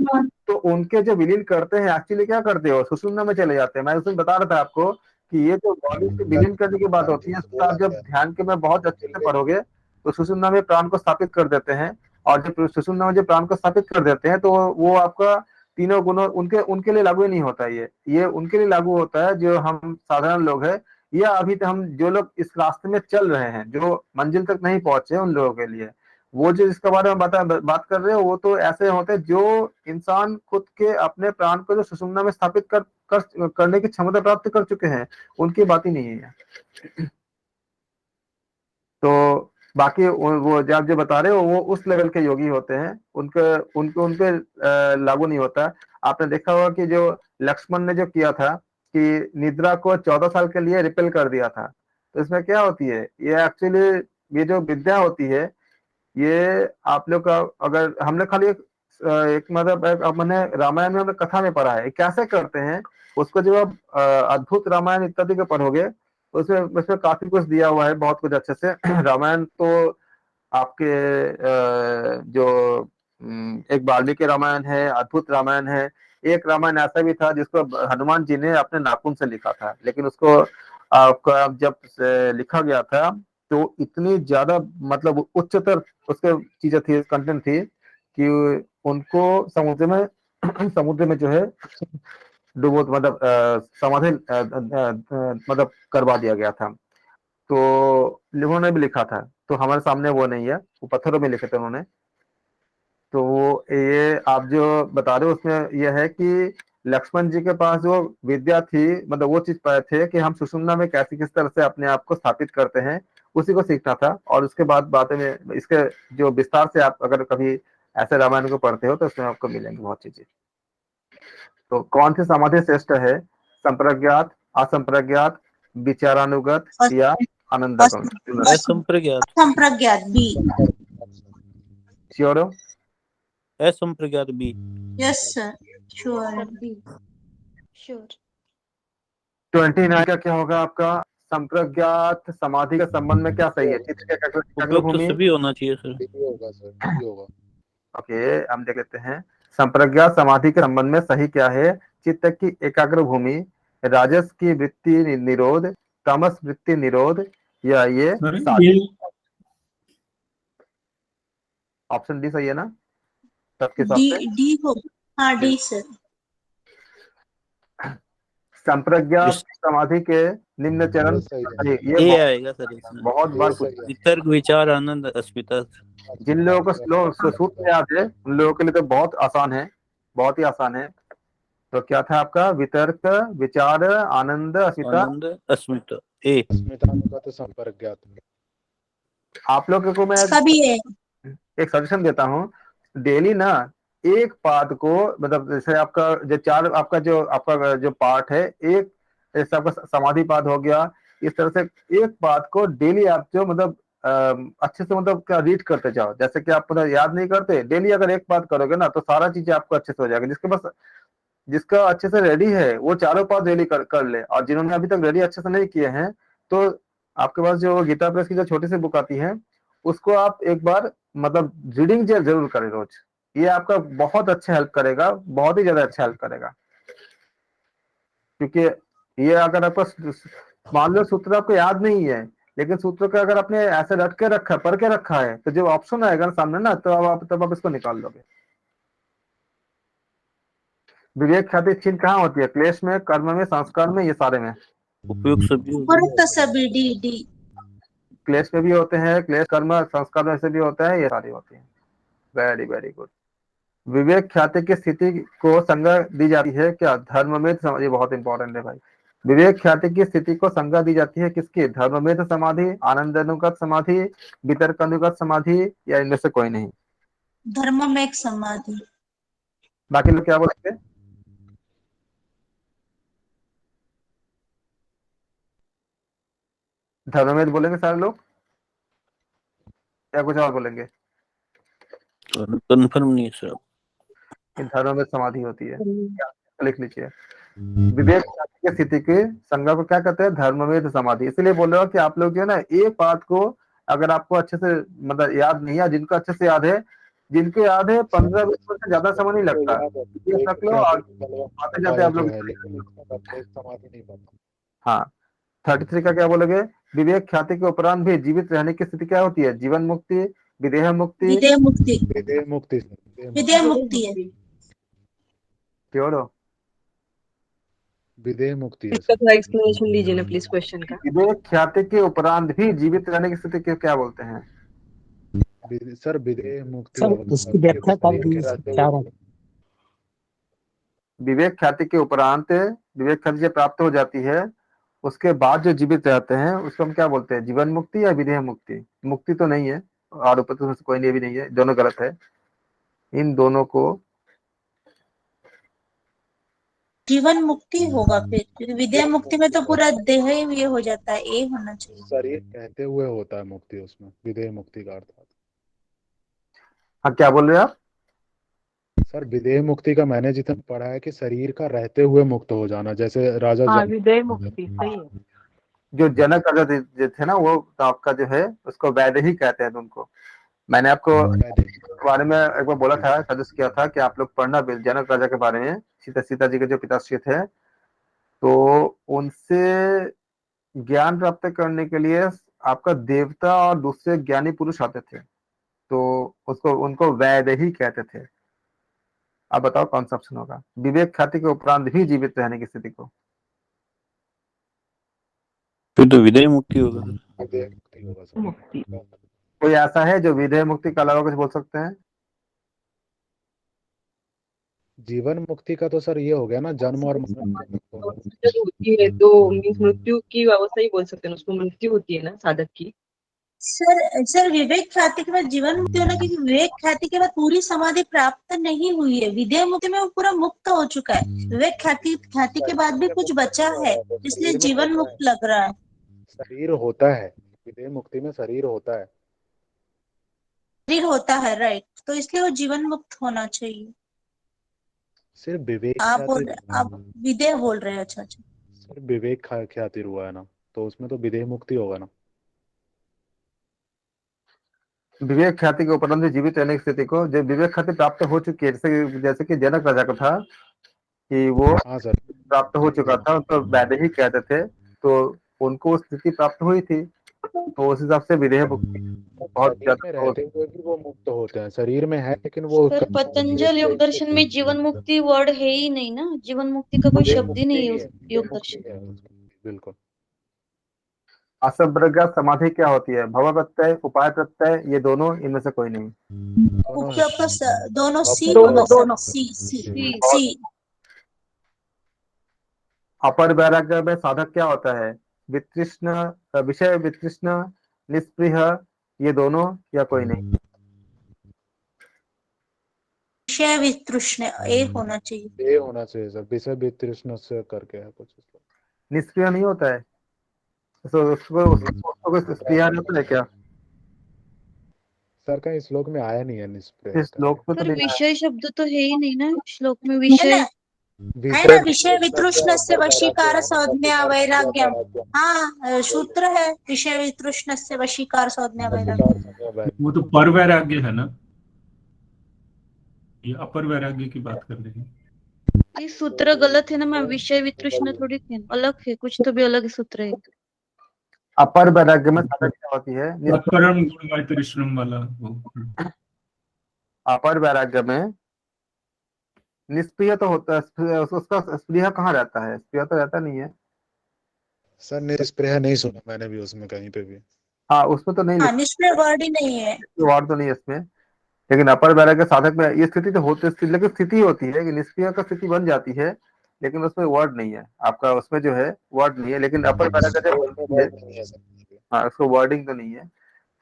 Speaker 1: तो उनके जो विलीन करते हैं एक्चुअली क्या करते हो, सुषुम्ना में चले जाते हैं। मैं उस दिन बता रहा था आपको कि ये जो बॉडी से विलीन करने की बात होती है, इसको आप जब ध्यान के में बहुत अच्छे से पढ़ोगे तो सुषुम्ना में प्राण को स्थापित कर देते हैं, और जब सुषुम्ना में जो प्राण को स्थापित कर देते हैं तो वो आपका तीनों गुणों उनके लिए लागू नहीं होता। ये उनके लिए लागू होता है जो हम साधारण लोग हैं, या अभी तक हम जो लोग इस रास्ते में चल रहे हैं, जो मंजिल तक नहीं पहुंचे, उन लोगों के लिए। वो जो जिसके बारे में बात कर रहे हो वो तो ऐसे होते हैं जो इंसान खुद के अपने प्राण को जो सुषुम्ना में स्थापित करने की क्षमता प्राप्त कर चुके हैं, उनकी बात ही नहीं है। तो बाकी वो जो आप जो बता रहे हो वो उस लेवल के योगी होते हैं, उनके लागू नहीं होता। आपने देखा होगा कि जो लक्ष्मण ने जो किया था कि निद्रा को 14 साल के लिए रिपेल कर दिया था, तो इसमें क्या होती है, ये एक्चुअली ये जो विद्या होती है, ये आप लोग का, अगर हमने खाली एक मतलब मैंने रामायण में हमने कथा में पढ़ा है कैसे करते हैं उसको, जब आप अद्भुत रामायण इत्यादि को पढ़ोगे उसमें काफी कुछ दिया हुआ है, बहुत कुछ अच्छे से। रामायण तो आपके जो एक वाल्मीकि रामायण है, अद्भुत रामायण है। एक रामायण ऐसा भी था जिसको हनुमान जी ने अपने नाखून से लिखा था, लेकिन उसको आपका जब लिखा गया था तो इतनी ज्यादा मतलब उच्चतर उसके चीजें थी, कंटेंट थी, कि उनको समुद्र में जो है डुबो मतलब समाधि मतलब करवा दिया गया था। तो उन्होंने भी लिखा था, तो हमारे सामने वो नहीं है, वो पत्थरों में लिखे थे उन्होंने। तो ये आप जो बता रहे हो उसमें यह है कि लक्ष्मण जी के पास जो विद्या थी, मतलब वो चीज पाए थे कि हम सुषुम्ना में कैसे किस तरह से अपने आप को स्थापित करते हैं, उसी को सीखना था। और उसके बाद बातें में इसके जो विस्तार से आप अगर कभी ऐसे रामायण को पढ़ते हो तो उसमें आपको मिलेंगे बहुत चीजें। तो कौन सी समाधि श्रेष्ठ है, संप्रज्ञात, असंप्रज्ञात, विचारानुगत या आनंद?
Speaker 12: असंप्रज्ञात बी।
Speaker 1: श्योर हो?
Speaker 7: असंप्रज्ञात बी।
Speaker 12: Yes sir, sure.
Speaker 1: 29 का क्या होगा आपका? संप्रज्ञात समाधि के संबंध में क्या सही है? चित्त के
Speaker 7: उपयुक्त तो सभी होना चाहिए सर।
Speaker 1: ओके, हम देख लेते हैं संप्रज्ञात समाधि के संबंध में सही क्या है। चित्त की एकाग्र भूमि, राजस की वृत्ति निरोध, तामस वृत्ति निरोध, या ये ऑप्शन डी सही है ना सबके हिसाब से?
Speaker 12: डी हो, हाँ डी सर।
Speaker 1: संप्रज्ञात समाधि के निम्न चरण
Speaker 7: ये आएगा सर इसमें।
Speaker 1: बहुत बार
Speaker 7: तर्क, विचार, आनंद, अस्मिता।
Speaker 1: जिन लोगों को सूत्र याद है उन लोगों के लिए तो बहुत आसान है, बहुत ही आसान है। तो क्या था आपका? वितर्क, विचार, आनंद,
Speaker 7: अस्मिता। ए
Speaker 3: अस्मिता संप्रज्ञात।
Speaker 1: आप लोगों को मैं एक सजेशन देता हूँ, डेली ना एक पाठ को, मतलब जैसे आपका जो चार आपका जो पाठ है, एक जैसे आपका समाधि पाठ हो गया, इस तरह से एक पाठ को डेली आप जो मतलब अच्छे से मतलब क्या रीड करते जाओ। जैसे कि आप याद नहीं करते, डेली अगर एक बात करोगे ना तो सारा चीजें आपको अच्छे से हो जाएगा। जिसके पास जिसका अच्छे से रेडी है वो चारों पार्ट रेडी कर ले, और जिन्होंने अभी तक रेडी अच्छे से नहीं किए हैं तो आपके पास जो गीता प्रेस की जो छोटी सी बुक आती है उसको आप एक बार मतलब रीडिंग जरूर करें रोज। ये आपका बहुत अच्छा हेल्प करेगा, बहुत ही ज्यादा अच्छा हेल्प करेगा। क्योंकि ये अगर आपको मान लो सूत्र आपको याद नहीं है, लेकिन सूत्र को अगर आपने ऐसे रट के रखा, पढ़ के रखा है, तो जो ऑप्शन आएगा ना सामने ना, तो तब आप इसको निकाल लोगे। विवेक ख्याति चिन्ह कहाँ होती है? क्लेश में, कर्म में, संस्कार में, ये सारे में।
Speaker 7: उपयुक्त सभी
Speaker 12: उपरोक्त सभी डी।
Speaker 1: क्लेश में भी होते हैं, क्लेश कर्म संस्कार में से भी होता है, ये सारी होती है। Very very good. विवेक ख्याति की स्थिति को संज्ञा दी जाती है क्या? धर्ममेध समाधि। बहुत इंपॉर्टेंट है भाई। विवेक ख्याति की स्थिति को संज्ञा दी जाती है किसकी? धर्ममेध समाधि, आनंद अनुगत समाधि, वितर्क अनुगत समाधि, या इनमें से कोई नहीं?
Speaker 12: धर्ममेघ समाधि।
Speaker 1: बाकी लोग क्या बोलेंगे? धर्ममेध बोलेंगे सारे लोग या कुछ और बोलेंगे?
Speaker 7: कंफर्म नहीं है सर।
Speaker 1: धर्ममेध समाधि होती है, लिख लीजिए। विवेक ख्याति की स्थिति की संज्ञा को क्या कहते हैं? धर्ममेध समाधि। इसलिए बोल रहा हूँ कि आप लोग जो है ना, एक बात को अगर आपको अच्छे से मतलब याद नहीं है, जिनको अच्छे से याद है, जिनको याद है 15-20 मिनट से ज्यादा समय नहीं लगता, ये रख लो और आते जाते आप लोग। हाँ, 33 का क्या बोलोगे? विवेक ख्याति के उपरांत भी जीवित रहने की स्थिति क्या होती है? जीवन मुक्ति, विदेह मुक्ति।
Speaker 12: विदेह मुक्ति।
Speaker 3: विदेह मुक्ति।
Speaker 12: विदेह मुक्ति है।
Speaker 1: क्यों हो?
Speaker 3: विदेह मुक्ति है।
Speaker 8: इसका थोड़ा एक्सप्लेनेशन दीजिए ना प्लीज क्वेश्चन का।
Speaker 1: विवेक ख्याति के उपरांत भी जीवित रहने की स्थिति को क्या बोलते हैं?
Speaker 3: सर विदेह मुक्ति।
Speaker 10: सर उसकी व्याख्या कर दीजिए क्या बात?
Speaker 1: विवेक ख्याति के उपरांत विवेक ख्याति जब प्राप्त हो जाती है, उसके बाद जो जीवित रहते हैं उसको हम क्या बोलते हैं? जीवन मुक्ति या विदेह मुक्ति? मुक्ति तो नहीं है, और ऊपर तो कोई नहीं भी नहीं है, दोनों गलत है। इन दोनों को
Speaker 12: जीवन मुक्ति होगा फिर, क्योंकि विदेह मुक्ति में तो पूरा देह ही ये हो जाता है, ए होना चाहिए।
Speaker 3: शरीर कहते हुए होता है मुक्ति उसमें, विदेह मुक्ति का अर्थ।
Speaker 1: हाँ, क्या बोल रहे हैं आप?
Speaker 3: सर विदेह मुक्ति का मैंने जितना पढ़ा है कि शरीर का रहते हुए मुक्त हो जाना, जैसे राजा
Speaker 6: विदेह मुक्ति सही है।
Speaker 1: जो जनक राजा जो थे ना, वो तो आपका जो है उसको वैद ही कहते हैं उनको। मैंने आपको बारे में एक बार बोला था, सजेस्ट किया था कि आप लोग पढ़ना जनक राजा के बारे में। सीता जी के जो पिताश्री थे, तो उनसे ज्ञान प्राप्त करने के लिए आपका देवता और दूसरे ज्ञानी पुरुष आते थे, तो उनको वैद ही कहते थे। अब बताओ कौन सा ऑप्शन होगा? विवेक ख्याति के उपरांत भी जीवित रहने की स्थिति को।
Speaker 7: फिर तो विदेह मुक्ति होगा।
Speaker 3: मुक्ति।
Speaker 1: कोई ऐसा है जो विदेह मुक्ति के अलावा कुछ बोल सकते हैं?
Speaker 3: जीवन मुक्ति का तो सर ये हो गया ना, जन्म और
Speaker 8: मृत्यु होती है तो मीन्स मृत्यु की अवस्था ही बोल सकते हैं उसको, मृत्यु होती है ना साधक की।
Speaker 12: सर विवेक ख्याति के बाद जीवन मुक्ति होना, क्योंकि विवेक ख्याति के बाद पूरी समाधि प्राप्त नहीं हुई है। विदेह मुक्ति में वो पूरा मुक्त हो चुका है। विवेक ख्याति के बाद भी कुछ बचा है, इसलिए जीवन मुक्त लग रहा है।
Speaker 3: शरीर होता है विदेह मुक्ति में, शरीर होता है,
Speaker 12: शरीर होता है, राइट, तो इसलिए वो जीवन मुक्त होना चाहिए।
Speaker 3: सिर्फ विवेक
Speaker 12: आप विदेह बोल रहे हैं? अच्छा।
Speaker 3: सर विवेक ख्याति हुआ है ना, तो उसमें तो विदेह मुक्ति होगा ना।
Speaker 1: विवेक ख्याति के उपरांत जीवित रहने की स्थिति को, जब विवेक ख्याति प्राप्त हो चुकी है, जैसे कि जनक राजा को था कि वो प्राप्त हो चुका था, तो वैद ही कहते थे, तो उनको स्थिति प्राप्त हुई थी, तो उस हिसाब से विदेह मुक्ति बहुत
Speaker 3: ज्यादा वो मुक्त होते हैं। शरीर में है लेकिन वो
Speaker 2: सर पतंजल योग दर्शन में जीवन मुक्ति वर्ड है ही नहीं ना, जीवन मुक्ति का कोई शब्द ही नहीं है योग दर्शन।
Speaker 3: बिल्कुल।
Speaker 1: असंप्रज्ञात समाधि क्या होती है? भव प्रत्यय, उपाय प्रत्यय, ये दोनों, इनमें से कोई नहीं?
Speaker 12: दोनों सी।
Speaker 1: अपर वैराग्य में साधक क्या होता है? वितृष्ण, विषय वितृष्ण, निस्पृह, ये दोनों, या कोई नहीं?
Speaker 12: विषय वितृष्ण ए होना चाहिए।
Speaker 3: ए होना चाहिए सर, विषय वितृष्ण से करके है कुछ।
Speaker 1: निष्क्रिय नहीं होता है? उसको स्प्रिया होता है क्या?
Speaker 3: सर का इस श्लोक में आया नहीं है निष्क्रिय।
Speaker 1: इस श्लोक में तो
Speaker 2: विषय शब्द तो है ही नहीं ना श्लोक में। विषय
Speaker 12: है ना, विषय वितृष्णस्य वशीकार संज्ञा वैराग्यम। हाँ, सूत्र है विषय वितृष्णस्य वशीकार संज्ञा वैराग्यम।
Speaker 4: वो तो पर वैराग्य है ना, ये अपर वैराग्य की बात कर रहे हैं।
Speaker 2: ये सूत्र गलत है ना मैम, विषय वितृष्णा थोड़ी है, अलग है, कुछ तो भी अलग सूत्र है।
Speaker 1: अपर वैराग्य में साधक क्या होती है?
Speaker 4: परम गुण तृष्णम वाला वो।
Speaker 1: अपर वैराग्य में निष्क्रिय तो होता है, उसका स्पृह कहाँ रहता है? स्पृह तो रहता नहीं है
Speaker 3: सर। निष्प्रेह नहीं सुना मैंने भी उसमें कहीं पे भी।
Speaker 1: हाँ, उसमें तो नहीं
Speaker 12: हाँ, निष्क्रिय वर्ड ही नहीं है,
Speaker 1: वर्ड तो नहीं है इसमें। लेकिन अपर वैराग्य साधक में ये स्थिति तो होती, लेकिन स्थिति होती है कि निष्क्रिय का स्थिति बन जाती है, लेकिन उसमें वर्ड नहीं है आपका, उसमें जो है वर्ड नहीं है। लेकिन अपर वैराग्य जब होती है, हाँ, उसको वर्डिंग तो नहीं है,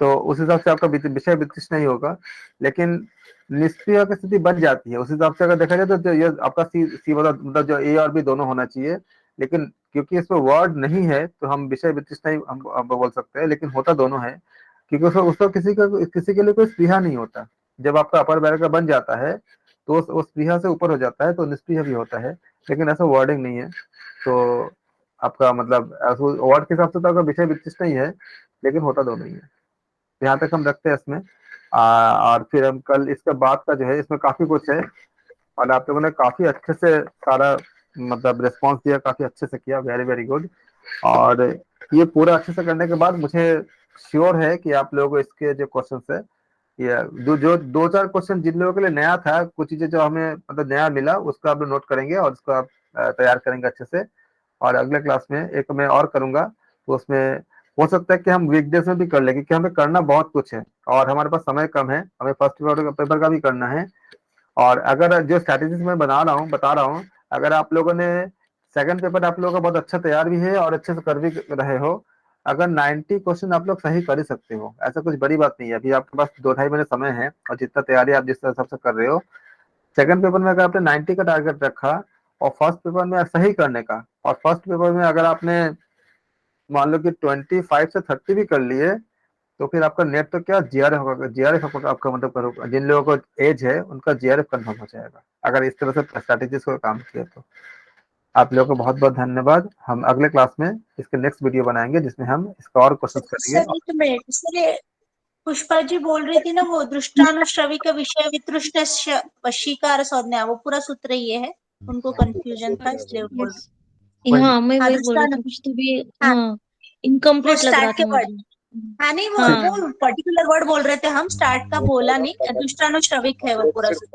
Speaker 1: तो उस हिसाब से आपका विषय वितृष्णा नहीं होगा। लेकिन निष्क्रिय की स्थिति बन जाती है, उस हिसाब से अगर देखा जाए तो ये आपका सी मतलब जो ए और बी दोनों होना चाहिए। लेकिन क्योंकि इसमें वर्ड नहीं है तो हम विषय वितृष्णा ही हम बोल सकते हैं, लेकिन होता दोनों है। क्योंकि उसको किसी के लिए कोई स्पृहा नहीं होता। जब आपका अपर वैराग्य बन जाता है तो उस स्पृहा से ऊपर हो जाता है, तो निष्क्रिय भी होता है, लेकिन ऐसा वर्डिंग नहीं है। तो आपका मतलब वर्ड के हिसाब से तो आपका विषय वितृष्णा ही है, लेकिन होता दोनों ही है। यहाँ तक हम रखते हैं इसमें। और फिर हम कल इसके बाद का जो है, इसमें काफी कुछ है और आप लोगों ने काफी अच्छे से सारा मतलब रिस्पॉन्स दिया, काफी अच्छे से किया, वेरी वेरी गुड। और ये पूरा अच्छे से करने के बाद मुझे श्योर है कि आप लोगों को इसके जो क्वेश्चन है, ये जो दो चार क्वेश्चन जिन लोगों के लिए नया था, कुछ चीजें जो हमें मतलब नया मिला, उसको आप लोग नोट करेंगे और उसको आप तैयार करेंगे अच्छे से। और अगले क्लास में एक मैं और करूंगा, तो उसमें हो सकता है कि हम वीकडेज में भी कर लें, क्योंकि हमें करना बहुत कुछ है और हमारे पास समय कम है, हमें फर्स्ट पेपर का भी करना है। और अगर जो स्ट्रैटेजीज मैं बता रहा हूँ, अगर आप लोगों ने सेकंड पेपर आप लोगों का बहुत अच्छा तैयार भी है और अच्छे से कर भी रहे हो, अगर 90 क्वेश्चन आप लोग सही कर ही सकते हो, ऐसा कुछ बड़ी बात नहीं है। अभी आपके पास 2-2.5 महीने समय है और जितना तैयारी आप जिस हिसाब से कर रहे हो, सेकंड पेपर में अगर आपने 90 का टारगेट रखा और फर्स्ट पेपर में सही करने का, और फर्स्ट पेपर में अगर आपने मान लो कि 25 से 30 भी कर लिए, तो फिर आपका नेट तो क्या जीआरएफ होगा, जीआरएफ आपका मतलब करो, जिन लोगों को एज है उनका जीआरएफ कंफर्म हो जाएगा अगर इस तरह से स्ट्रैटेजीज को काम किया तो। आप लोगों को बहुत बहुत धन्यवाद। हम अगले क्लास में इसके नेक्स्ट वीडियो बनाएंगे जिसमें हम इसका और क्वेश्चन करेंगे।
Speaker 12: सर एक मिनट, सर ये पुष्पा जी बोल रही थी ना, वो दृष्टानुश्रवी का विषय वितृष्ट वशीकार संज्ञा, वो पूरा सूत्र ये है, उनको कंफ्यूजन था इसलिए बोल रही।
Speaker 2: हाँ, मैं वही बोल रही थी, कुछ तो भी हाँ इनकम्प्लीट लग रहा था मुझे।
Speaker 12: हाँ नहीं,
Speaker 2: हाँ।
Speaker 12: वो पर्टिकुलर वर्ड बोल रहे थे हम, स्टार्ट का बोला नहीं, दृष्टानुश्रविक है वो पूरा सूत्र।